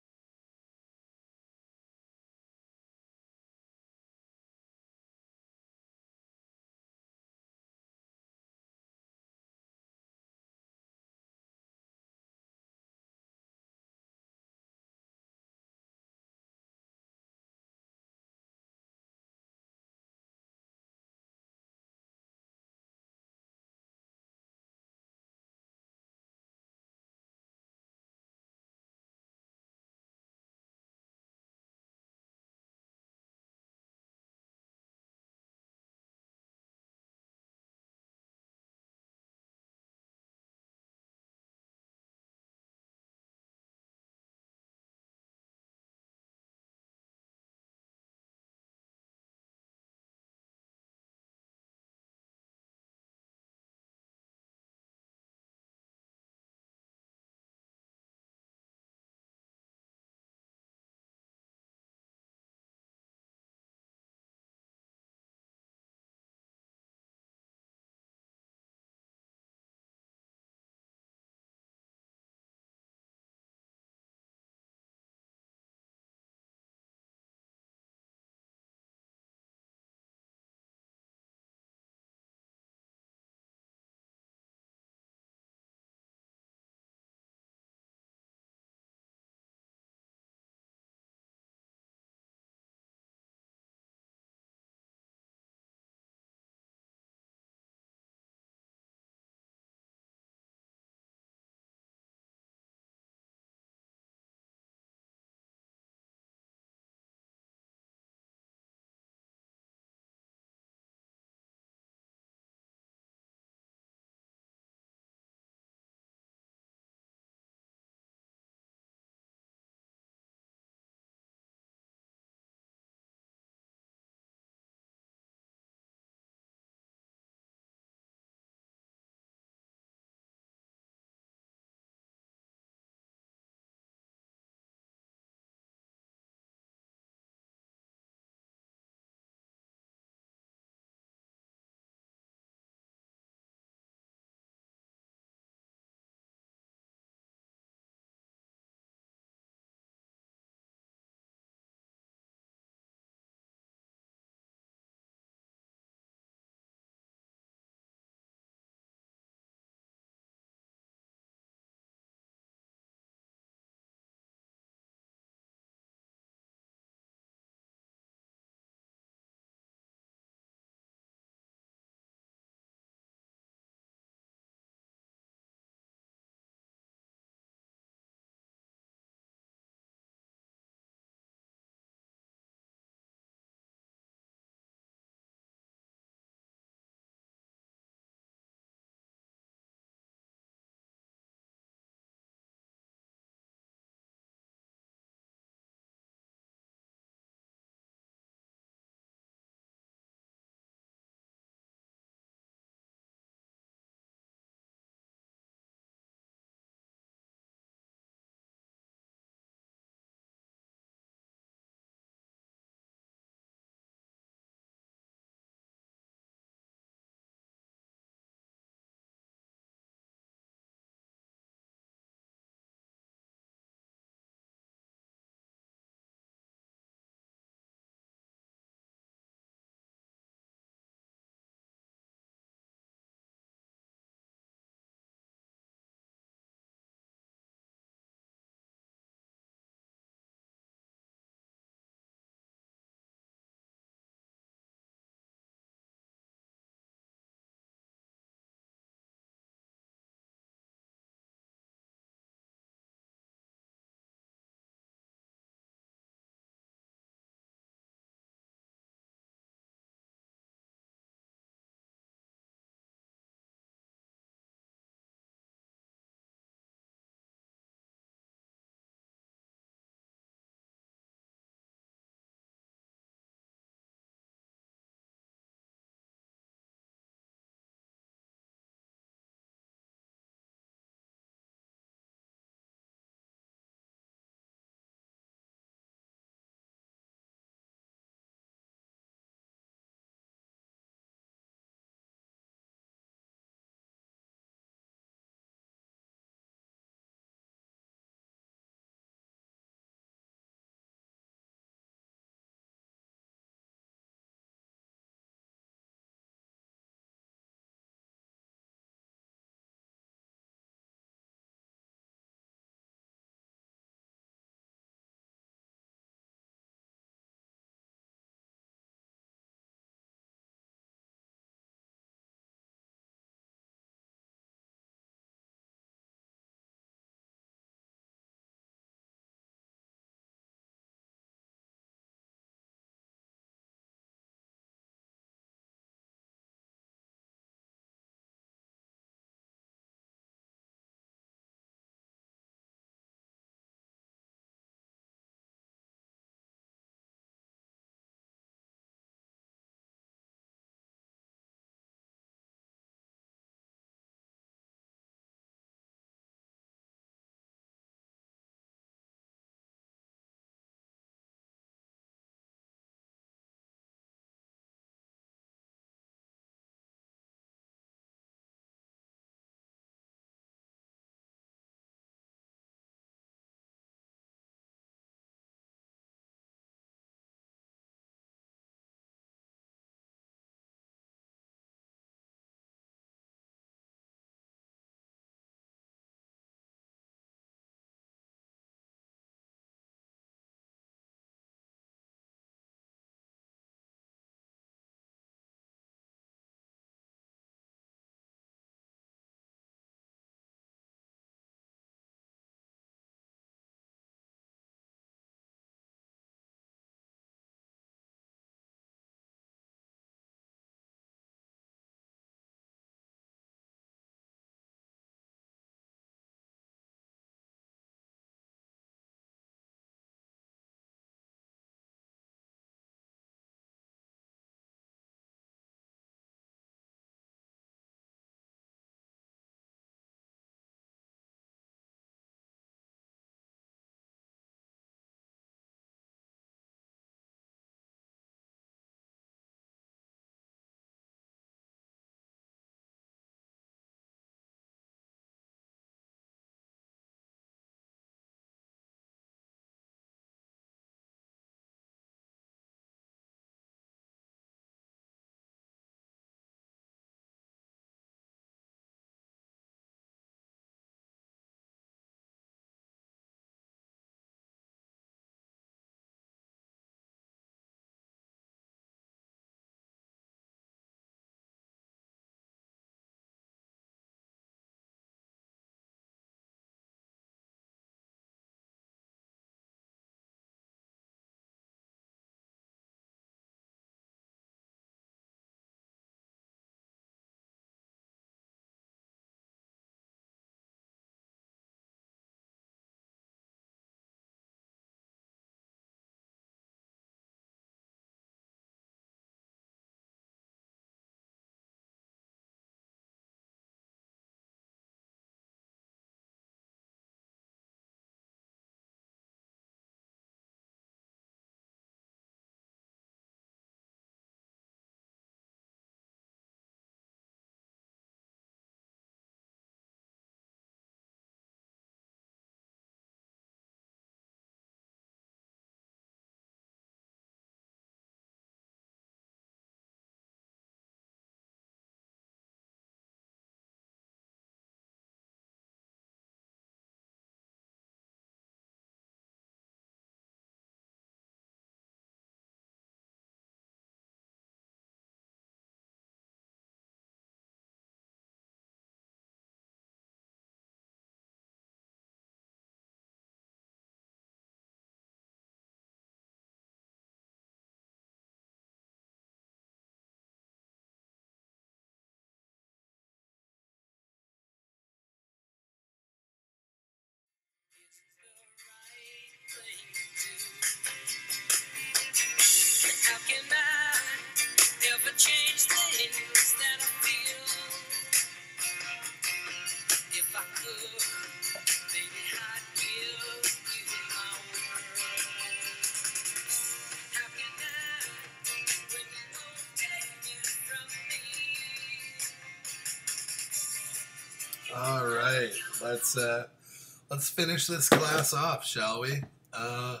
All right, let's finish this class off, shall we? All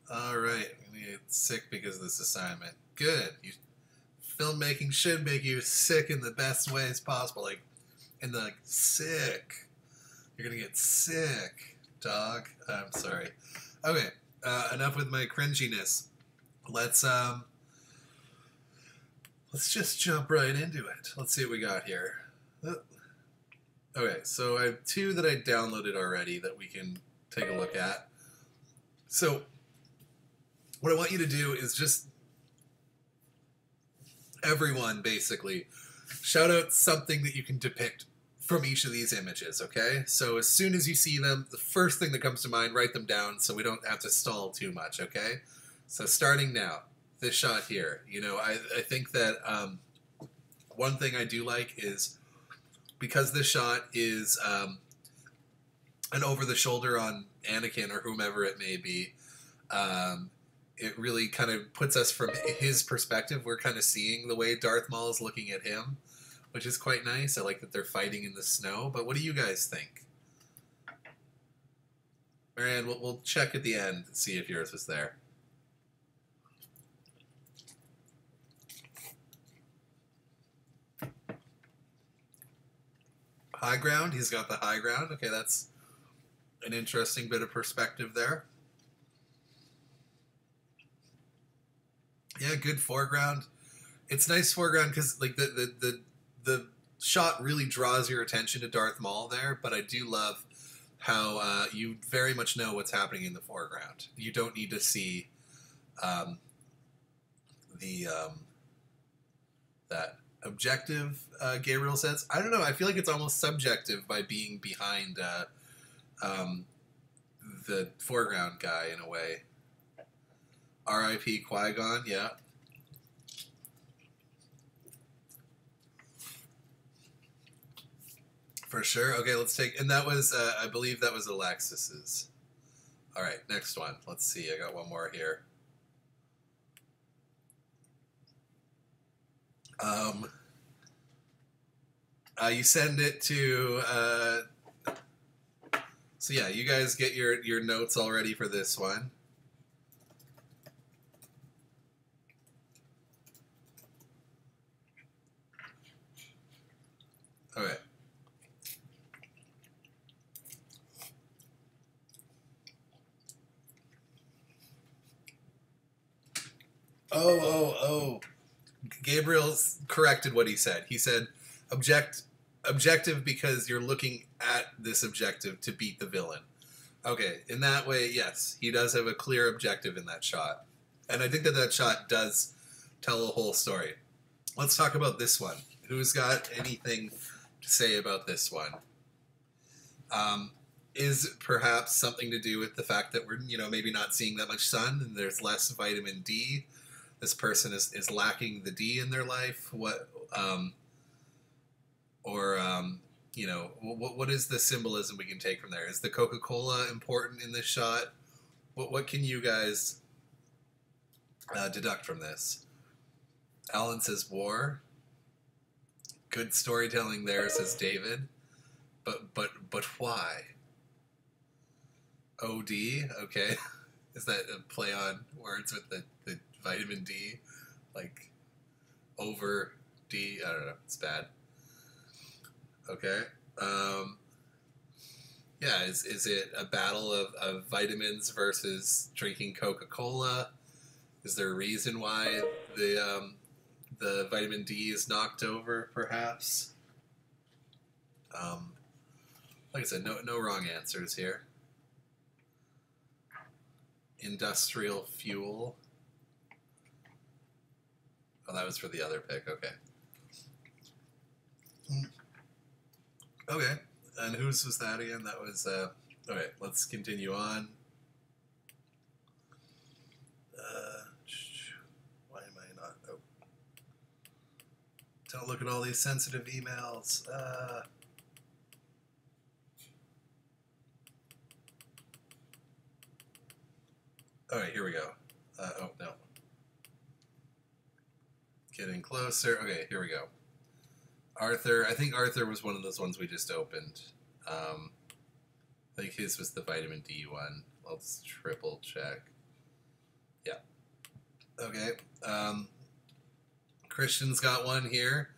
right, I'm gonna get sick because of this assignment. Good. Filmmaking should make you sick in the best ways possible, like in the sick. You're gonna get sick, dog. I'm sorry. Okay, enough with my cringiness. Let's just jump right into it. Let's see what we got here. Okay, so I have two that I downloaded already that we can take a look at. So what I want you to do is just everyone basically shout out something that you can depict from each of these images, okay? So as soon as you see them, the first thing that comes to mind, write them down so we don't have to stall too much, okay? So starting now, this shot here, you know, I think that one thing I do like is because this shot is an over-the-shoulder on Anakin or whomever it may be, it really kind of puts us from his perspective. We're kind of seeing the way Darth Maul is looking at him, which is quite nice. I like that they're fighting in the snow, but what do you guys think? Marianne, we'll check at the end and see if yours was there. High ground, he's got the high ground. Okay, that's an interesting bit of perspective there. Yeah, good foreground. It's nice foreground because like the shot really draws your attention to Darth Maul there, but I do love how you very much know what's happening in the foreground. You don't need to see that objective, Gabriel says. I don't know, I feel like it's almost subjective by being behind the foreground guy in a way. R.I.P. Qui-Gon, yeah. For sure. Okay, let's take... And that was, I believe that was Alexis's. All right, next one. Let's see. I got one more here. You send it to... so yeah, you guys get your notes all ready for this one. Okay. Oh. Gabriel's corrected what he said. He said objective because you're looking at this objective to beat the villain. Okay, in that way, yes, he does have a clear objective in that shot. And I think that shot does tell a whole story. Let's talk about this one. Who's got anything to say about this one? Is perhaps something to do with the fact that we're, maybe not seeing that much sun and there's less vitamin D. This person is lacking the D in their life. What is the symbolism we can take from there? Is the Coca-Cola important in this shot? What can you guys deduct from this? Alan says war. Good storytelling there, says David. But why? OD, okay. Is that a play on words with the vitamin D? Like over D? I don't know. It's bad. Okay. Yeah, is it a battle of vitamins versus drinking Coca-Cola? Is there a reason why the vitamin D is knocked over, perhaps? Like I said, no wrong answers here. Industrial fuel. Oh, that was for the other pick. Okay. Okay. And whose was that again? That was, okay, let's continue on. Why am I not? Oh. Don't look at all these sensitive emails. All right, here we go. Oh, no. Getting closer. Okay, here we go. Arthur, I think Arthur was one of those ones we just opened. I think his was the vitamin D one. Let's triple check. Yeah. Okay. Christian's got one here.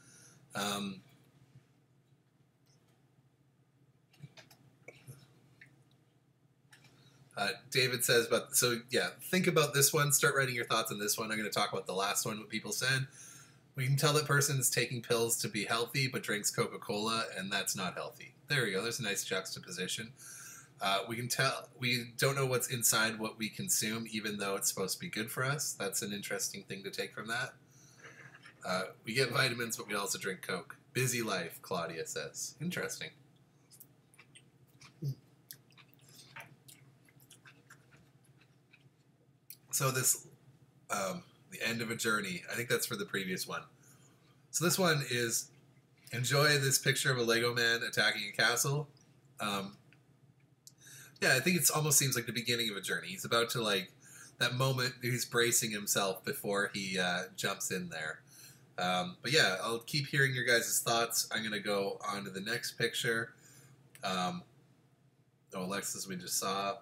David says, so yeah, think about this one. Start writing your thoughts on this one. I'm going to talk about the last one, what people said. We can tell that person is taking pills to be healthy, but drinks Coca-Cola, and that's not healthy. There we go. There's a nice juxtaposition. We can tell, we don't know what's inside what we consume, even though it's supposed to be good for us. That's an interesting thing to take from that. We get vitamins, but we also drink Coke. Busy life, Claudia says. Interesting. So this, the end of a journey, I think that's for the previous one. So this one is, enjoy this picture of a Lego man attacking a castle. Yeah, I think it almost seems like the beginning of a journey. He's about to, like, that moment, he's bracing himself before he jumps in there. But yeah, I'll keep hearing your guys' thoughts. I'm going to go on to the next picture. Oh, Alexis, we just saw.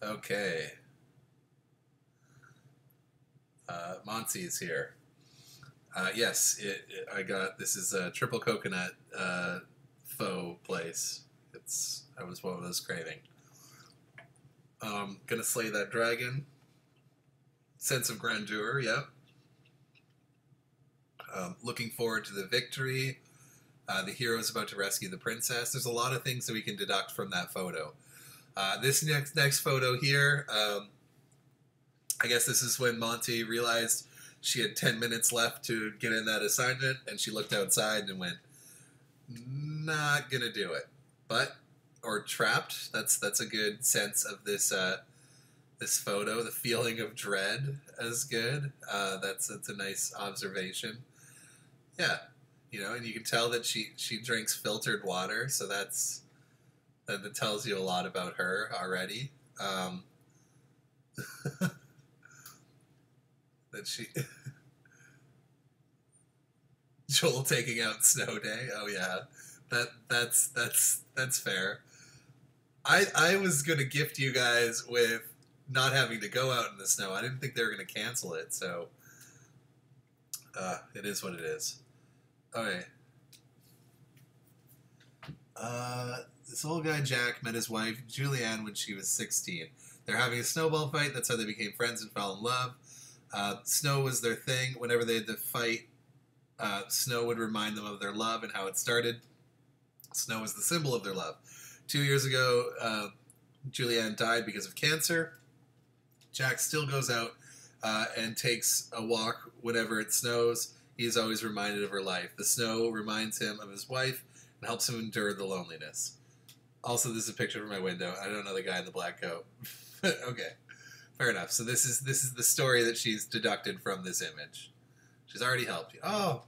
Okay. Monty is here. Yes, I got, this is a triple coconut faux place. That was what I was craving. Gonna slay that dragon. Sense of grandeur, yeah. Looking forward to the victory. The hero is about to rescue the princess. There's a lot of things that we can deduct from that photo. This next photo here, I guess this is when Monty realized she had 10 minutes left to get in that assignment, and she looked outside and went, not gonna do it. But, or trapped, that's a good sense of this this photo. The feeling of dread is good. That's a nice observation. Yeah, you know, and you can tell that she drinks filtered water, so that tells you a lot about her already. That she Joel taking out Snow Day. Oh yeah, that's fair. I was gonna gift you guys with not having to go out in the snow. I didn't think they were gonna cancel it, so it is what it is. Okay. This old guy Jack met his wife Julianne when she was 16. They're having a snowball fight. That's how they became friends and fell in love. Snow was their thing. Whenever they had to fight, snow would remind them of their love and how it started. Snow was the symbol of their love. 2 years ago, Julianne died because of cancer. Jack still goes out and takes a walk whenever it snows. He's always reminded of her life. The snow reminds him of his wife and helps him endure the loneliness. Also, this is a picture from my window. I don't know the guy in the black coat. Okay, fair enough. So this is the story that she's deducted from this image. She's already helped you. Oh,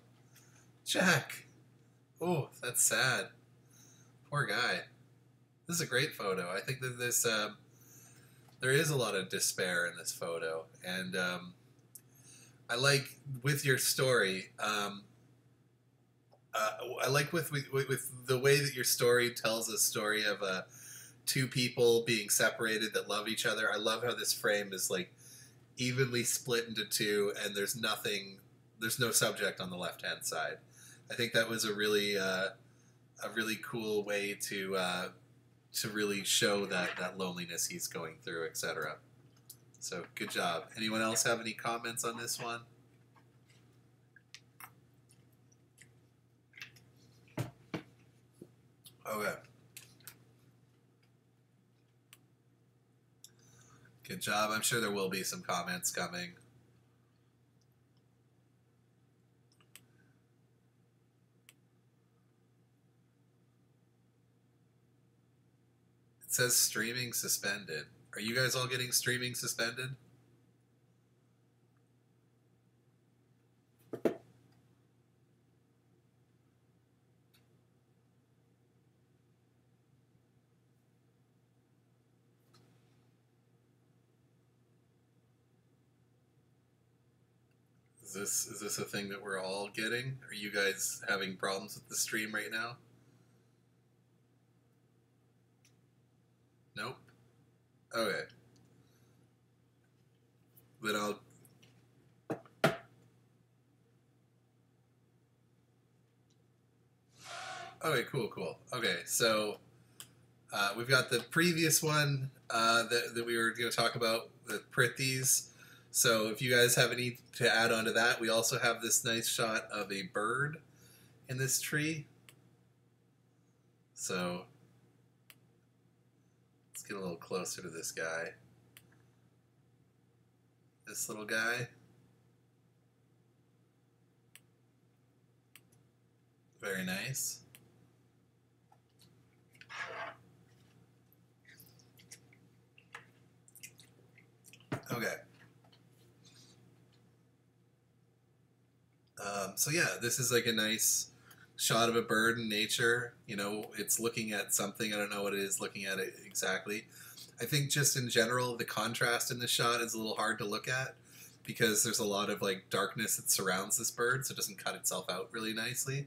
Jack. Oh, that's sad. Poor guy. This is a great photo. I think that this there is a lot of despair in this photo, and I like with your story. I like with the way that your story tells a story of two people being separated that love each other. I love how this frame is like evenly split into two, and there's no subject on the left-hand side. I think that was a really cool way to really show that loneliness he's going through, etc. So good job. Anyone else have any comments on this one? Okay. Good job. I'm sure there will be some comments coming. It says streaming suspended. Are you guys all getting streaming suspended? Is this a thing that we're all getting? Are you guys having problems with the stream right now? Nope. Okay. Then I'll... Okay, cool. Okay, so we've got the previous one that we were going to talk about, the Prithis. So if you guys have any to add on to that, we also have this nice shot of a bird in this tree. So let's get a little closer to this guy. This little guy. Very nice. Okay. So yeah, this is like a nice shot of a bird in nature. You know, it's looking at something. I don't know what it is looking at it exactly. I think just in general, the contrast in the shot is a little hard to look at because there's a lot of like darkness that surrounds this bird, so it doesn't cut itself out really nicely.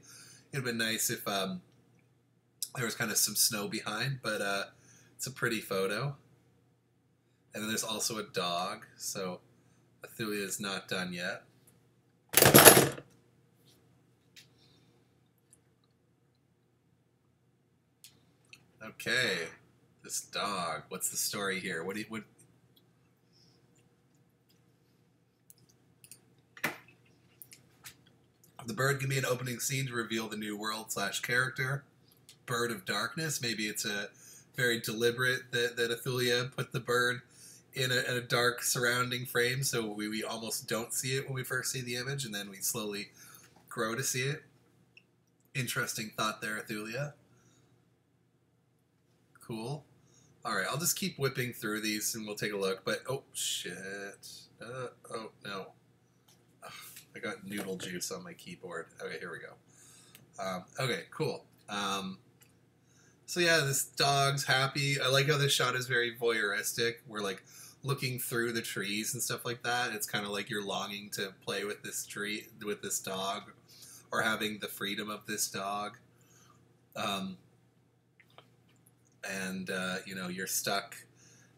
It'd been nice if there was kind of some snow behind, but it's a pretty photo. And then there's also a dog, so Athulia is not done yet. Okay, this dog. What's the story here? What? The bird can be an opening scene to reveal the new world / character. Bird of Darkness. Maybe it's a very deliberate that Athulia put the bird in a dark surrounding frame, so we almost don't see it when we first see the image, and then we slowly grow to see it. Interesting thought there, Athulia. Cool. Alright, I'll just keep whipping through these and we'll take a look, but oh shit. Oh no. Ugh, I got noodle juice on my keyboard. Okay, here we go. Okay, cool. So yeah, this dog's happy. I like how this shot is very voyeuristic. We're like looking through the trees and stuff like that. It's kind of like you're longing to play with this tree, with this dog, or having the freedom of this dog. You know, you're stuck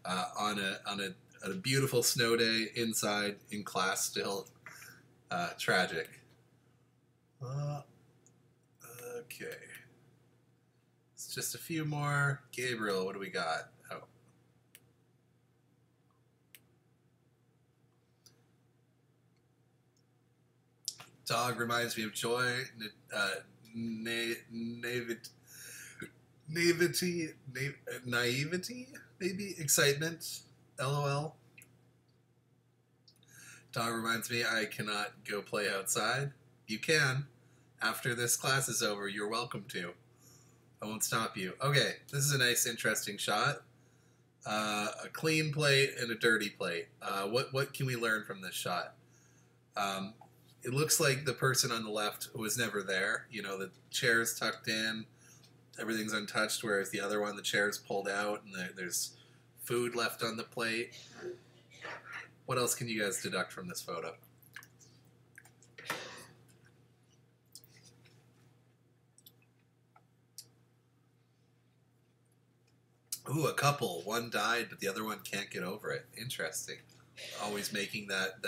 on a beautiful snow day inside in class still. Tragic. Okay. It's just a few more. Gabriel, what do we got? Oh. Dog reminds me of joy, naivety, maybe excitement. LOL. Dog reminds me I cannot go play outside. You can. After this class is over, you're welcome to. I won't stop you. Okay, this is a nice, interesting shot. A clean plate and a dirty plate. What can we learn from this shot? It looks like the person on the left was never there. You know, the chair's tucked in, everything's untouched, whereas the other one, the chair's pulled out, and there's food left on the plate. What else can you guys deduct from this photo? Ooh, a couple. One died, but the other one can't get over it. Interesting. Always making that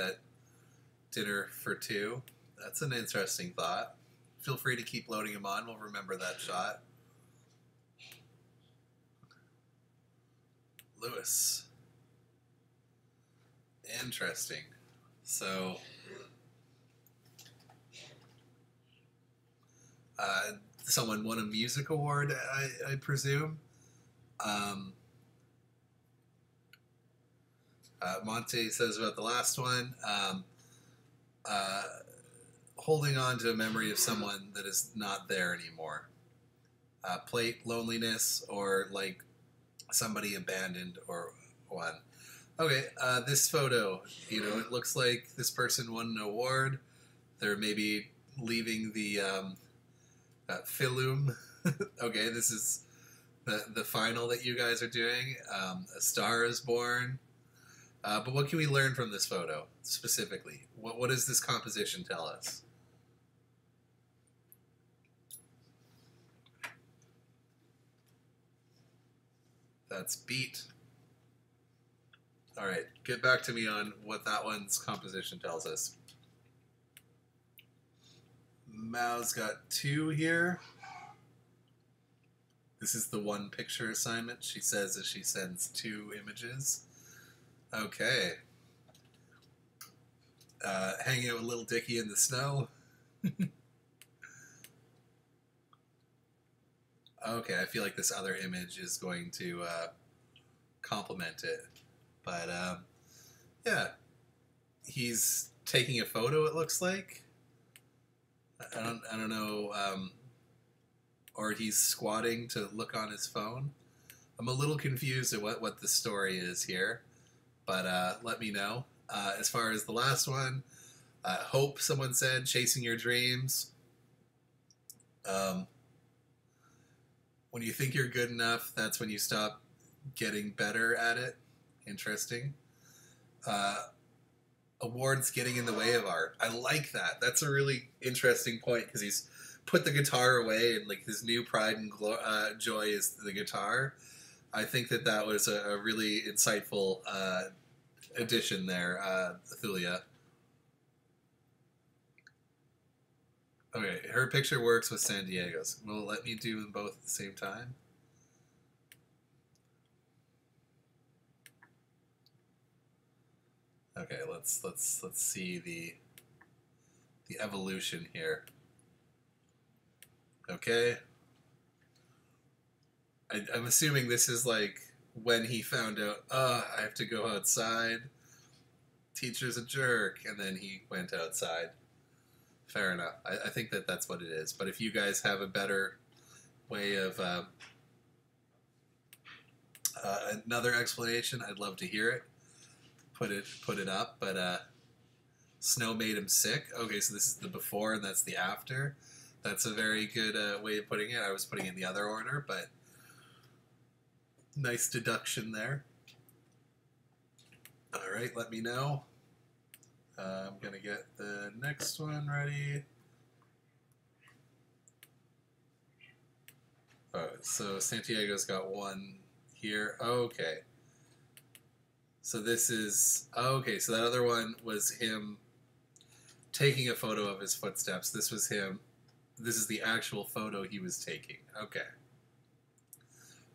dinner for two. That's an interesting thought. Feel free to keep loading them on. We'll remember that shot. Lewis. Interesting. So, someone won a music award, I presume. Monte says about the last one, holding on to a memory of someone that is not there anymore. Plate, loneliness, or like somebody abandoned or one. Okay, this photo, you know, it looks like this person won an award. They're maybe leaving the Filum. Okay, this is the final that you guys are doing. A Star is Born. But what can we learn from this photo specifically? What does this composition tell us? That's beat. All right, get back to me on what that one's composition tells us. Mao's got 2 here. This is the 1 picture assignment she says as she sends 2 images. Okay. Hanging out with Little Dicky in the snow. Okay, I feel like this other image is going to complement it. But, yeah. He's taking a photo, it looks like. I don't know, or he's squatting to look on his phone. I'm a little confused at what the story is here, but let me know. As far as the last one, Hope, someone said, chasing your dreams. When you think you're good enough, that's when you stop getting better at it. Interesting. Awards getting in the way of art. I like that. That's a really interesting point because he's put the guitar away and like his new pride and joy is the guitar. I think that was a really insightful addition there, Thulia. Okay, her picture works with San Diego's. Will it let me do them both at the same time? Okay, let's see the evolution here. Okay. I'm assuming this is like when he found out, I have to go outside. Teacher's a jerk, and then he went outside. Fair enough. I think that's what it is. But if you guys have a better way of another explanation, I'd love to hear it. Put it up. But snow made him sick. Okay, so this is the before and that's the after. That's a very good way of putting it. I was putting it in the other order, but nice deduction there. All right, let me know. I'm going to get the next one ready. Oh, so Santiago's got 1 here. Okay. So this is... Okay, so that other one was him taking a photo of his footsteps. This was him. This is the actual photo he was taking. Okay.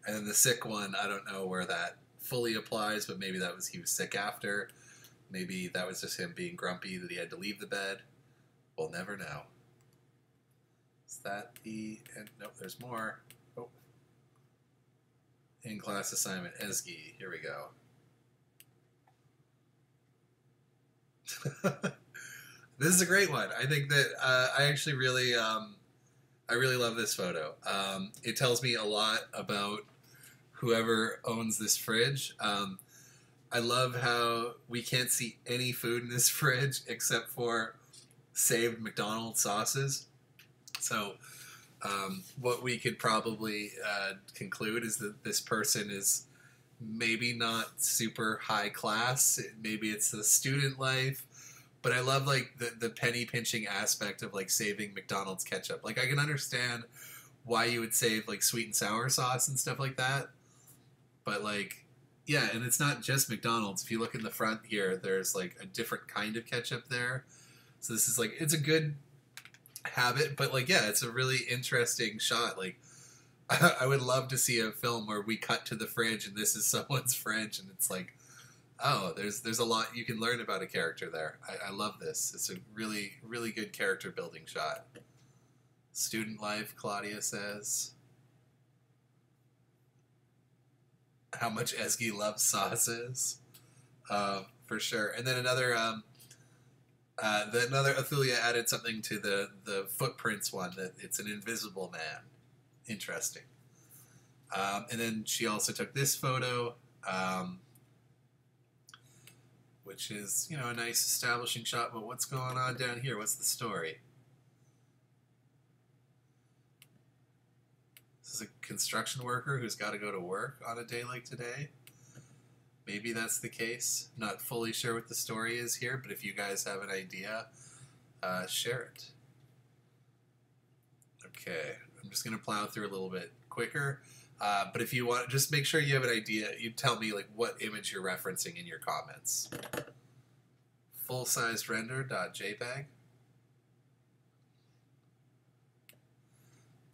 And then the sick one, I don't know where that fully applies, but maybe that was he was sick after. Maybe that was just him being grumpy that he had to leave the bed. We'll never know. Is that the... And, nope, there's more. Oh. In-class assignment, Esgy. Here we go. This is a great one. I think that I actually really... I really love this photo. It tells me a lot about whoever owns this fridge. I love how we can't see any food in this fridge except for saved McDonald's sauces. So what we could probably conclude is that this person is maybe not super high class. Maybe it's the student life. But I love like the penny pinching aspect of like saving McDonald's ketchup. Like I can understand why you would save like sweet and sour sauce and stuff like that. But like, yeah, and it's not just McDonald's. If you look in the front here, there's like a different kind of ketchup there. So this is like, it's a good habit, but like, yeah, it's a really interesting shot. Like I would love to see a film where we cut to the fridge and this is someone's fridge and it's like, oh, there's a lot you can learn about a character there. I love this. It's a really, really good character building shot. Student life, Claudia says. How much Esgy loves sauces. For sure. And then another Athulia added something to the footprints one, that it's an invisible man. Interesting. And then she also took this photo, which is, you know, a nice establishing shot, but what's going on down here? What's the story? This is a construction worker who's got to go to work on a day like today. maybe that's the case. Not fully sure what the story is here, but if you guys have an idea, share it. Okay, I'm just gonna plow through a little bit quicker. But if you want, just make sure you have an idea. You tell me like what image you're referencing in your comments. Full-sized render.jpg.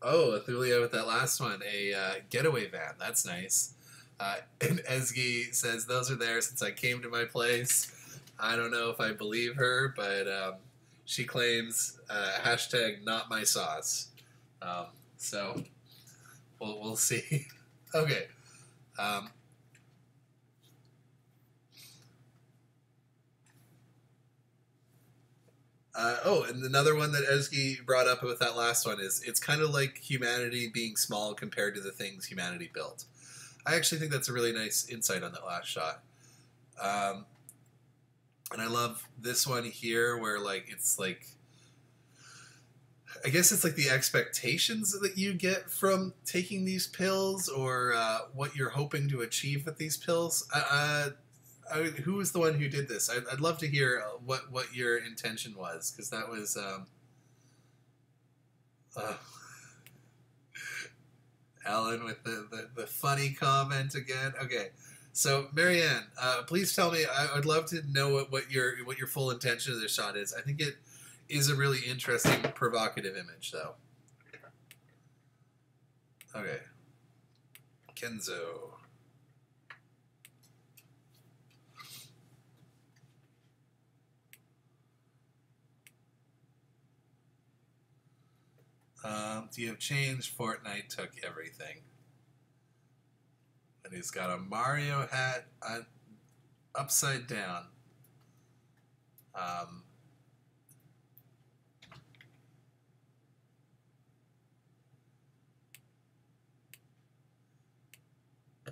Oh, Thulia with that last one, a getaway van. That's nice. And Ezgi says, those are there since I came to my place. I don't know if I believe her, but she claims hashtag not my sauce. So we'll see. Okay. Oh, and another one that Ezgi brought up with that last one is it's kind of like humanity being small compared to the things humanity built. I actually think that's a really nice insight on that last shot. And I love this one here where like it's like, I guess it's like the expectations that you get from taking these pills or what you're hoping to achieve with these pills. Who was the one who did this? I'd love to hear what your intention was, because that was Alan with the funny comment again. Okay, so Marianne, please tell me. I'd love to know what your full intention of this shot is. I think it is a really interesting, provocative image, though. Okay, Kenzo. Do you have changed? Fortnite took everything. And he's got a Mario hat upside down.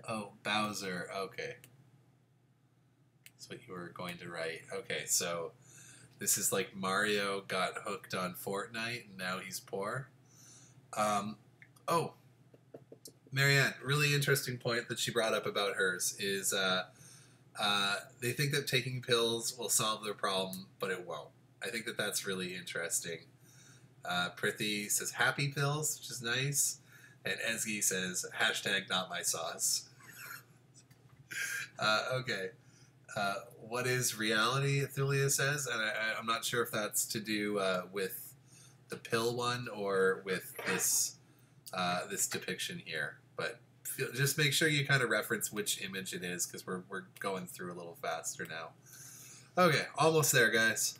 Oh, Bowser. Okay. That's what you were going to write. Okay, so this is like Mario got hooked on Fortnite and now he's poor. Oh, Marianne, really interesting point that she brought up about hers is they think that taking pills will solve their problem, but it won't. I think that that's really interesting. Prithi says happy pills, which is nice. And Ezgi says hashtag not my sauce. Okay. What is reality, Thulia says, and I'm not sure if that's to do with the pill one or with this this depiction here, but just make sure you kind of reference which image it is, because we're going through a little faster now. Okay, almost there, guys.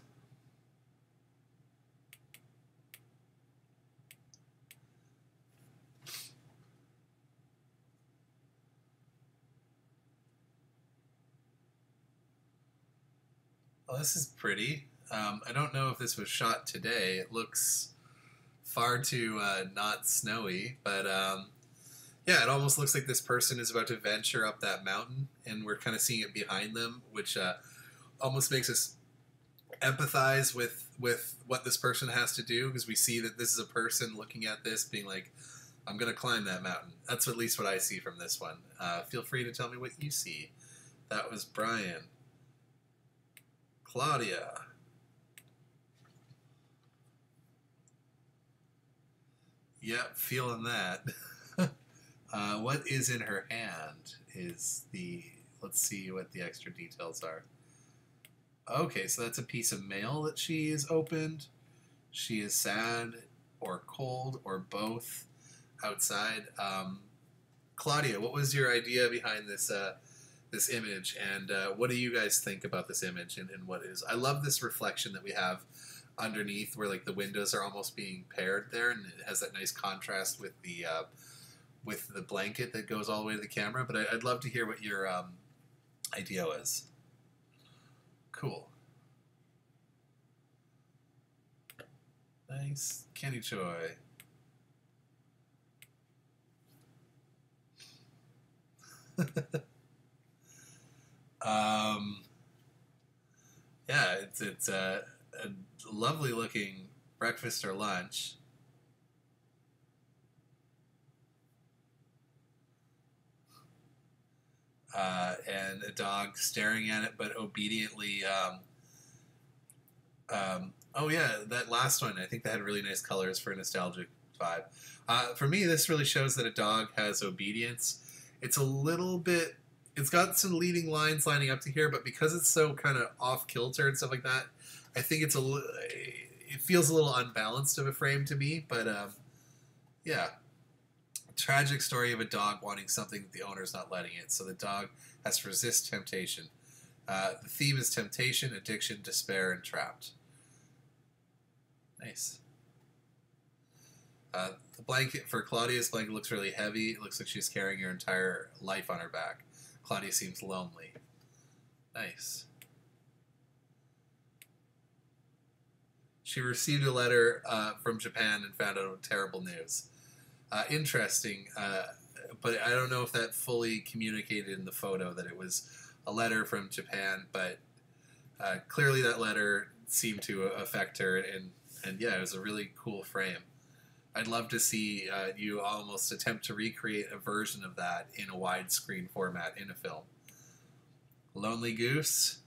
Well, this is pretty. I don't know if this was shot today. It looks far too not snowy, but yeah, it almost looks like this person is about to venture up that mountain, and we're kind of seeing it behind them, which almost makes us empathize with what this person has to do, because we see that this is a person looking at this being like, I'm going to climb that mountain. That's at least what I see from this one. Feel free to tell me what you see. That was Brian. Claudia. Yep, feeling that. What is in her hand is the... Let's see what the extra details are. Okay, so that's a piece of mail that she has opened. She is sad or cold or both outside. Claudia, what was your idea behind this this image, and what do you guys think about this image and what it is? I love this reflection that we have underneath, where like the windows are almost being paired there, and it has that nice contrast with the blanket that goes all the way to the camera. But I'd love to hear what your idea is. Cool. Nice. Kenny Choi. Yeah, it's a lovely looking breakfast or lunch. and a dog staring at it, but obediently. Oh yeah, that last one. I think that had really nice colors for a nostalgic vibe. For me, this really shows that a dog has obedience. It's a little bit. It's got some leading lines lining up to here, but because it's so kind of off kilter and stuff like that, I think it's it feels a little unbalanced of a frame to me. But yeah, tragic story of a dog wanting something that the owner's not letting it, so the dog has to resist temptation. The theme is temptation, addiction, despair, and trapped. Nice. The blanket for Claudia's blanket looks really heavy. It looks like she's carrying her entire life on her back. Claudia seems lonely. Nice. She received a letter from Japan and found out terrible news. Interesting, but I don't know if that fully communicated in the photo that it was a letter from Japan, but clearly that letter seemed to affect her, and yeah, it was a really cool frame. I'd love to see you almost attempt to recreate a version of that in a widescreen format in a film. Lonely Goose.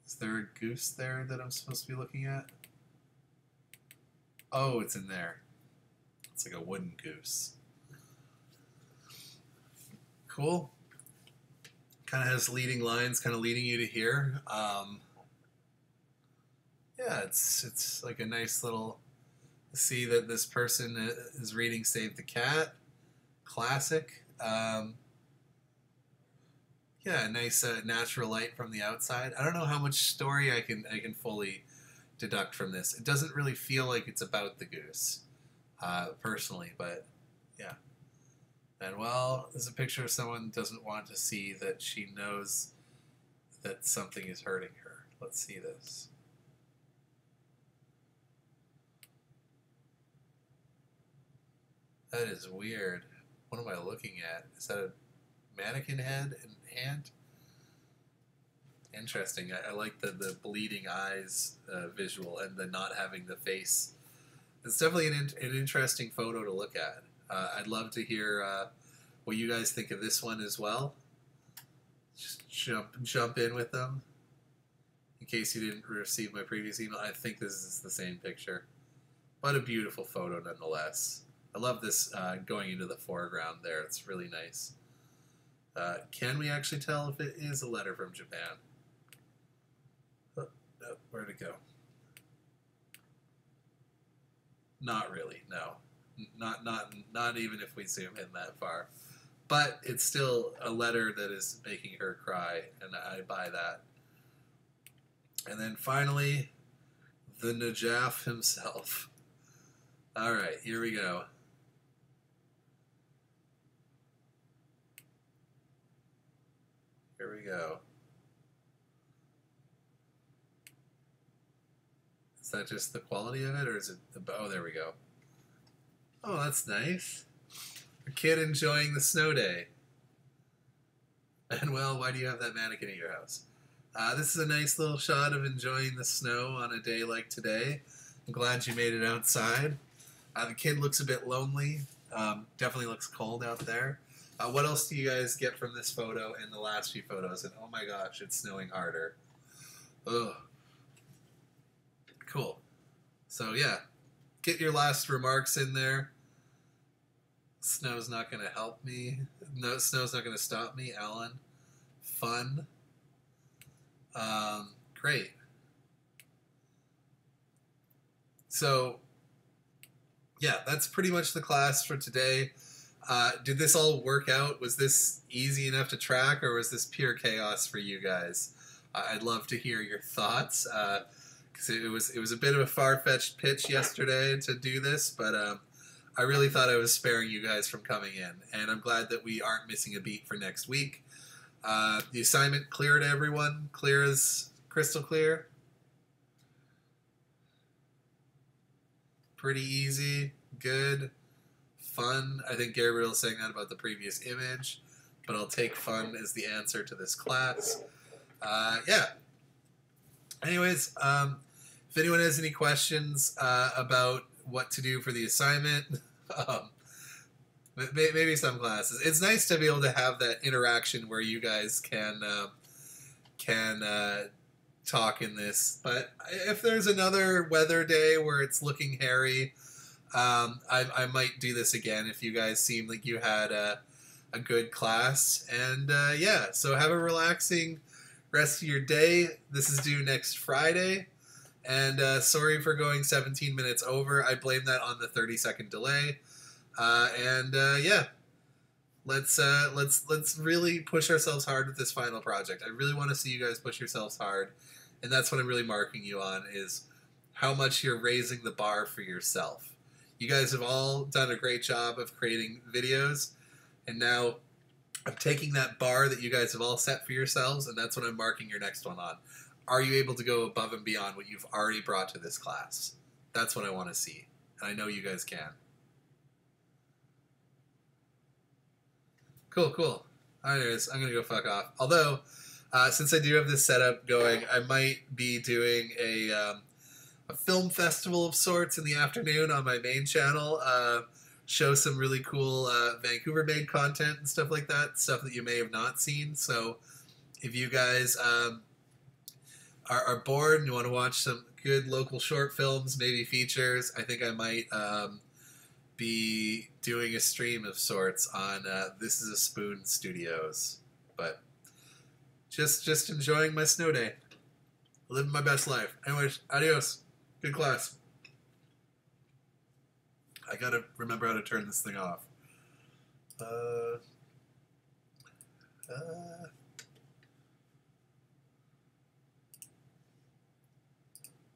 Is there a goose there that I'm supposed to be looking at? Oh, it's in there. It's like a wooden goose. Cool. Kind of has leading lines, kind of leading you to here. Yeah, it's like a nice little... See that this person is reading Save the Cat. Classic. Yeah, nice natural light from the outside. I don't know how much story I can fully deduct from this. It doesn't really feel like it's about the goose, personally, but yeah. And well, there's a picture of someone who doesn't want to see that she knows that something is hurting her. Let's see this. That is weird. What am I looking at? Is that a mannequin head and hand? Interesting. I like the bleeding eyes visual and the not having the face. It's definitely an interesting photo to look at. I'd love to hear what you guys think of this one as well. Just jump in with them. In case you didn't receive my previous email, I think this is the same picture. But a beautiful photo nonetheless. I love this going into the foreground there. It's really nice. Can we actually tell if it is a letter from Japan? Oh, no, where'd it go? Not really, no. Not even if we zoom in that far. But it's still a letter that is making her cry, and I buy that. And then finally, the Najaf himself. All right, here we go. Here we go. Is that just the quality of it, or is it the... Oh, there we go. Oh, that's nice. A kid enjoying the snow day. And, well, why do you have that mannequin at your house? This is a nice little shot of enjoying the snow on a day like today. I'm glad you made it outside. The kid looks a bit lonely. Definitely looks cold out there. What else do you guys get from this photo and the last few photos? And oh my gosh, it's snowing harder. Ugh. Cool. So yeah, get your last remarks in there. Snow's not going to help me. No, snow's not going to stop me, Alan. Fun. Great. So yeah, that's pretty much the class for today. Did this all work out? Was this easy enough to track, or was this pure chaos for you guys? I'd love to hear your thoughts, because it was a bit of a far-fetched pitch yesterday to do this, but I really thought I was sparing you guys from coming in, and I'm glad that we aren't missing a beat for next week. The assignment clear to everyone? Clear as crystal clear? Pretty easy, good. Fun. I think Gabriel was saying that about the previous image, but I'll take fun as the answer to this class. Yeah. Anyways, if anyone has any questions about what to do for the assignment, Maybe some classes. It's nice to be able to have that interaction where you guys can talk in this. But if there's another weather day where it's looking hairy, I might do this again if you guys seem like you had a good class. And yeah, so have a relaxing rest of your day. This is due next Friday. And sorry for going 17 minutes over. I blame that on the 30-second delay. Yeah, let's really push ourselves hard with this final project. I really want to see you guys push yourselves hard, and that's what I'm really marking you on, is how much you're raising the bar for yourself. You guys have all done a great job of creating videos, and now I'm taking that bar that you guys have all set for yourselves, and that's what I'm marking your next one on. Are you able to go above and beyond what you've already brought to this class? That's what I want to see, and I know you guys can. Cool. Anyways, I'm going to go fuck off. Although, since I do have this setup going, I might be doing a film festival of sorts in the afternoon on my main channel. Show some really cool Vancouver-made content and stuff like that. Stuff that you may have not seen. So, if you guys are bored and you want to watch some good local short films, maybe features, I think I might be doing a stream of sorts on This Is a Spoon Studios. But just enjoying my snow day. Living my best life. Anyways, adios. Good class. I gotta remember how to turn this thing off.